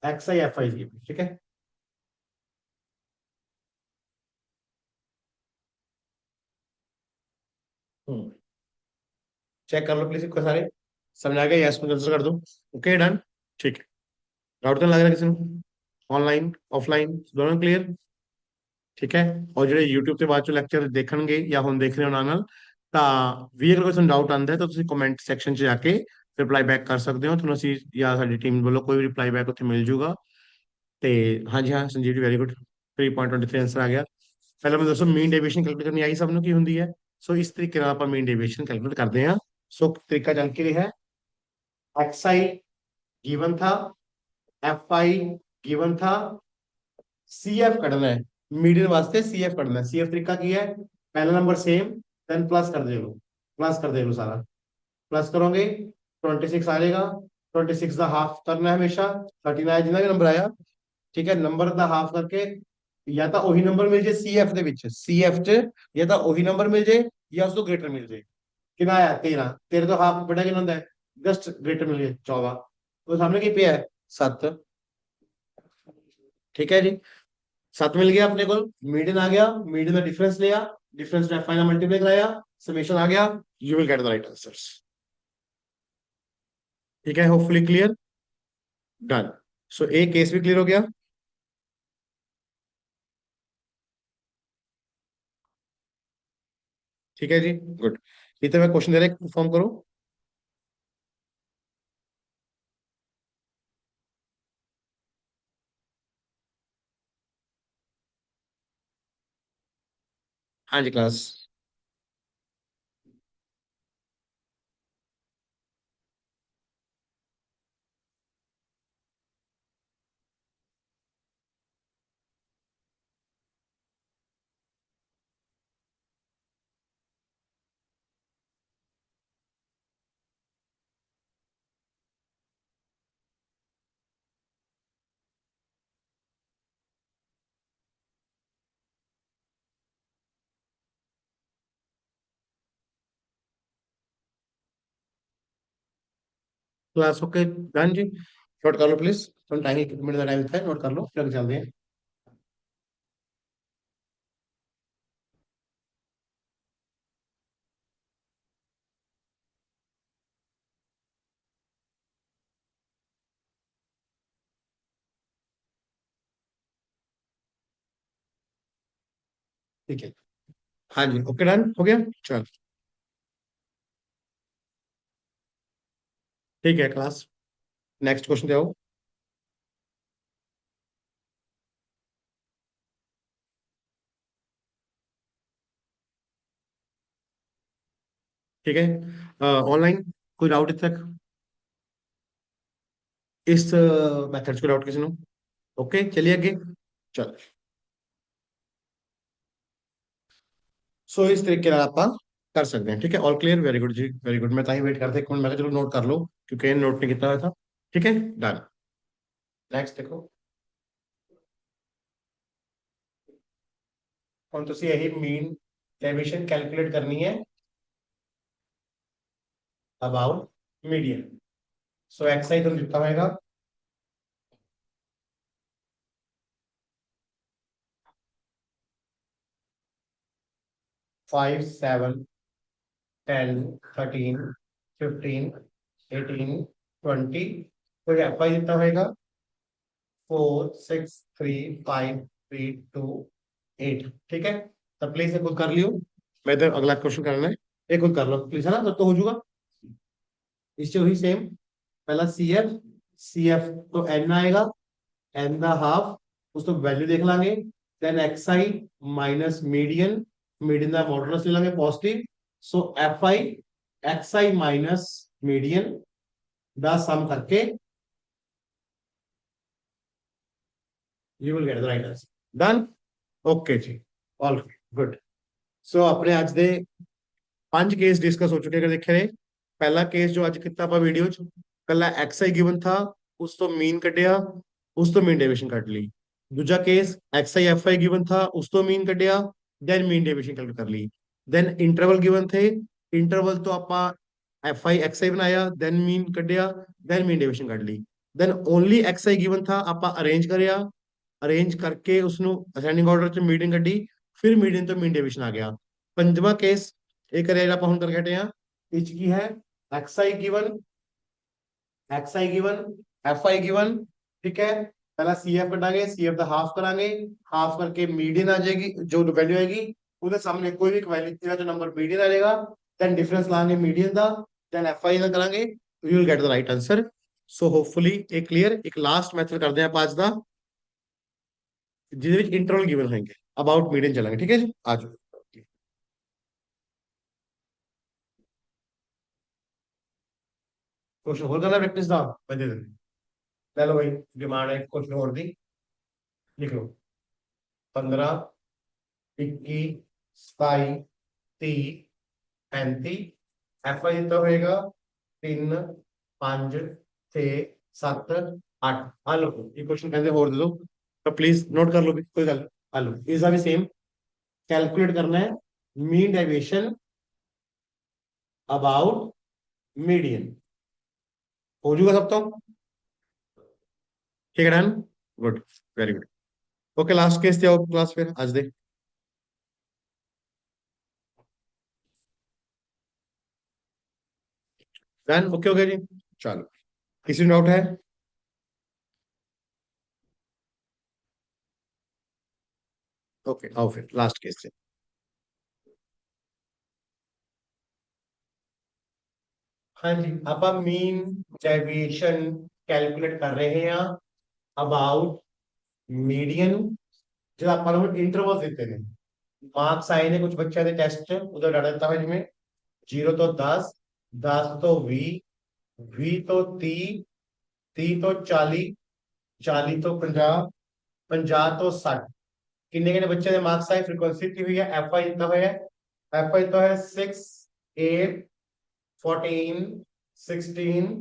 X I F I, ठीक है। चेक कर लो प्लीज इसको सारे, समझ आ गया, यस में आंसर कर दो, ओके डन, ठीक है। डाउट तो नहीं लग रहा किसी को, ऑनलाइन ऑफलाइन दोनों क्लियर, ठीक है। और ਜਿਹੜੇ YouTube ਤੇ ਬਾਅਦ ਚੋਂ ਲੈਕਚਰ ਦੇਖਣਗੇ ਜਾਂ ਹੁਣ ਦੇਖ ਰਹੇ ਹੋ ਨਾਲ ਤਾਂ ਵੀ ਅਗਰ ਕੋਈ ਤੁਹਾਨੂੰ ਡਾਊਟ ਆਉਂਦਾ ਹੈ ਤਾਂ ਤੁਸੀਂ ਕਮੈਂਟ ਸੈਕਸ਼ਨ 'ਚ ਜਾ ਕੇ ਰਿਪਲਾਈ ਬੈਕ ਕਰ ਸਕਦੇ ਹੋ, ਤੁਹਾਨੂੰ ਅਸੀਂ ਜਾਂ ਸਾਡੀ ਟੀਮ ਵੱਲੋਂ ਕੋਈ ਵੀ ਰਿਪਲਾਈ ਬੈਕ ਉੱਥੇ ਮਿਲ ਜੂਗਾ। ਤੇ ਹਾਂਜੀ ਹਾਂ ਸੰਜੀਵ ਜੀ ਵੈਰੀ ਗੁੱਡ, 3.23 ਆਂਸਰ ਆ ਗਿਆ। ਪਹਿਲਾਂ ਮੈਨੂੰ ਦੱਸੋ ਮੀਨ ਡੇਵੀਏਸ਼ਨ ਕੈਲਕੂਲੇਟ ਕਰਨੀ ਆਈ ਸਭ ਨੂੰ ਕੀ ਹੁੰਦੀ ਹੈ। ਸੋ ਇਸ ਤਰੀਕੇ ਨਾਲ ਆਪਾਂ ਮੀਨ ਡੇਵੀਏਸ਼ਨ ਕੈਲਕੂਲੇਟ ਕਰਦੇ ਹਾਂ। ਸੋ ਤਰੀਕਾ ਜਾਣ ਕੇ ਰਿਹਾ एक्स आई गिवन था, एफ आई गिवन था, सी एफ कढ़ना है मीडियन वास्ते, सी एफ कढ़ना है। सी एफ तरीका की है, पहला नंबर सेम देन प्लस कर दे लो, प्लस कर दे लो सारा, प्लस करोगे 26 आ जाएगा। 26 का हाफ करना है हमेशा, 13 आया जितना भी नंबर आया, ठीक है। नंबर का हाफ करके या तो वही नंबर मिल जाए सी एफ ਦੇ सी एफ च, या तो वही नंबर मिल जाए या उसको ग्रेटर मिल जाए। कितना आया 13, 13 तो हाफ बड़ा कितना होता है जस्ट ग्रेटर मिल जाए 14, तो सामने की पे है 7, ठीक है जी। 7 मिल गया अपने को, मीडियन आ गया, मीडियन का डिफरेंस लिया, डिफरेंस एफ आई ना मल्टीप्लाई कराया, समेशन आ गया you will get the right answers. ठीक है, होपफुली क्लियर। डन। सो एक केस भी क्लियर हो गया। ठीक है जी, गुड। ये तो मैं क्वेश्चन दे रहा परफॉर्म करो। हाँ जी क्लास। क्लास ओके, डन जी। नोट कर लो प्लीज, थोड़ा टाइम, 1 मिनट का टाइम है, नोट कर लो फिर चलते हैं। ठीक है। हाँ जी, ओके, डन हो गया। चल, ठीक है क्लास, नेक्स्ट क्वेश्चन पे आओ। ठीक है, ऑनलाइन कोई डाउट तक, इस मेथड्स को डाउट किसी ने? ओके, चलिए आगे। चल, सो इस तरीके का आप कर सकते हैं। ठीक है, ऑल क्लियर, वेरी गुड जी, वेरी गुड। मैं ताई वेट करते एक मिनट, मैं कहा चलो नोट कर लो क्योंकि नोट नहीं किया था। ठीक है, डन। नेक्स्ट देखो। हम तो यही मीन डेविएशन कैलकुलेट करनी है अबाउट मीडियन। सो एक्स आई तो जितना होएगा 5 7 10 13 15 18 20। तो एफ आई जितना होएगा 4 6 3 5 3 2 8। ठीक है, तो प्लीज ये खुद कर लियो। मैं तो अगला क्वेश्चन करना है, ये खुद कर लो प्लीज, है ना, तो हो जाएगा। इससे वही सेम, पहला सी एफ तो एन आएगा, एन द हाफ, उसको वैल्यू देख लांगे। देन एक्स आई माइनस मीडियन, मीडियन का मॉडुलस ले लांगे positive. So F I x I minus median the sum करके you will get the right answer. Done, okay जी, ऑल गुड। सो अपने आज ਦੇ 5 केस डिस्कस हो चुके हैं। अगर देखे रहे, पहला केस जो ਅੱਜ ਕੀਤਾ ਆਪਾਂ ਵੀਡੀਓ ਚ, ਕੱਲਾ ਐਕਸ ਆਈ ਗਿਵਨ था, ਉਸ ਤੋਂ ਮੀਨ ਕੱਢਿਆ, ਉਸ ਤੋਂ ਮੀਨ ਡੇਵੀਏਸ਼ਨ ਕੱਢ ਲਈ। ਦੂਜਾ case X I F I given था, ਉਸ ਤੋਂ ਮੀਨ ਕੱਢਿਆ, ਦੈਨ ਮੀਨ ਡੇਵੀਏਸ਼ਨ कैलकुलेट कर ली। देन इंटरवल गिवन थे, इंटरवल तो ਆਪਾਂ एफ आई एक्स आई बनाया, देन मीन ਕੱਢਿਆ, देन मीन डेविएशन ਕੱਢ ਲਈ। Then only x I given था, ਆਪਾਂ ਅਰੇਂਜ ਕਰਿਆ, ਅਰੇਂਜ ਕਰਕੇ ਉਸਨੂੰ ਅਸੈਂਡਿੰਗ ਆਰਡਰ ਚ ਮੀਡੀਅਨ ਕੱਢੀ, ਫਿਰ ਮੀਡੀਅਨ ਤੋਂ ਮੀਨ ਡੇਵੀਏਸ਼ਨ ਆ ਗਿਆ। ਪੰਜਵਾਂ ਕੇਸ ਇਹ ਕਰਿਆ ਜਿਹੜਾ ਆਪਾਂ ਹੁਣ ਕਰਕੇ ਹਟੇ ਆ, ਇਹ 'ਚ ਕੀ ਹੈ, x I given, x I given, F I given. ठीक है, पहला सी एफ कटांगे, सी एफ का हाफ करांगे, हाफ करके मीडियन आ जाएगी, जो वैल्यू आएगी ਉਹਦੇ ਸਾਹਮਣੇ ਕੋਈ ਵੀ ਇੱਕ ਵੈल्यू तेरा जो नंबर मीडियन आ जाएगा, देन डिफरेंस ਲਾਂਗੇ मीडियन ਦਾ, देन एफ आई ਦਾ ਕਰਾਂਗੇ, you will get the right answer. So hopefully ਇਹ क्लियर। ਇੱਕ ਲਾਸਟ ਮੈਥਡ ਕਰਦੇ ਆਪਾਂ ਅੱਜ ਦਾ, ਜਿਹਦੇ ਵਿੱਚ ਇੰਟਰਵਲ ਗਿਵਨ ਹੋਣਗੇ, ਅਬਾਊਟ मीडियन ਚੱਲਾਂਗੇ। ਠੀਕ ਹੈ ਜੀ, ਆ ਜਾਓ। क्वेश्चन होल करना प्रैक्टिस ਦਾ बंदे ਦੇ, ਲੈ ਲਓ भाई, डिमांड है क्वेश्चन ਹੋਰ ਦੀ, लिख लो। 15 21 27 30 35। एफ आई जितना होएगा 3 5 6 7 8। हाँ लो, ये क्वेश्चन कहते और दे दो, तो प्लीज नोट कर लो भी, कोई गल। हाँ लो, इसका भी सेम कैलकुलेट करना है, मीन डेविएशन अबाउट मीडियन। हो जाएगा सब तो? ठीक है, done, good, very good. Okay, last case दिया क्लास फिर आज दे। डन, ओके हो गया जी। चलो, किसी डाउट है? ओके, आओ फिर लास्ट केस से। हाँ जी, अब हम मीन डेविएशन कैलकुलेट कर रहे हैं अबाउट मीडियन। जो ਆਪਾਂ ਨੂੰ इंटरवल देते हैं, मार्क्स आए ने कुछ बच्चे ਦੇ टेस्ट उधर डाल देता है जिसमें 0 तो 10, 10 तो 20, 20 तो 30, 30 तो 40, 40 तो 50, 50 तो 60। किन्ने किन्ने बच्चे ਦੇ मार्क्स आए, फ्रीक्वेंसी दी हुई है, एफ आई इतना है, एफ आई तो है 6, 8, 14, 16,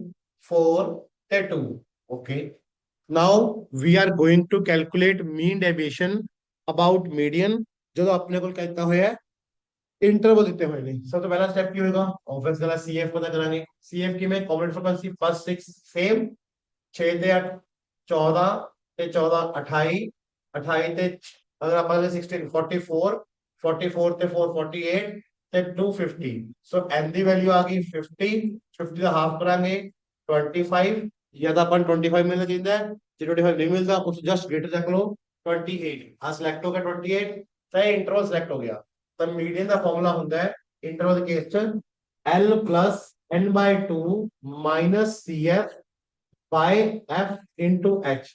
4 ਤੇ 2। Okay, now we are going to calculate mean deviation about median जो अपने को कहता होया इंटरवल ਦਿੱਤੇ ਹੋਏ ਨੇ। ਸਭ ਤੋਂ ਪਹਿਲਾ ਸਟੈਪ ਕੀ ਹੋਏਗਾ, ਆਬਵੀਅਸ ਗੱਲ ਹੈ ਸੀਐਫ ਪਤਾ ਕਰਾਂਗੇ। ਸੀਐਫ ਕਿਵੇਂ, ਕਾਮਨ ਫ੍ਰੀਕੁਐਂਸੀ ਫਸਟ 6 ਸੇਮ, 6 ਤੇ 8 14 ਤੇ 14 28, 28 ਤੇ ਅਗਰ ਆਪਾਂ ਨੇ 16 44, 44 ਤੇ 4 48 ਤੇ 250। ਸੋ n ਦੀ ਵੈਲਿਊ ਆ ਗਈ 50, 50 ਦਾ ਹਾਫ ਕਰਾਂਗੇ 25, ਜਾਂ ਤਾਂ ਆਪਾਂ ਨੂੰ 25 ਮਿਲਣਾ ਚਾਹੀਦਾ ਹੈ, ਜੇ 25 ਨਹੀਂ ਮਿਲਦਾ ਉਸ ਜਸਟ ਗ੍ਰੇਟਰ ਚੱਕ ਲਓ 28। ਆ ਸਿਲੈਕਟ ਹੋ ਗਿਆ 28, ਤਾਂ ਇਹ ਇੰਟਰਵਲ ਸਿਲੈਕਟ ਹੋ ਗਿਆ। ਤਾਂ ਮੀਡੀਅਨ ਦਾ ਫਾਰਮੂਲਾ ਹੁੰਦਾ ਹੈ ਇੰਟਰਵਲ ਦੇ ਕੇਸ ਚ L plus n by 2 minus CF by F into H।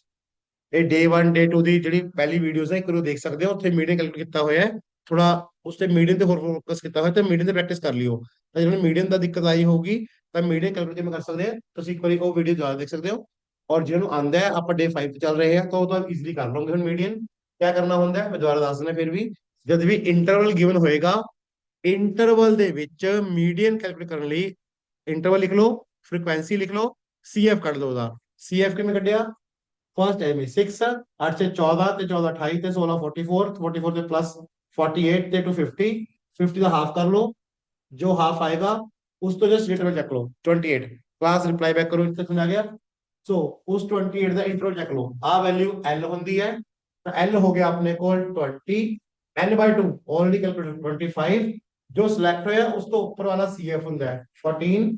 ਇਹ ਡੇ 1 ਡੇ 2 ਦੀ ਜਿਹੜੀ ਪਹਿਲੀ ਵੀਡੀਓਜ਼ ਹੈ ਇੱਕ ਨੂੰ ਦੇਖ ਸਕਦੇ ਹੋ, ਉੱਥੇ ਮੀਡੀਅਨ ਕੈਲਕੂਲੇਟ ਕੀਤਾ ਹੋਇਆ ਹੈ। ਥੋੜਾ ਉਸ ਤੇ ਮੀਡੀਅਨ ਤੇ ਹੋਰ ਫੋਕਸ ਕੀਤਾ ਹੋਇਆ, ਤੇ ਮੀਡੀਅਨ ਤੇ ਪ੍ਰੈਕਟਿਸ ਕਰ ਲਿਓ। ਤਾਂ ਜਿਹਨਾਂ ਨੂੰ ਮੀਡੀਅਨ ਦਾ ਦਿੱਕਤ ਆਈ ਹੋਊਗੀ ਤਾਂ ਮੀਡੀਅਨ ਕੈਲਕੂਲੇਟ ਕਿਵੇਂ ਕਰ ਸਕਦੇ ਆ, ਤੁਸੀਂ ਇੱਕ ਵਾਰੀ ਉਹ ਵੀਡੀਓ ਜ਼ਿਆਦਾ ਦੇਖ ਸਕਦੇ ਹੋ। ਔਰ ਜਿਹਨਾਂ ਨੂੰ ਆਂਦਾ ਹੈ, ਆਪਾਂ ਡੇ 5 ਤੇ ਚੱਲ ਰਹੇ ਹਾਂ, ਤਾਂ ਉਹ ਤਾਂ ਈਜ਼ੀਲੀ ਕਰ ਲਓਗੇ। ਹੁਣ ਮੀਡੀਅਨ ਕਿਆ ਕਰਨਾ ਹੁੰਦਾ ਹੈ, ਮੈਂ ਦੁਬਾਰਾ ਦੱਸ ਦਿੰਦਾ ਫਿਰ ਵੀ। ਜਦ ਵੀ ਇੰਟਰਵਲ ਗਿਵਨ ਹੋਏਗਾ, ਇੰਟਰਵਲ ਦੇ ਵਿੱਚ ਮੀਡੀਅਨ ਕੈਲਕੂਲੇਟ ਕਰਨ ਲਈ ਇੰਟਰਵਲ ਲਿਖ ਲਓ, ਫ੍ਰੀਕੁਐਂਸੀ ਲਿਖ ਲਓ, ਸੀਐਫ ਕੱਢ ਲਓ ਉਹਦਾ। ਸੀਐਫ ਕਿਵੇਂ ਕੱਢਿਆ, फर्स्ट टाइम में 6, 8 से 14 ਤੇ 14 28 ਤੇ 16 44, 44 ਤੇ प्लस 48 ਤੇ 250, 50 ਦਾ ਹਾਫ ਕਰ ਲਓ, जो हाफ आएगा उस तो जस्ट इंटरवल चेक लो 28। क्लास रिप्लाई बैक करो, इतना समझ आ गया। सो उस 28 का इंटरवल चेक लो, आ वैल्यू L होती है, तो L हो गया अपने को 20, N by 2 ऑलरेडी कैलकुलेटेड 25। जो सिलेक्ट होया उस तो ऊपर वाला CF ਹੁੰਦਾ है 14,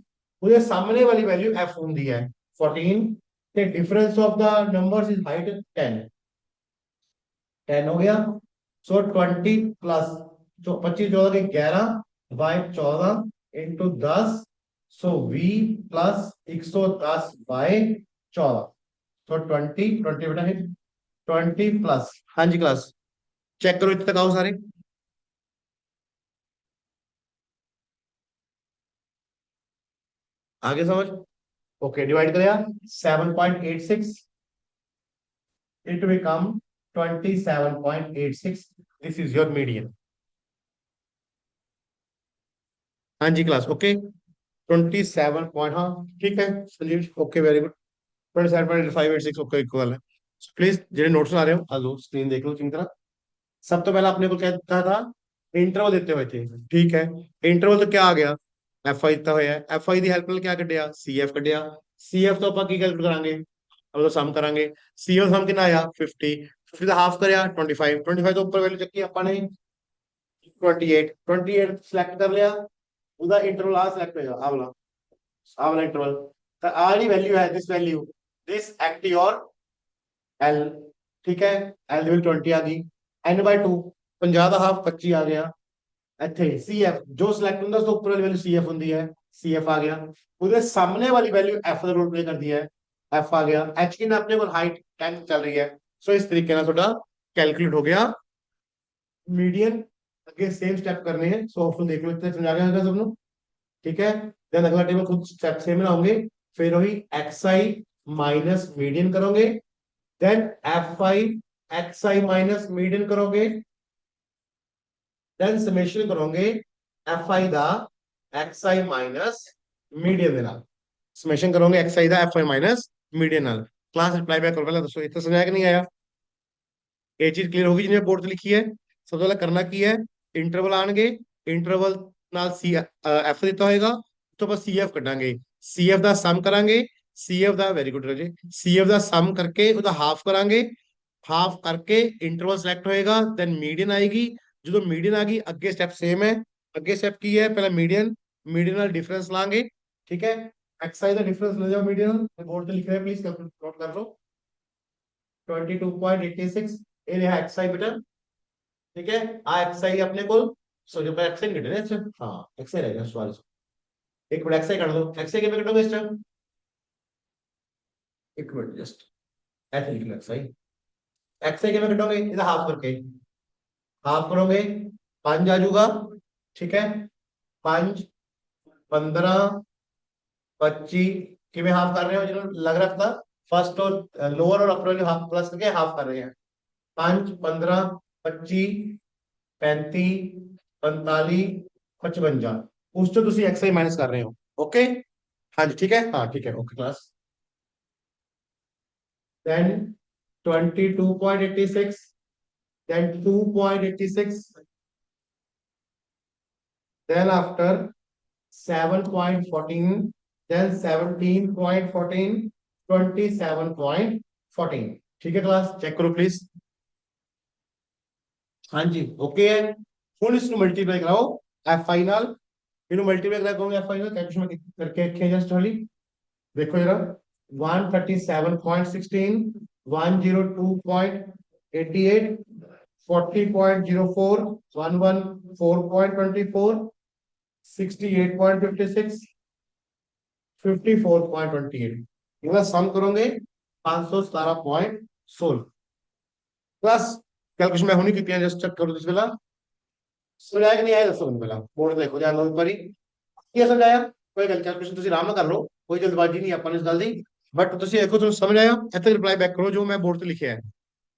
ਉਹਦੇ ਸਾਹਮਣੇ ਵਾਲੀ वैल्यू F ਹੁੰਦੀ है 14, ਤੇ difference of the numbers is height 10, 10 हो गया। सो 20 प्लस जो 25 14 के 11 बाय 14 इंटू 10, सो V प्लस 110 बाय 14। सो 20 बेटा है 20 प्लस, हाँ जी क्लास चेक करो इतने तक आओ सारे, आगे समझ। ओके, डिवाइड कर यार 7.86 it will become 27.86। this is your median। हाँ जी क्लास ओके, 27 पॉइंट, हाँ ठीक है Sanjeev, okay very good. 27.586 okay equal है। प्लीज जेडे नोट्स आ रहे हो आ लो, स्क्रीन देख लो चंगी तरह। सब तो पहले अपने को क्या दिया था, इंटरवल देते हुए थे, ठीक है। इंटरवल तो क्या आ गया, एफ आई दिता होया है, एफ आई की हेल्प ਨਾਲ क्या ਕੱਢਿਆ, सी एफ ਕੱਢਿਆ। सी एफ तो ਆਪਾਂ ਕੀ ਕੈਲਕੂਲੇਟ ਕਰਾਂਗੇ, ਉਹ ਸਮ ਕਰਾਂਗੇ। सी एफ ਸਮ ਕਿੰਨਾ ਆਇਆ 50, 50 ਦਾ ਹਾਫ ਕਰਿਆ 25, 25 ਤੋਂ ਉੱਪਰ ਵੈਲਿਊ ਚੱਕੀ ਆਪਾਂ ਨੇ 28, 28 ਸਿਲੈਕਟ ਕਰ ਲਿਆ, ਉਹਦਾ ਇੰਟਰਵਲ ਆ ਸਿਲੈਕਟ ਹੋਇਆ ਆ वाला इंटरवल। तो आ वाली वैल्यू है this value, this act your L, ठीक है। एल ਦੀ वैल्यू 20 आ गई, n by 2 50 ਦਾ ਹਾਫ 25 ਆ ਗਿਆ। ਇੱਥੇ CF ਜੋ ਸਿਲੈਕਟ ਹੁੰਦਾ ਉਸ ਤੋਂ ਉੱਪਰ ਵਾਲੀ ਵੈल्यू CF ਹੁੰਦੀ ਹੈ, CF ਆ ਗਿਆ। ਉਹਦੇ ਸਾਹਮਣੇ ਵਾਲੀ ਵੈल्यू F ਦਾ ਰੋਲ ਪਲੇ ਕਰਦੀ ਹੈ, F ਆ ਗਿਆ। H ਕਿੰਨਾ ਆਪਣੇ ਕੋਲ ਹਾਈਟ 10 ਚੱਲ ਰਹੀ ਹੈ। ਸੋ ਇਸ ਤਰੀਕੇ ਨਾਲ ਤੁਹਾਡਾ कैलकुलेट हो गया मीडियन। अगे सेम स्टेप करने हैं, सो ऑप्शन देख लो, इतना समझ आ गया होगा सबको, ठीक है। देन अगला टेबल खुद स्टेप सेम बनाओगे, फिर वही एक्स आई माइनस मीडियन करोगे, देन एफ आई एक्स आई माइनस मीडियन करोगे, देन समेशन करोगे एफ आई दा एक्स आई माइनस मीडियन दे नाल, समेशन करोगे एक्स आई दा एफ आई माइनस मीडियन नाल। क्लास रिप्लाई बैक करो, पहले दसो इतना समझ आया कि नहीं आया, ये चीज क्लियर होगी जिन्हें बोर्ड लिखी है। सबसे पहले करना की है, इंटरवल आएंगे, इंटरवल नाल सी एफ दिता होएगा, तो बस सी एफ कटांगे, सी एफ का सम करांगे, सी एफ का वेरी गुड राजे, सी एफ का सम करके उसका हाफ करांगे, हाफ करके इंटरवल सिलेक्ट होएगा, देन मीडियन आएगी। जो मीडियन आ गई अगे स्टेप सेम है, अगे स्टेप की है पहले मीडियन, मीडियन नाल डिफरेंस लांगे, ठीक है। एक्सरसाइज द डिफरेंस ले जाओ मीडियन, बोर्ड पे लिख रहे हैं, प्लीज नोट कर लो। 22.86 ये रहा एक्सरसाइज बेटा, ठीक है। आ एक्सरसाइज अपने को सॉरी पर एक्सरसाइज कटे ना, अच्छा हाँ एक्सरसाइज रहेगा सवाल। एक मिनट एक्सरसाइज कर लो, एक्सरसाइज के पे कटोगे इस टाइम, एक मिनट जस्ट ऐसे लिख लो एक्सरसाइज। एक्सरसाइज के पे कटोगे इधर हाफ करके, हाफ करोगे 5 आ जाऊंगा, ठीक है। 5, 15, 25 कि में हाफ कर रहे हो, जिन्होंने लग रहा था फर्स्ट और लोअर और अपर हाफ प्लस करके हाफ कर रहे हैं। 5, 15, 25, 35, 45, 55 उस तो तुम एक्सरसाइज माइनस कर रहे हो, ओके। हाँ जी ठीक है, हाँ ठीक है, okay class. Then 22.86, then 2.86, then after 7.14, then 17.14, 27.14, ठीक है क्लास, चेक करो प्लीज। हाँ जी ओके है। ਹੁਣ ਇਸ ਨੂੰ ਮਲਟੀਪਲਾਈ ਕਰਾਓ fi ਨਾਲ, ਇਹਨੂੰ ਮਲਟੀਪਲਾਈ ਕਰਾ ਕਹੋਗੇ fi ਨਾਲ, ਕੈਲਕੂਲੇਸ਼ਨ करके रखे जस्ट वाली, देखो जरा 137.16, 102.88, 40.04, 114.24, 68.56, 54.28, इनका सम करोगे 517.16 प्लस। कैलकुलेशन में होनी कितनी है जस्ट चेक करो इस बेला, समझाया कि नहीं आया दसो मैंने पहला बोर्ड देखो ध्यान दो एक बारी, ਕੀ ਸਮਝਾਇਆ। ਕੋਈ ਗੱਲ ਕੈਲਕੂਲੇਸ਼ਨ ਤੁਸੀਂ ਆਰਾਮ ਨਾਲ ਕਰ ਲਓ, ਕੋਈ ਜਲਦਬਾਜ਼ੀ ਨਹੀਂ ਆਪਾਂ ਨੂੰ ਇਸ ਗੱਲ ਦੀ, ਬਟ ਤੁਸੀਂ ਦੇਖੋ ਤੁਹਾਨੂੰ ਸਮਝ ਆਇਆ, ਇੱਥੇ ਰਿਪਲਾਈ ਬੈਕ ਕਰੋ ਜੋ ਮੈਂ ਬੋਰਡ ਤੇ ਲਿਖਿਆ ਹੈ।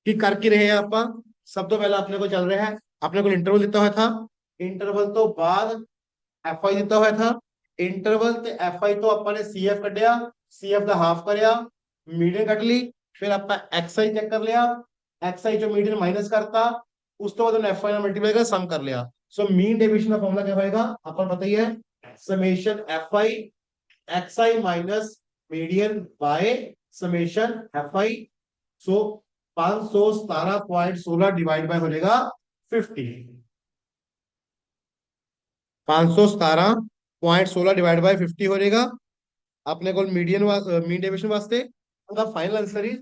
ਕੀ ਕਰ ਕੀ ਰਹੇ ਆ ਆਪਾਂ, ਸਭ ਤੋਂ ਪਹਿਲਾਂ ਆਪਣੇ ਕੋਲ ਚੱਲ ਰਿਹਾ ਹੈ, ਆਪਣੇ ਕੋਲ ਇੰਟਰਵਲ ਦਿੱਤਾ ਹੋਇਆ ਥਾ, ਇੰਟਰਵਲ ਤੋਂ ਬਾਅਦ ਐਫ ਆਈ ਦਿੱਤਾ ਹੋਇਆ ਥਾ, ਇੰਟਰਵਲ ਤੇ ਐਫ ਆਈ ਤੋਂ ਆਪਾਂ ਨੇ ਸੀ ਐਫ ਕੱਢਿਆ, ਸੀ ਐਫ ਦਾ ਹਾਫ ਕਰਿਆ, ਮੀਡੀਅਨ ਕੱਢ ਲਈ, ਫਿਰ ਆਪਾਂ ਐਕਸ ਆਈ ਚੈੱਕ ਕਰ ਲਿਆ, ਐਕਸ ਆਈ ਚੋਂ ਮੀਡੀਅਨ ਮਾਈਨਸ ਕਰਤਾ, ਉਸ ਤੋਂ ਬਾਅਦ ਉਹਨੇ ਐਫ ਆਈ ਨਾਲ ਮਲਟੀਪਲਾਈ ਕਰ ਸਮ ਕਰ ਲਿਆ। ਸੋ ਮੀਨ ਡੇविएशन ਦਾ ਫਾਰਮੂਲਾ क्या होएगा, ਆਪਾਂ ਨੂੰ ਪਤਾ ਹੀ है, summation f I x I minus median bye summation f i. So 517.16 divide by हो जाएगा 50, 517.16 डिवाइड बाय 50 हो जाएगा अपने को मीडियन मीन डेविएशन वास्ते। उनका फाइनल आंसर इज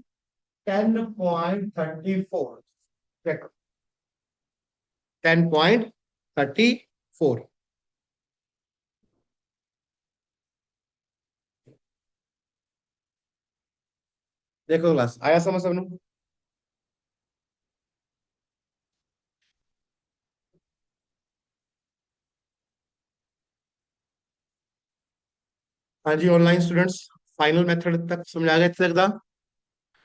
10.34, 10.34। देखो क्लास आया समझ सबनू। हाँ जी ऑनलाइन स्टूडेंट्स, फाइनल मेथड तक समझ आ गया इतने तक दा।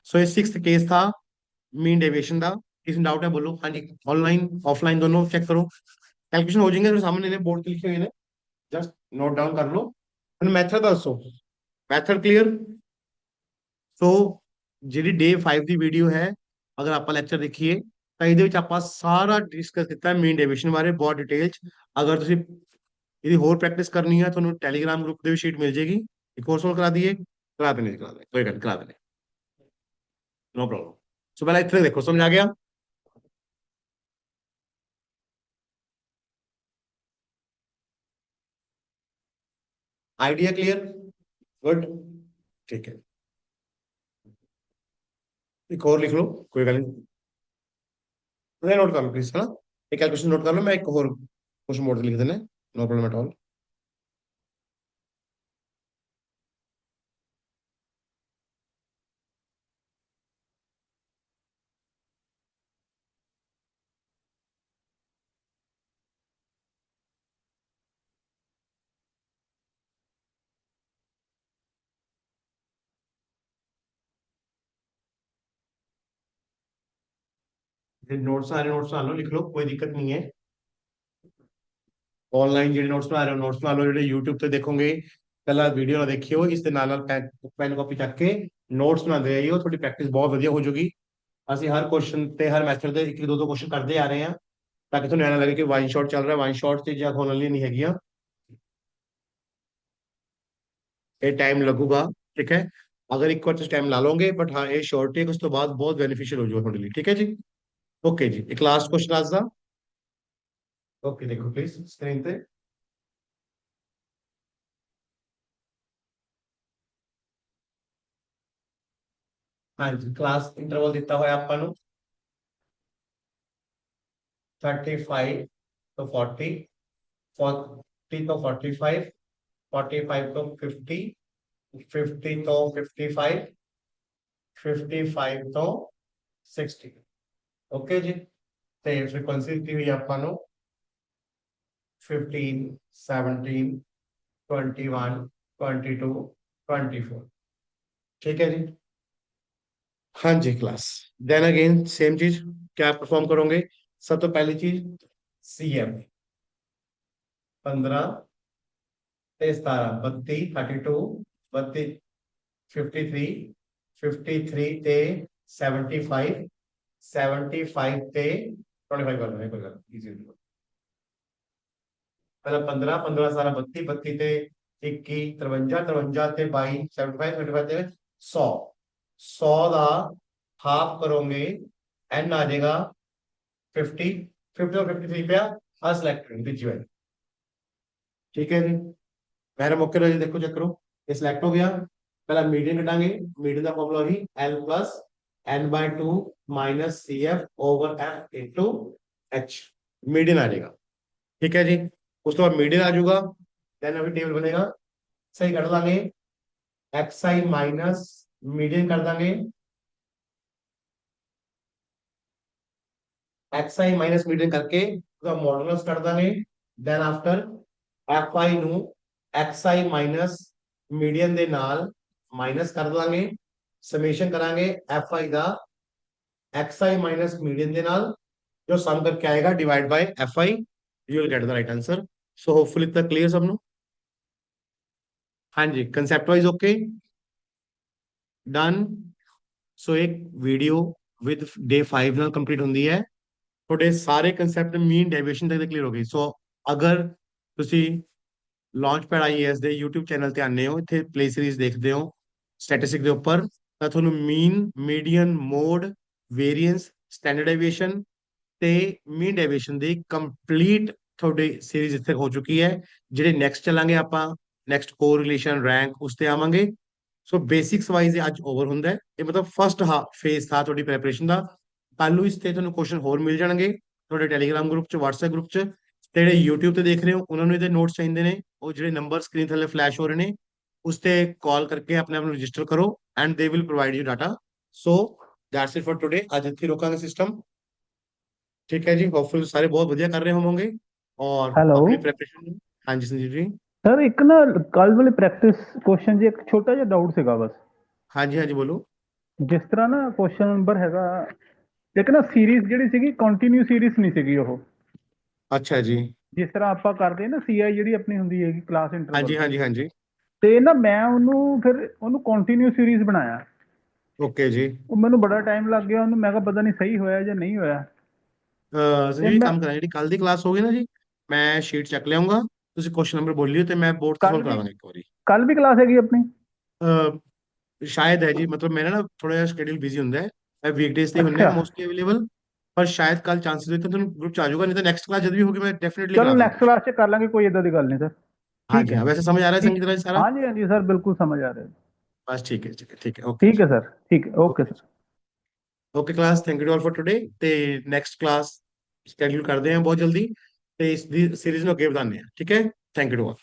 सो ये सिक्स्थ केस था मीन डेविएशन का, किसी डाउट है बोलो। हाँ जी ऑनलाइन ऑफलाइन दोनों चेक करो, कैलकुलेशन हो जाएंगे, तो सामने ने बोर्ड पे लिखे हुए ने, जस्ट नोट डाउन कर लो। मैथड दसो, मैथड क्लियर। ਸੋ ਜਿਹੜੀ ਡੇ 5 ਦੀ ਵੀਡੀਓ ਹੈ, ਅਗਰ ਆਪਾਂ ਲੈਕਚਰ ਦੇਖੀਏ ਤਾਂ ਇਹਦੇ ਵਿੱਚ ਆਪਾਂ ਸਾਰਾ ਡਿਸਕਸ ਕੀਤਾ ਮੀਨ ਡੇਵੀਏਸ਼ਨ ਬਾਰੇ ਬਹੁਤ ਡਿਟੇਲ ਚ। ਅਗਰ ਤੁਸੀਂ ਇਹਦੀ ਹੋਰ ਪ੍ਰੈਕਟਿਸ ਕਰਨੀ ਹੈ, ਤੁਹਾਨੂੰ ਟੈਲੀਗ੍ਰਾਮ ਗਰੁੱਪ ਦੇ ਵੀ ਸ਼ੀਟ ਮਿਲ ਜਾਏਗੀ, ਇੱਕ ਹੋਰ ਸੋਲਵ ਕਰਾ ਦਈਏ, ਕਰਾ ਦੇਣੇ ਕਰਾ ਦੇ, ਕੋਈ ਗੱਲ ਕਰਾ ਦੇਣੇ, नो प्रॉब्लम। सो पहले इतने देखो समझ आ गया। आइडिया क्लियर, गुड, ठीक है। एक और लिख लो, कोई गल नहीं, नोट कर लो प्लीज, है ना। एक कैलकुलेशन नोट कर लो, मैं एक और क्वेश्चन बोर्ड पे लिख देना, no problem at all. Notes आ रहे, नोट्स बना लो, लिख लो, कोई दिक्कत नहीं है। ऑनलाइन ਜਿਹੜੇ ਨੋਟਸ ਬਣਾ ਰਹੇ ਹੋ ਨੋਟਸ ਬਣਾ ਲਓ, ਜਿਹੜੇ YouTube ਤੇ ਦੇਖੋਗੇ ਪਹਿਲਾਂ ਵੀਡੀਓ ਨਾ ਦੇਖਿਓ, ਇਸ ਦੇ ਨਾਲ ਨਾਲ ਪੈਨ ਕਾਪੀ ਚੱਕ ਕੇ ਨੋਟਸ ਬਣਾਉਂਦੇ ਰਹੀਓ, ਤੁਹਾਡੀ ਪ੍ਰੈਕਟਿਸ ਬਹੁਤ ਵਧੀਆ ਹੋ ਜਾਊਗੀ। ਅਸੀਂ ਹਰ ਕੁਐਸਚਨ ਤੇ ਹਰ ਮੈਥਡ ਦੇ ਇੱਕ ਇੱਕ ਦੋ ਦੋ ਕੁਐਸਚਨ ਕਰਦੇ ਆ ਰਹੇ ਹਾਂ, ਤਾਂ ਕਿ ਤੁਹਾਨੂੰ ਐਂ ਨਾ ਲੱਗੇ ਕਿ ਵਨ ਸ਼ਾਟ ਚੱਲ ਰਿਹਾ, ਵਨ ਸ਼ਾਟ ਚੀਜ਼ਾਂ ਹੋਣ ਵਾਲੀਆਂ ਨਹੀਂ ਹੈਗੀਆਂ, ਇਹ ਟਾਈਮ ਲੱਗੂਗਾ, ਠੀਕ ਹੈ। ਅਗਰ ਇੱਕ ਵਾਰ ਤੁਸੀਂ ਟਾਈਮ ਲਾ ਲਓਗੇ, ਬਟ ਹਾਂ ਇਹ ਸ਼ਾਰਟ ਟੇਕ ਉਸ ਤੋਂ ਬਾਅਦ ਬਹੁਤ ਬੈਨੀਫੀਸ਼ੀਅਲ ਹੋ ਜਾਊਗਾ ਤੁਹਾਡੇ ਲਈ, ਠੀਕ ਹੈ ਜੀ। ਓਕੇ ਜੀ, ਇੱਕ ਲਾਸਟ ਕੁਐਸਚਨ ਅੱਜ ਦਾ। ਓਕੇ ਦੇਖੋ ਪਲੀਜ਼ ਸਕਰੀਨ ਤੇ, हाँ जी, क्लास इंटरवल दिता हुआ ਆਪਾਂ ਨੂੰ 35 ਤੋਂ 40, 40 ਤੋਂ 45, 45 ਤੋਂ 50, 50 ਤੋਂ 55, 55 ਤੋਂ 60। ਓਕੇ ਜੀ। ਤੇ ਫ੍ਰੀਕੁਐਂਸੀ ਦਿੱਤੀ ਹੋਈ ਆਪਾਂ ਨੂੰ 15, 17, 21, 22, 24। ठीक है जी। हाँ जी क्लास, देन अगेन सेम चीज, क्या परफॉर्म करोगे? सब तो पहली चीज CM 15 ਤੇ 17, 32, 32, 32, 53, 53 ਤੇ 75, 75 ਤੇ 25 ਕਰ ਲੈਣੇ, ਕੋਈ ਗੱਲ ਇਜ਼ੀ। ਪਹਿਲਾਂ 15, 15 ਸਾਰਾ 32, 32 ਤੇ 21, 53, 53 ਤੇ 22, 75, 75 ਤੇ 100, 100 ਦਾ ਹਾਫ ਕਰੋਗੇ, n ਆ ਜਾਏਗਾ 50, 50 ਤੋਂ 53 ਪਿਆ, ਆ ਸਿਲੈਕਟ ਵਿੱਚ ਹੈ। ठीक है जी। पहले मौके पर देखो चेक करो, ये सिलेक्ट हो गया। पहला मीडियन कटांगे, मीडियन का फॉर्मूला ही L plus n/2 minus CF over F into H, median आ जाएगा। ठीक है जी। उस तो बाद मीडियन आ जाऊगा, देन अभी टेबल बनेगा, सही कर लांगे, XI माइनस मीडियन कर देंगे, XI माइनस मीडियन करके उसका मॉडुलस कर देंगे, देन आफ्टर FI ਨੂੰ XI माइनस मीडियन ਦੇ ਨਾਲ ਮਾਈਨਸ ਕਰ ਦਾਂਗੇ, ਸਮੇਸ਼ਨ ਕਰਾਂਗੇ FI ਦਾ XI माइनस मीडियन ਦੇ ਨਾਲ, जो सम करके आएगा divide by FI, you will get the right answer. So hopefully इतना क्लियर सबनु? हाँ जी, कंसेप्ट वाइज ओके, डन। सो एक वीडियो विद डे 5 ਨਾਲ ਕੰਪਲੀਟ ਹੁੰਦੀ ਹੈ। ਤੁਹਾਡੇ ਸਾਰੇ ਕਨਸੈਪਟ ਮੀਨ ਡੈਵੀਏਸ਼ਨ ਤੱਕ ਕਲੀਅਰ ਹੋ ਗਈ। ਸੋ ਅਗਰ ਤੁਸੀਂ ਲਾਂਚਪੈਡ IAS ਦੇ YouTube ਚੈਨਲ ਤੇ ਆਨੇ ਹੋ, ਇੱਥੇ ਪਲੇ ਸੀਰੀਜ਼ ਦੇਖਦੇ ਹੋ ਸਟੈਟਿਸਟਿਕ ਦੇ ਉੱਪਰ, ਤਾਂ ਤੁਹਾਨੂੰ ਮੀਨ, ਮੀਡੀਅਨ, ਮੋਡ, ਵੇਰੀਐਂਸ, ਸਟੈਂਡਰਡ ਡੈਵੀਏਸ਼ਨ ਤੇ ਮੀਨ ਡੈਵੀਏਸ਼ਨ ਦੀ ਕੰਪਲੀਟ ਤੁਹਾਡੀ ਸੀਰੀਜ਼ ਇੱਥੇ ਹੋ ਚੁੱਕੀ ਹੈ। ਜਿਹੜੇ ਨੈਕਸਟ ਚੱਲਾਂਗੇ ਆਪਾਂ, ਨੈਕਸਟ ਕੋਰਿਲੇਸ਼ਨ, ਰੈਂਕ, ਉਸ ਤੇ ਆਵਾਂਗੇ। ਸੋ ਬੇਸਿਕਸ ਵਾਈਜ਼ ਅੱਜ ਓਵਰ ਹੁੰਦਾ ਹੈ, ਇਹ ਮਤਲਬ ਫਸਟ ਫੇਜ਼ ਥਾ ਤੁਹਾਡੀ ਪ੍ਰੈਪਰੇਸ਼ਨ ਦਾ। ਕੱਲ ਨੂੰ ਇਸ ਤੇ ਤੁਹਾਨੂੰ ਕੁਐਸਚਨ ਹੋਰ ਮਿਲ ਜਾਣਗੇ ਤੁਹਾਡੇ ਟੈਲੀਗ੍ਰਾਮ ਗਰੁੱਪ ਚ, WhatsApp ਗਰੁੱਪ ਚ। ਤੇ ਜਿਹੜੇ YouTube ਤੇ ਦੇਖ ਰਹੇ ਹੋ ਉਹਨਾਂ ਨੂੰ ਇਹਦੇ ਨੋਟਸ ਚਾਹੀਦੇ ਨੇ, ਉਹ ਜਿਹੜੇ ਨੰਬਰ ਸਕਰੀਨ ਥੱਲੇ ਫਲੈਸ਼ ਹੋ ਰਹੇ ਨੇ ਉਸ ਤੇ ਕਾਲ ਕਰਕੇ ਆਪਣੇ ਆਪ ਨੂੰ ਰਜਿਸਟਰ ਕਰੋ, and they will provide you data. So that's it for today, ਅੱਜ ਇੱਥੇ ਰੋਕਾਂਗੇ ਸਿਸਟਮ। ठीक है जी, होपफुल सारे बहुत बढ़िया कर रहे होंगे और हेलो अपनी प्रेपरेशन। हाँ जी संजीव जी। सर, एक ना ਕੱਲ ਵਾਲੇ ਪ੍ਰੈਕਟਿਸ ਕੁਐਸਚਨ ਜੀ, ਇੱਕ ਛੋਟਾ ਜਿਹਾ ਡਾਊਟ ਸੀਗਾ ਬਸ। हाँ जी बोलो। ਜਿਸ ਤਰ੍ਹਾਂ ਨਾ ਕੁਐਸਚਨ ਨੰਬਰ ਹੈਗਾ, ਇੱਕ ਨਾ ਸੀਰੀਜ਼ ਜਿਹੜੀ ਸੀਗੀ ਕੰਟੀਨਿਊ ਸੀਰੀਜ਼ ਨਹੀਂ ਸੀਗੀ ਉਹ, अच्छा जी। ਜਿਸ ਤਰ੍ਹਾਂ ਆਪਾਂ ਕਰਦੇ ਨਾ CI ਜਿਹੜੀ ਆਪਣੀ ਹੁੰਦੀ ਹੈਗੀ ਕਲਾਸ हाँ जी ਇੰਟਰਵਲ, हाँ जी हाँ जी। ਤੇ ਨਾ ਮੈਂ ਉਹਨੂੰ ਫਿਰ ਉਹਨੂੰ ਕੰਟੀਨਿਊ ਸੀਰੀਜ਼ ਬਣਾਇਆ। ओके जी। ਉਹ ਮੈਨੂੰ ਬੜਾ ਟਾਈਮ ਲੱਗ ਗਿਆ ਉਹਨੂੰ, ਮੈਂ ਕਿਹਾ ਪਤਾ ਨਹੀਂ ਸਹੀ ਹੋਇਆ ਜਾਂ ਨਹੀਂ ਹੋਇਆ। ਤੇ संजीव जी ਮੈਂ काम करें, जी कल की क्लास होगी ना जी, मैं शीट चक लियाऊंगा, ਤੁਸੀਂ क्वेश्चन नंबर बोलियो तो मैं बोर्ड ਤੇ ਕੱਲ ਸੋਲਵ ਕਰਾ ਵੀ ਦਾਂਗਾ ਇੱਕ ਵਾਰੀ। ਕੱਲ ਵੀ ਕਲਾਸ ਹੈਗੀ ਆਪਣੀ? शायद है जी, मतलब मेरा ना थोड़ा ਜਿਹਾ ਸ਼ਡਿਊਲ ਬਿਜ਼ੀ ਹੁੰਦਾ ਹੈ, ਮੈਂ ਵੀਕਡੇਜ਼ ਤੇ ਹੀ ਹੁੰਨੇ ਆ ਅੱਛਾ, ਮੋਸਟਲੀ ਅਵੇਲੇਬਲ, ਪਰ ਸ਼ਾਇਦ ਕੱਲ ਚਾਂਸਸ ਹੋਏ ਤਾਂ ਤੁਹਾਨੂੰ ਗਰੁੱਪ ਚ ਆ ਜਾਊਗਾ, नहीं तो नेक्स्ट क्लास जब भी होगी मैं डेफिनेटली ਚਲੋ करा दूंगा ਨੈਕਸਟ क्वेश्चन। ਕਲਾਸ 'ਚ ਕਰ ਲਾਂਗੇ, ਕੋਈ ਏਦਾਂ ਦੀ ਗੱਲ ਨਹੀਂ ਸਰ। हाँ ਠੀਕ जी ਹੈ, हाँ, वैसे समझ आ रहा है ठीक संगीत राज सारा? हाँ जी, हाँ जी सर, बिल्कुल समझ आ रहा है। बस ठीक है, ठीक है, ठीक है, ओके ठीक जी। है सर, ठीक है, ओके ओके सर। जी। Okay class, thank you all for today. ਤੇ ਨੈਕਸਟ ਕਲਾਸ ਸ਼ਡਿਊਲ ਕਰਦੇ ਹਾਂ ਬਹੁਤ ਜਲਦੀ, ਤੇ ਇਸ ਦੀ ਸੀਰੀਜ਼ ਨੂੰ ਅੱਗੇ ਵਧਾਉਂਦੇ ਹਾਂ। ਠੀਕ ਹੈ, ਥੈਂਕ ਯੂ ਟੂ ਆਲ।